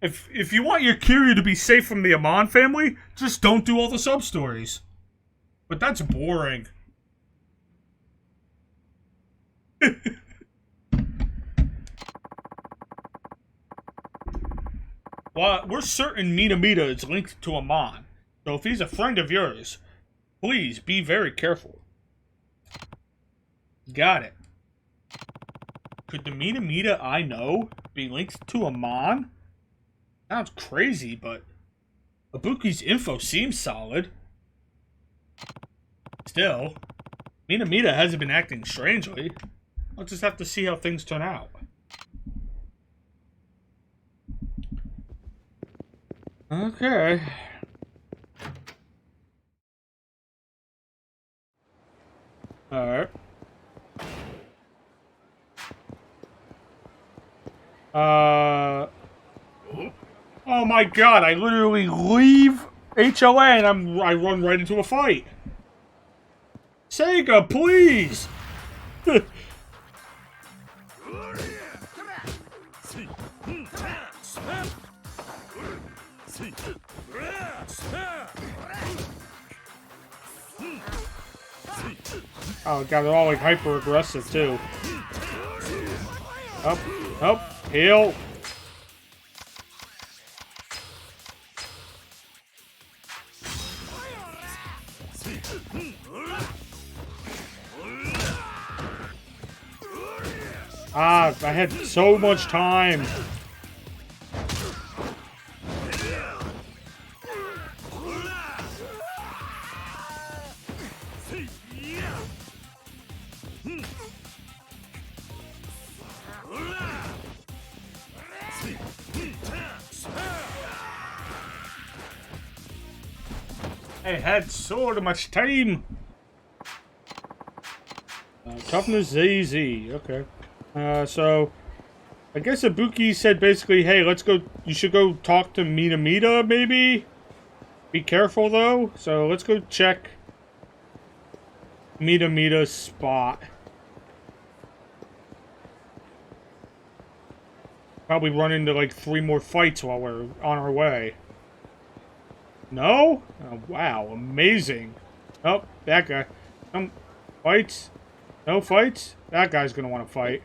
if you want your Kiryu to be safe from the Amon family, just don't do all the sub-stories. But that's boring. Well, we're certain Minamita is linked to Amon, so if he's a friend of yours, please be very careful. Got it. Could the Minamita I know be linked to Amon? Sounds crazy, but Ibuki's info seems solid. Still, Minamita hasn't been acting strangely. I'll just have to see how things turn out. Okay. Alright. Oh my god, I literally leave HLA and I run right into a fight. Sega, please! Oh god, they're all like hyper aggressive too. Up, up, heal. Ah, I had so much time. I had so much time. Toughness easy. Okay. So I guess Ibuki said basically, hey, let's go. You should go talk to Mita, maybe. Be careful though. So let's go check Mita's spot. Probably run into like 3 more fights while we're on our way. No? Oh, wow, amazing. Oh, that guy. Fights? No fights? That guy's gonna want to fight.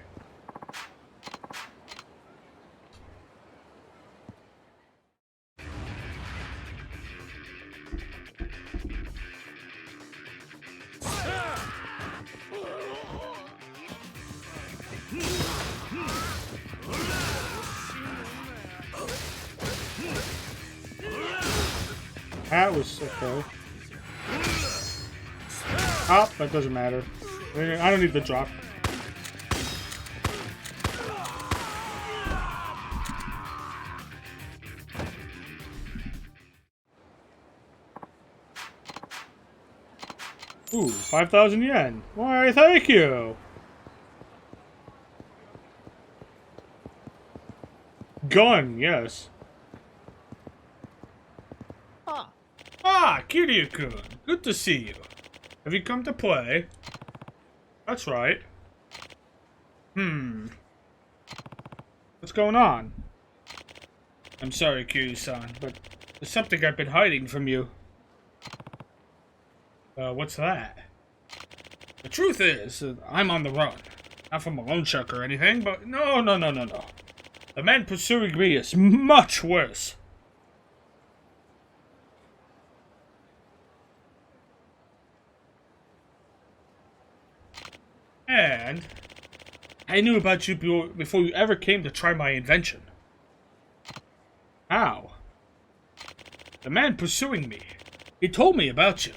That was okay. Oh, that doesn't matter. I don't need the drop. Ooh, 5,000 yen. Why, thank you. Gun, yes. Ah, Kiryu-kun. Good to see you. Have you come to play? That's right. What's going on? I'm sorry, Kiryu-san, but there's something I've been hiding from you. What's that? The truth is, I'm on the run. Not from a loan shark or anything, but no. The man pursuing me is much worse. And I knew about you before you ever came to try my invention. How? The man pursuing me. He told me about you.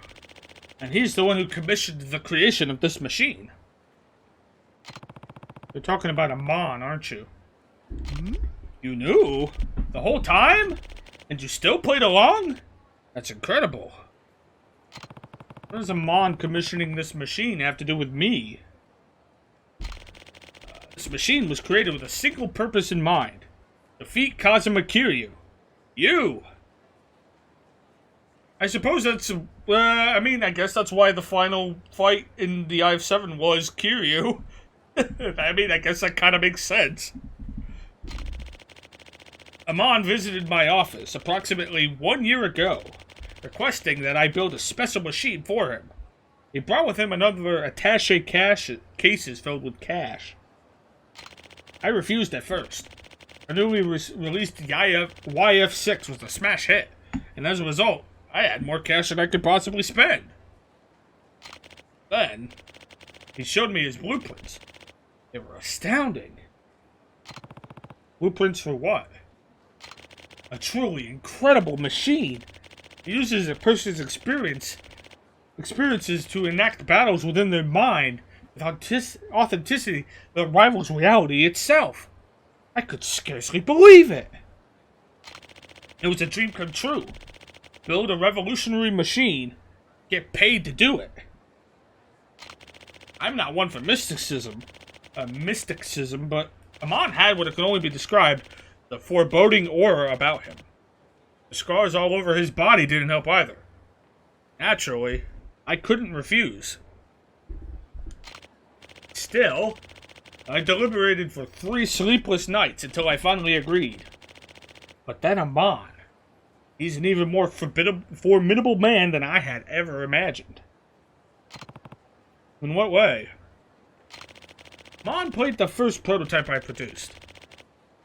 And he's the one who commissioned the creation of this machine. You're talking about Amon, aren't you? You knew? The whole time? And you still played along? That's incredible. What does Amon commissioning this machine have to do with me? This machine was created with a single purpose in mind. Defeat Kazuma Kiryu. You! I suppose that's, I guess that's why the final fight in the IF-7 was Kiryu. I guess that kind of makes sense. Amon visited my office approximately 1 year ago, requesting that I build a special machine for him. He brought with him another attaché cases filled with cash. I refused at first. I knew we released YF6 was a smash hit, and as a result, I had more cash than I could possibly spend. Then, he showed me his blueprints. They were astounding. Blueprints for what? A truly incredible machine. It uses a person's experiences to enact battles within their mind with authenticity that rivals reality itself. I could scarcely believe it. It was a dream come true. Build a revolutionary machine, get paid to do it. I'm not one for mysticism, but Amon had what can only be described the foreboding aura about him. The scars all over his body didn't help either. Naturally, I couldn't refuse. Still, I deliberated for 3 sleepless nights until I finally agreed. But then Amon, he's an even more formidable man than I had ever imagined. In what way? Amon played the first prototype I produced.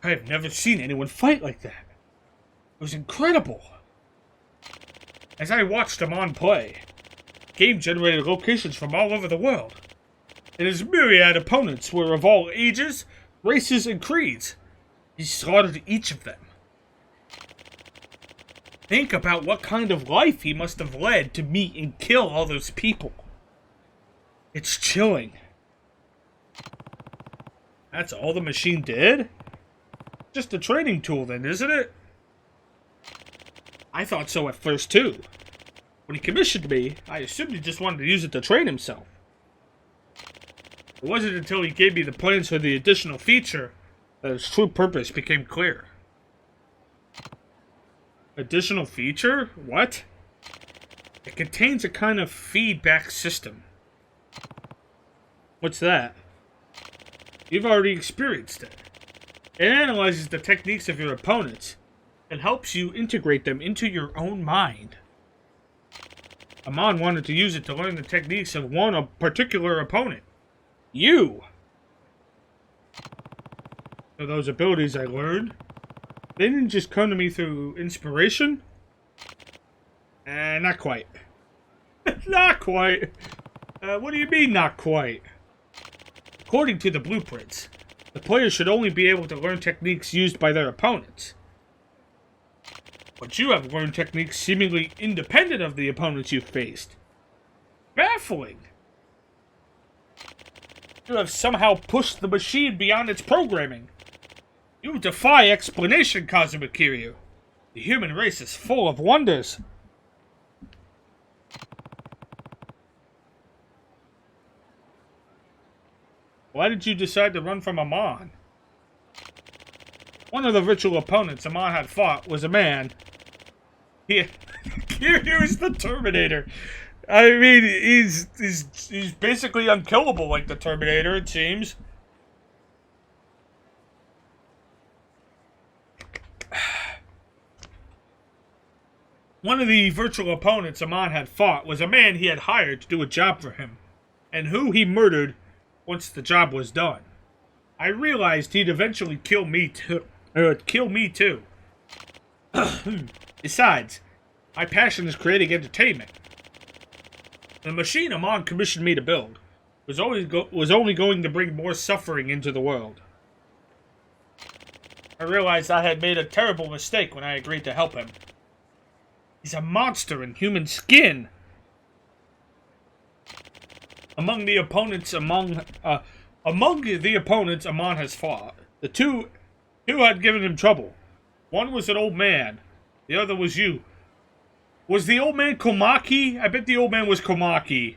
I have never seen anyone fight like that. It was incredible. As I watched Amon play, the game generated locations from all over the world, and his myriad opponents were of all ages, races, and creeds. He slaughtered each of them. Think about what kind of life he must have led to meet and kill all those people. It's chilling. That's all the machine did? Just a training tool then, isn't it? I thought so at first too. When he commissioned me, I assumed he just wanted to use it to train himself. It wasn't until he gave me the plans for the additional feature that its true purpose became clear. Additional feature? What? It contains a kind of feedback system. What's that? You've already experienced it. It analyzes the techniques of your opponents and helps you integrate them into your own mind. Amon wanted to use it to learn the techniques of one particular opponent. You! So those abilities I learned, they didn't just come to me through inspiration? Not quite. Not quite. What do you mean, not quite? According to the blueprints, the player should only be able to learn techniques used by their opponents. But you have learned techniques seemingly independent of the opponents you've faced. Baffling! You have somehow pushed the machine beyond its programming. You defy explanation, Kazuma Kiryu. The human race is full of wonders. Why did you decide to run from Amon? One of the virtual opponents Amon had fought was a man. Kiryu is the Terminator. I mean, he's basically unkillable like the Terminator, it seems. One of the virtual opponents Amon had fought was a man he had hired to do a job for him, and who he murdered once the job was done. I realized he'd eventually kill me too. Besides, my passion is creating entertainment. The machine Amon commissioned me to build was only going to bring more suffering into the world. I realized I had made a terrible mistake when I agreed to help him. He's a monster in human skin. Among the opponents Amon has fought, the two had given him trouble. One was an old man. The other was you. Was the old man Komaki? I bet the old man was Komaki.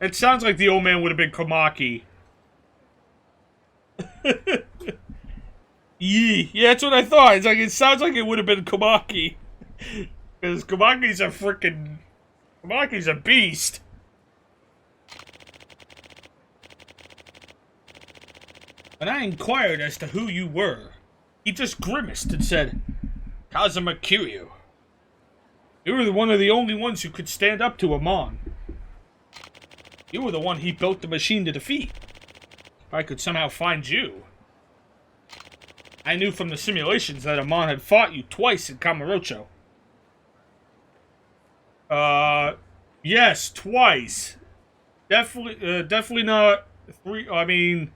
It sounds like the old man would have been Komaki. Yeah, that's what I thought. It's like, it sounds like it would have been Komaki. Because Komaki's a beast. When I inquired as to who you were, he just grimaced and said, Kazuma Kiryu. You were one of the only ones who could stand up to Amon. You were the one he built the machine to defeat. If I could somehow find you. I knew from the simulations that Amon had fought you twice in Kamurocho. Yes, twice. Definitely not 3, I mean...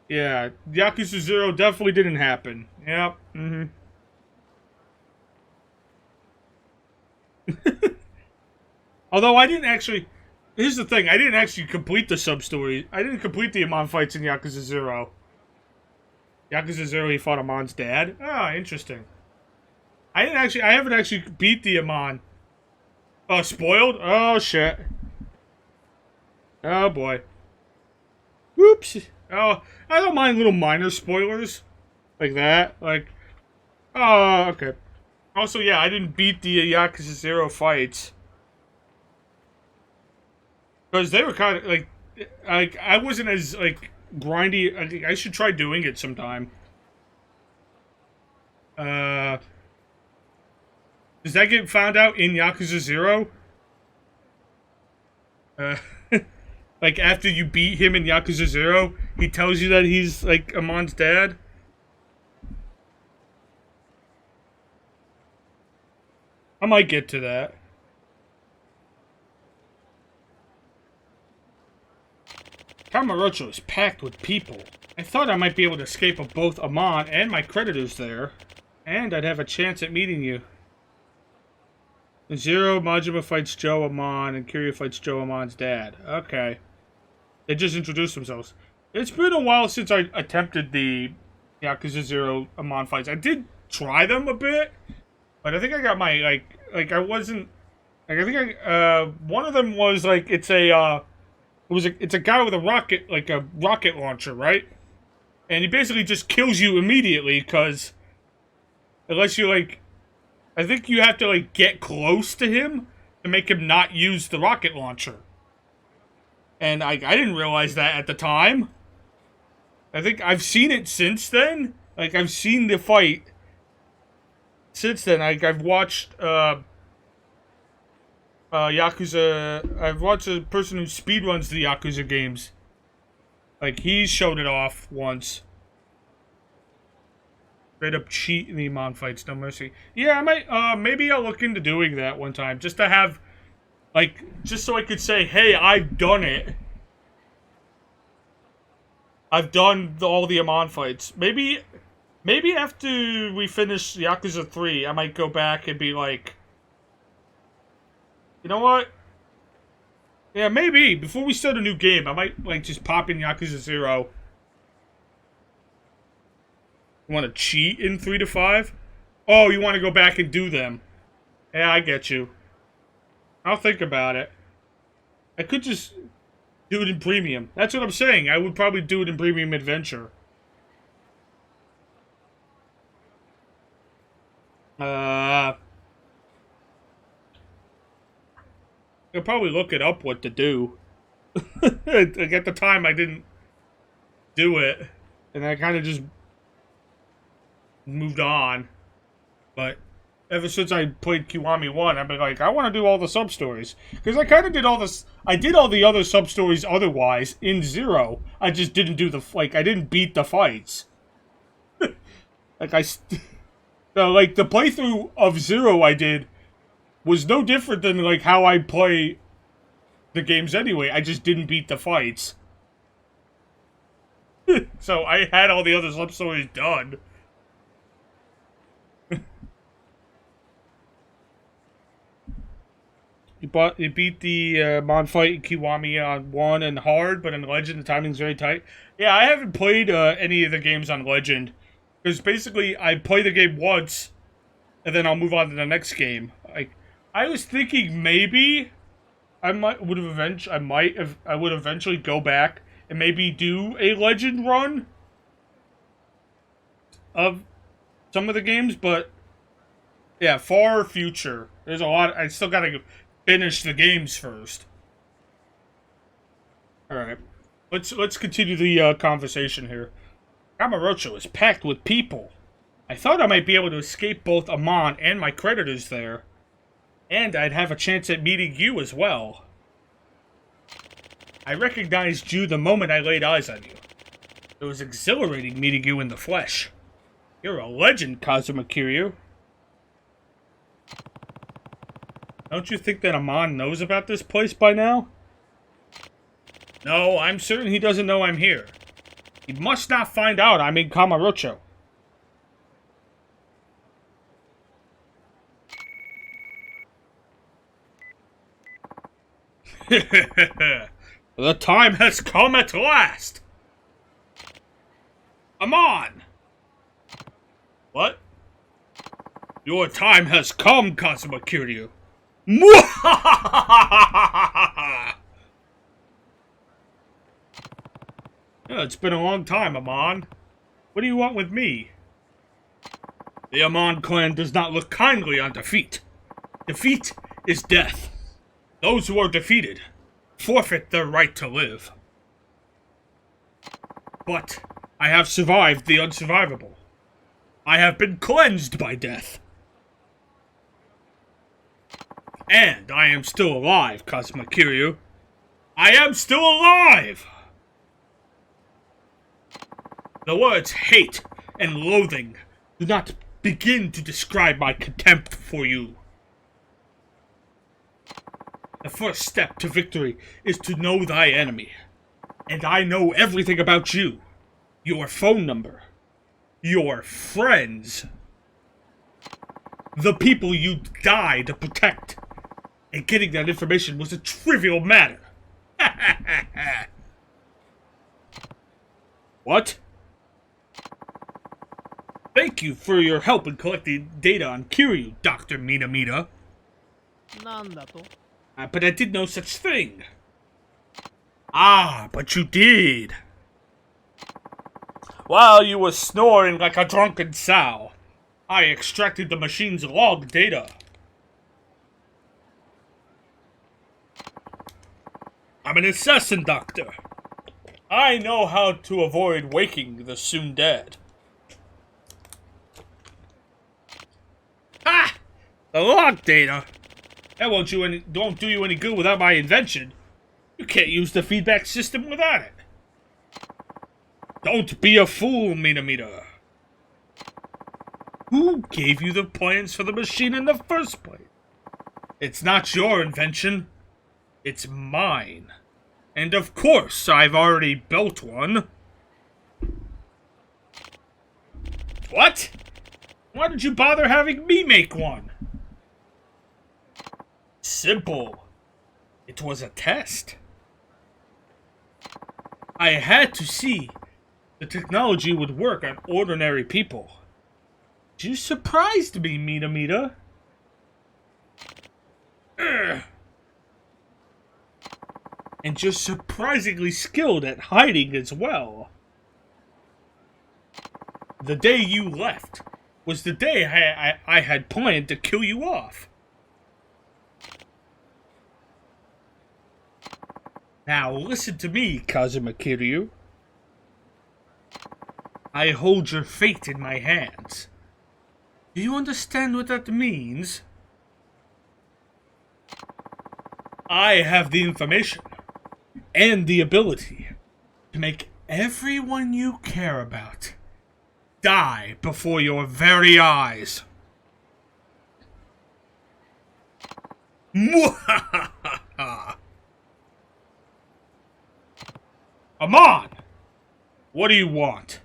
Yeah, Yakuza 0 definitely didn't happen. Yep, Although I didn't actually... Here's the thing, I didn't actually complete the sub-story. I didn't complete the Amon fights in Yakuza 0. Yakuza 0, he fought Amon's dad? Ah, interesting. I haven't actually beat the Amon. Oh, spoiled? Oh, shit. Oh, boy. Whoops. Oh, I don't mind little minor spoilers. Like that. Like, oh, okay. Also, yeah, I didn't beat the Yakuza 0 fights. Because they were kind of, like, I wasn't as like grindy. I should try doing it sometime. Does that get found out in Yakuza 0? Like after you beat him in Yakuza 0, he tells you that he's like Amon's dad. I might get to that. Kamurocho is packed with people. I thought I might be able to escape of both Amon and my creditors there. And I'd have a chance at meeting you. In 0, Majima fights Joe Amon, and Kiryu fights Joe Amon's dad. Okay. They just introduced themselves. It's been a while since I attempted the Yakuza 0 Amon fights. I did try them a bit, but I think I got my, like I wasn't... Like, I think one of them was, like, it's a guy with a rocket, like a rocket launcher, right? And he basically just kills you immediately, because... Unless you, like... I think you have to, like, get close to him to make him not use the rocket launcher. And I didn't realize that at the time. I think I've seen it since then. Like, I've seen the fight since then. Like, I've watched, Yakuza... I've watched a person who speedruns the Yakuza games. Like, he showed it off once. Straight up cheat in the Amon fights, no mercy. Yeah, I might, maybe I'll look into doing that one time. Just to have, like, just so I could say, hey, I've done it. I've done all the Amon fights. Maybe after we finish Yakuza 3, I might go back and be like, you know what? Yeah, maybe. Before we start a new game, I might, like, just pop in Yakuza 0. You want to cheat in 3 to 5? Oh, you want to go back and do them. Yeah, I get you. I'll think about it. I could just do it in Premium. That's what I'm saying. I would probably do it in Premium Adventure. I'll probably look it up what to do. Like at the time, I didn't do it. And I kind of just... moved on, but ever since I played Kiwami 1, I've been like, I want to do all the sub-stories, because I kind of did all this, I did all the other sub-stories otherwise in 0, I just didn't do the, like, I didn't beat the fights. Like, no, like, the playthrough of 0 I did was no different than, like, how I play the games anyway, I just didn't beat the fights. So, I had all the other sub-stories done. You beat the Mon fight in Kiwami on 1 and hard, but in Legend the timing's very tight. Yeah, I haven't played any of the games on Legend. Because basically, I play the game once, and then I'll move on to the next game. I was thinking maybe I would eventually go back and maybe do a Legend run of some of the games, but yeah, far future. There's a lot. I still gotta finish the games first. Alright. Let's continue the conversation here. Kamurocho is packed with people. I thought I might be able to escape both Amon and my creditors there. And I'd have a chance at meeting you as well. I recognized you the moment I laid eyes on you. It was exhilarating meeting you in the flesh. You're a legend, Kazuma Kiryu. Don't you think that Amon knows about this place by now? No, I'm certain he doesn't know I'm here. He must not find out I'm in Kamurocho. The time has come at last! Amon! What? Your time has come, Kazuma Kiryu. Yeah, it's been a long time, Amon. What do you want with me? The Amon clan does not look kindly on defeat. Defeat is death. Those who are defeated forfeit their right to live. But I have survived the unsurvivable. I have been cleansed by death. And I am still alive, Kazuma Kiryu. I am still alive! The words hate and loathing do not begin to describe my contempt for you. The first step to victory is to know thy enemy. And I know everything about you. Your phone number. Your friends. The people you died to protect. And getting that information was a trivial matter. What? Thank you for your help in collecting data on Kiryu, Dr. Minamita. なんだと But I did no such thing. Ah, but you did. While you were snoring like a drunken sow, I extracted the machine's log data. I'm an assassin doctor. I know how to avoid waking the soon dead. Ah! The log data? That won't do you any good without my invention. You can't use the feedback system without it. Don't be a fool, Minamita. Who gave you the plans for the machine in the first place? It's not your invention. It's mine. And of course, I've already built one. What? Why did you bother having me make one? Simple. It was a test. I had to see the technology would work on ordinary people. You surprised me, Minamita. And you're surprisingly skilled at hiding as well. The day you left was the day I had planned to kill you off. Now listen to me, Kazuma Kiryu. I hold your fate in my hands. Do you understand what that means? I have the information and the ability to make everyone you care about die before your very eyes. Mwahaha! Amon! What do you want?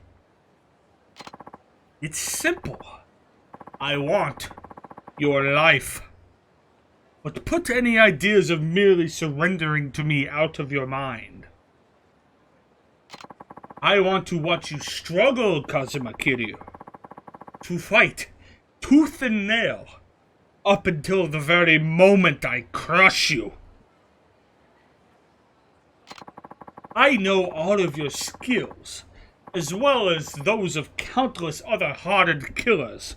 It's simple. I want your life. But put any ideas of merely surrendering to me out of your mind. I want to watch you struggle, Kazuma Kiryu. To fight, tooth and nail, up until the very moment I crush you. I know all of your skills, as well as those of countless other hardened killers.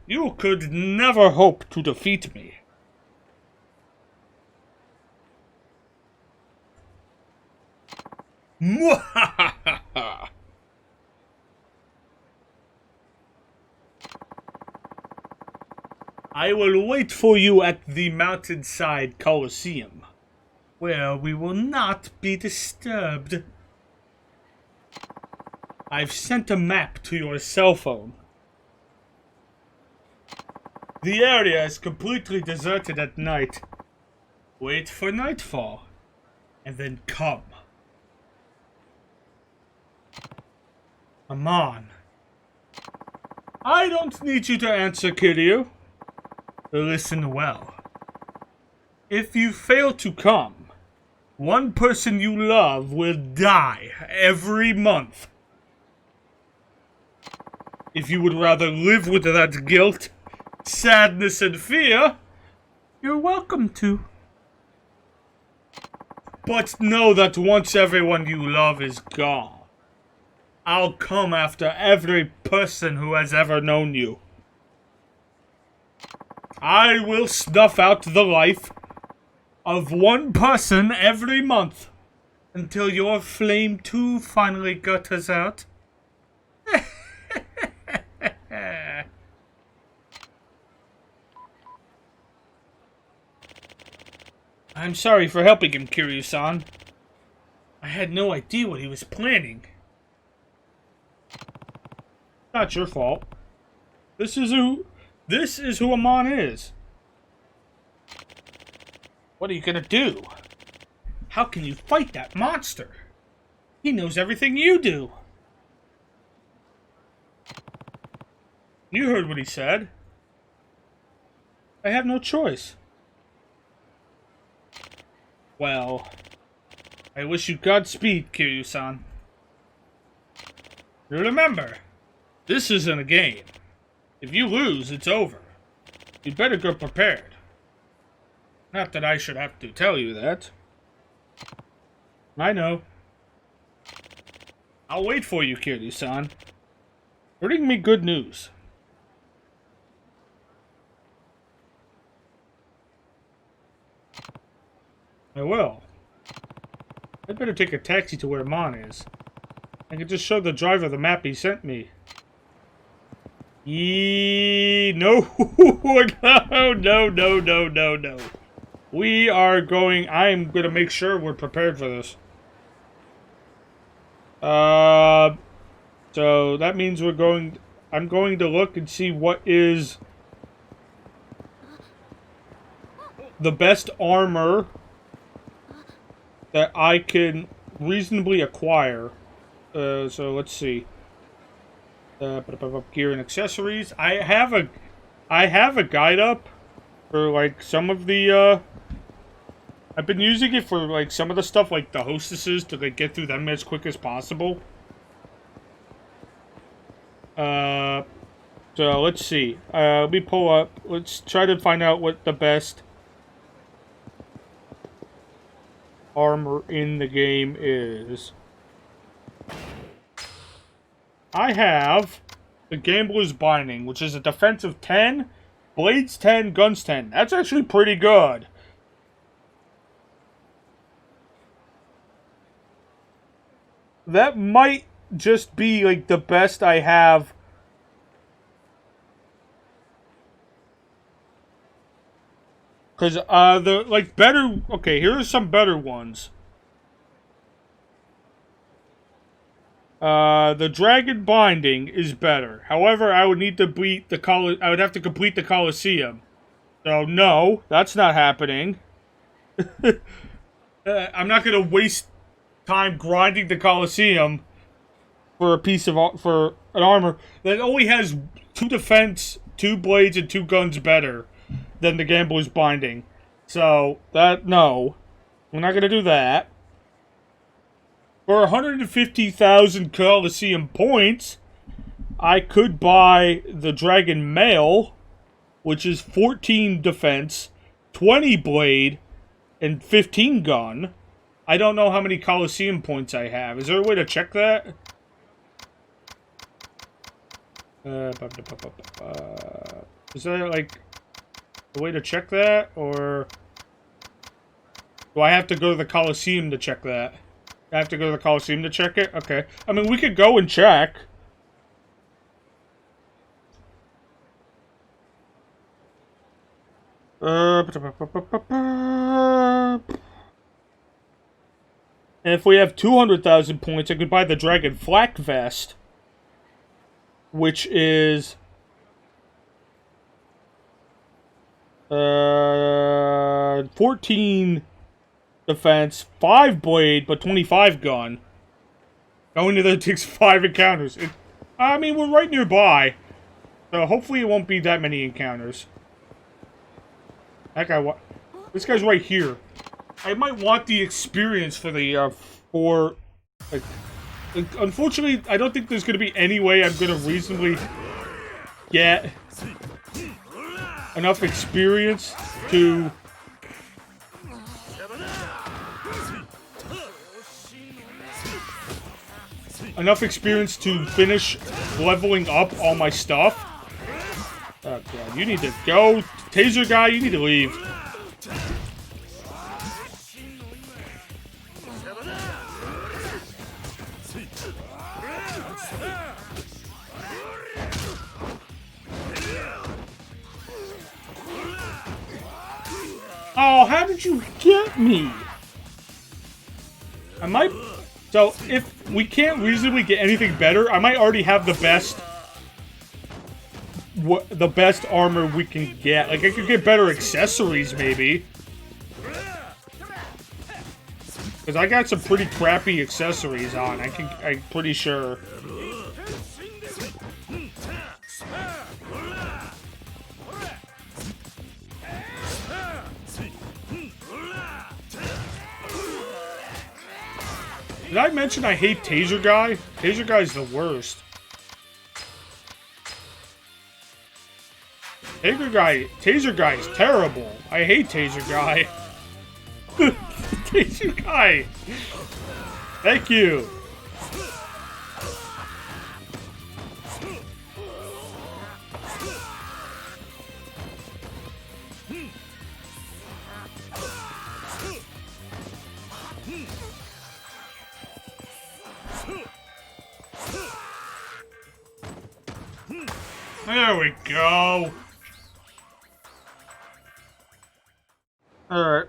You could never hope to defeat me. Mwahaha! I will wait for you at the mountainside Coliseum, where we will not be disturbed. I've sent a map to your cell phone. The area is completely deserted at night. Wait for nightfall, and then come. Amon. I don't need you to answer, Kiryu. Listen well. If you fail to come, one person you love will die every month. If you would rather live with that guilt, sadness, and fear, you're welcome to. But know that once everyone you love is gone, I'll come after every person who has ever known you. I will snuff out the life of one person every month. Until your flame too finally gutters out. I'm sorry for helping him, Kiryu-san. I had no idea what he was planning. Not your fault. This is who Amon is. What are you gonna do? How can you fight that monster? He knows everything you do. You heard what he said. I have no choice. Well, I wish you Godspeed, Kiryu-san. Remember, this isn't a game. If you lose, it's over. You'd better go prepared. Not that I should have to tell you that. I know. I'll wait for you, Kiryu-san. Bring me good news. I will. I'd better take a taxi to where Mon is. I can just show the driver the map he sent me. No. No. We are going... I'm going to make sure we're prepared for this. So that means we're going... I'm going to look and see what is the best armor that I can reasonably acquire. So let's see. Gear and accessories. I have a guide up for like some of the I've been using it for like some of the stuff like the hostesses to like get through them as quick as possible. So let's see. Let me pull up. Let's try to find out what the best armor in the game is. I have the Gambler's Binding, which is a defense of 10, blades 10, guns 10. That's actually pretty good. That might just be like the best I have. Because the like better. Okay, here are some better ones. The Dragon Binding is better. However, I would need to beat the I would have to complete the Colosseum. So no, that's not happening. I'm not gonna waste time grinding the Colosseum for a piece of for an armor that only has 2 defense, 2 blades, and 2 guns better than the Gambler's Binding. So that no, we're not gonna do that. For 150,000 Colosseum points, I could buy the Dragon Mail, which is 14 defense, 20 blade, and 15 gun. I don't know how many Colosseum points I have. Is there a way to check that? Is there, like, a way to check that? Or do I have to go to the Colosseum to check that? I have to go to the Colosseum to check it? Okay. I mean, we could go and check. And if we have 200,000 points, I could buy the Dragon Flak Vest, which is 14 defense, 5 blade, but 25 gun. Going to that takes 5 encounters. I mean, we're right nearby, so hopefully it won't be that many encounters. That guy, this guy's right here. I might want the experience for the, like, unfortunately, I don't think there's gonna be any way I'm gonna reasonably get enough experience to finish leveling up all my stuff. Oh god, you need to go. Taser guy, you need to leave. Oh, how did you get me? I might... So, if we can't reasonably get anything better, I might already have the best armor we can get. Like, I could get better accessories, maybe. Because I got some pretty crappy accessories on. I'm pretty sure. Did I mention I hate Taser Guy? Taser Guy's the worst. Taser Guy is terrible. I hate Taser Guy. Taser Guy. Thank you. There we go. Alright.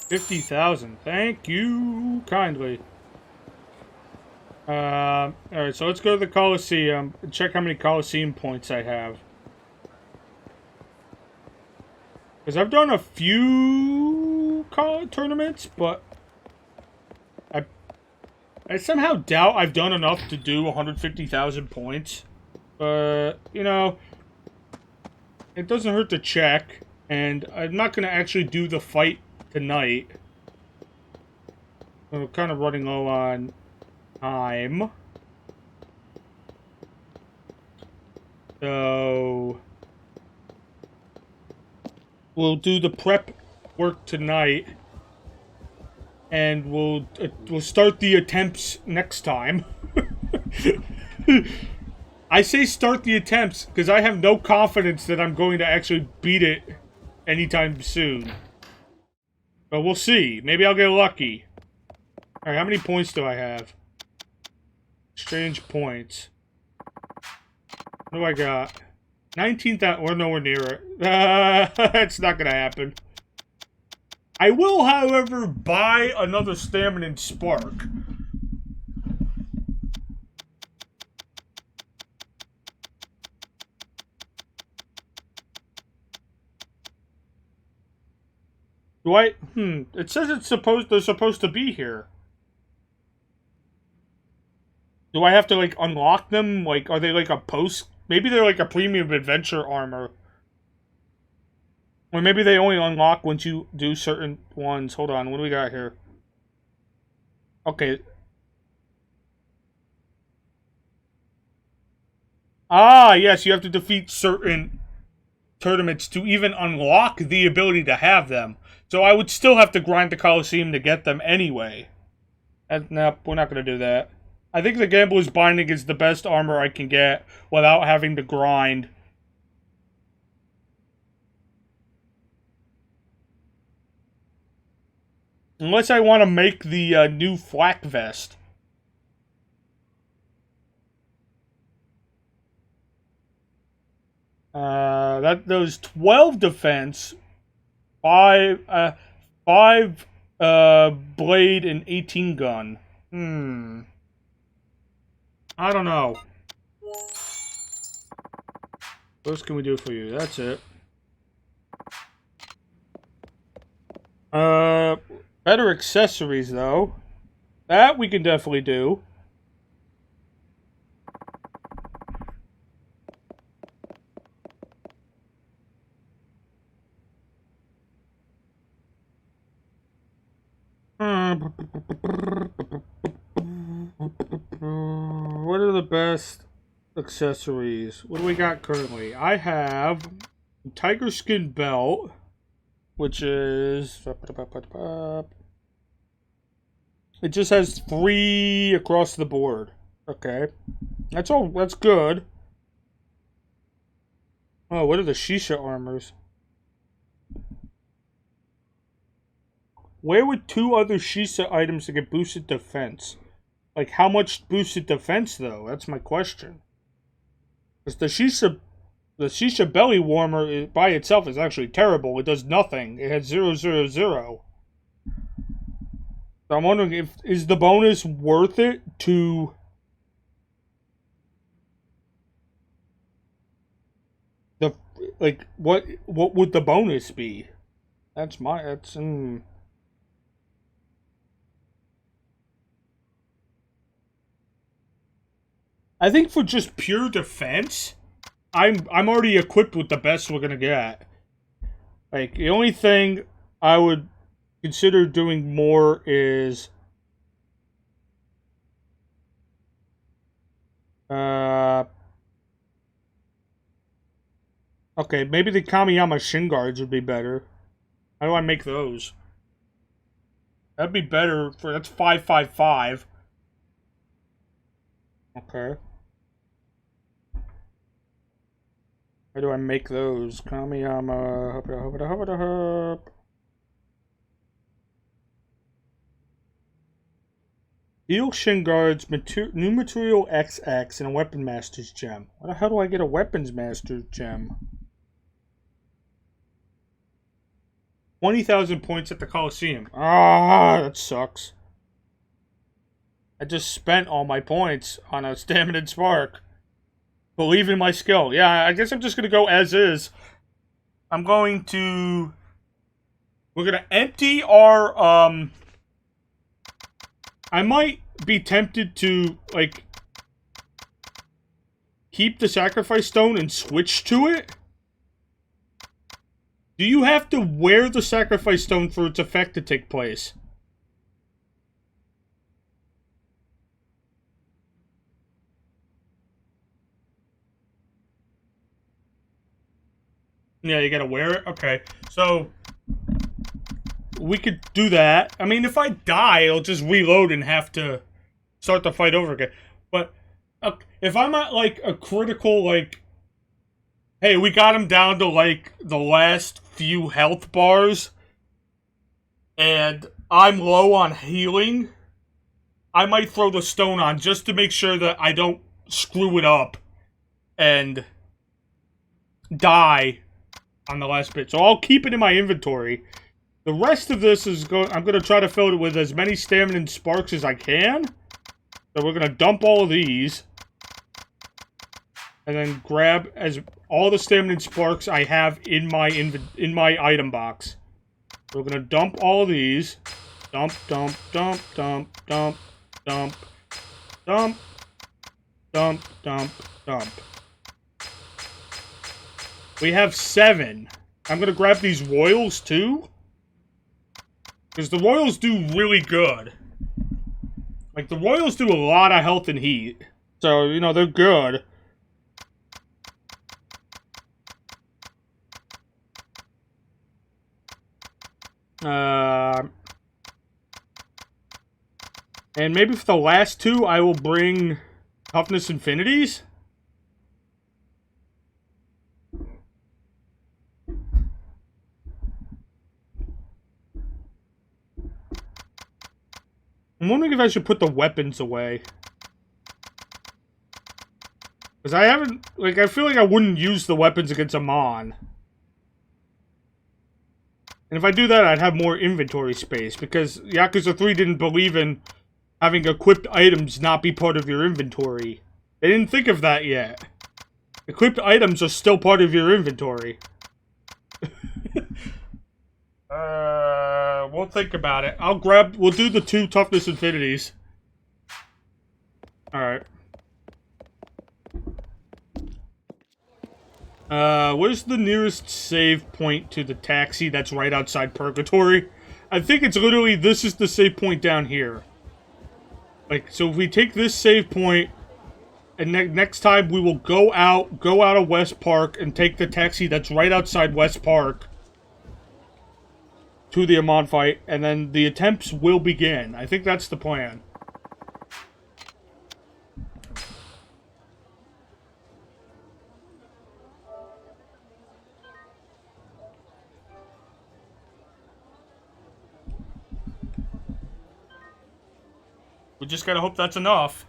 $50,000. Thank you kindly. Alright, so let's go to the Coliseum and check how many Coliseum points I have. Because I've done a few tournaments, but I somehow doubt I've done enough to do 150,000 points. But, you know, it doesn't hurt to check. And I'm not going to actually do the fight tonight. We're kind of running low on time. So we'll do the prep work tonight. And we'll start the attempts next time. I say start the attempts because I have no confidence that I'm going to actually beat it anytime soon. But we'll see. Maybe I'll get lucky. Alright, how many points do I have? Exchange points. What do I got? 19,000. We're nowhere near it. That's not gonna happen. I will, however, buy another Stamina Spark. Do I? It says they're supposed to be here. Do I have to, like, unlock them? Like, are they like a post? Maybe they're like a premium adventure armor. Or maybe they only unlock once you do certain ones. Hold on, what do we got here? Okay. Ah, yes, you have to defeat certain tournaments to even unlock the ability to have them. So I would still have to grind the Coliseum to get them anyway. Nope, we're not going to do that. I think the Gambler's Binding is the best armor I can get without having to grind. Unless I want to make the new flak vest. That does 12 defense, 5 blade, and 18 gun. I don't know. What else can we do for you? That's it. Better accessories, though. That we can definitely do. What are the best accessories? What do we got currently? I have Tiger Skin Belt, which is... It just has 3 across the board. Okay. That's all. That's good. Oh, what are the Shisha armors? Where would 2 other Shisha items to get boosted defense? Like, how much boosted defense, though? That's my question. Because the shisha belly warmer by itself is actually terrible. It does nothing. It has 000. So I'm wondering is the bonus worth it to the like what would the bonus be? That's I think for just pure defense, I'm already equipped with the best we're gonna get. Like the only thing I would consider doing more is okay, maybe the Kamiyama Shin Guards would be better. How do I make those? That'd be better for that's 555. Okay. How do I make those? Kamiyama. Hop. Heal Shin Guards, new material XX, and a Weapon Master's Gem. How the hell do I get a Weapons Master's Gem? 20,000 points at the Coliseum. Ah, that sucks. I just spent all my points on a Stamina Spark. Believe in my skill. Yeah, I guess I'm just going to go as is. We're going to empty our, I might be tempted to, like, keep the Sacrifice Stone and switch to it. Do you have to wear the Sacrifice Stone for its effect to take place? Yeah, you gotta wear it? Okay. So, we could do that. I mean, if I die, I'll just reload and have to start the fight over again. But, if I'm at, like, a critical, like, hey, we got him down to, like, the last few health bars, and I'm low on healing, I might throw the stone on just to make sure that I don't screw it up and die on the last bit. So I'll keep it in my inventory. The rest of this is I'm going to try to fill it with as many stamina and sparks as I can. So we're going to dump all of these. And then grab all the stamina and sparks I have in my item box. So we're going to dump all of these. Dump. We have 7. I'm going to grab these Royals, too. Because the Royals do really good. Like, the Royals do a lot of health and heat. So, you know, they're good. And maybe for the last 2, I will bring Toughness Infinities. I'm wondering if I should put the weapons away. Because I haven't, like, I feel like I wouldn't use the weapons against Amon. And if I do that, I'd have more inventory space. Because Yakuza 3 didn't believe in having equipped items not be part of your inventory. They didn't think of that yet. Equipped items are still part of your inventory. We'll think about it. We'll do the 2 Toughness Infinities. Alright. Where's the nearest save point to the taxi that's right outside Purgatory? I think it's literally, this is the save point down here. Like, so if we take this save point, and next time we will go out of West Park and take the taxi that's right outside West Park to the Amon fight, and then the attempts will begin. I think that's the plan. We just gotta hope that's enough.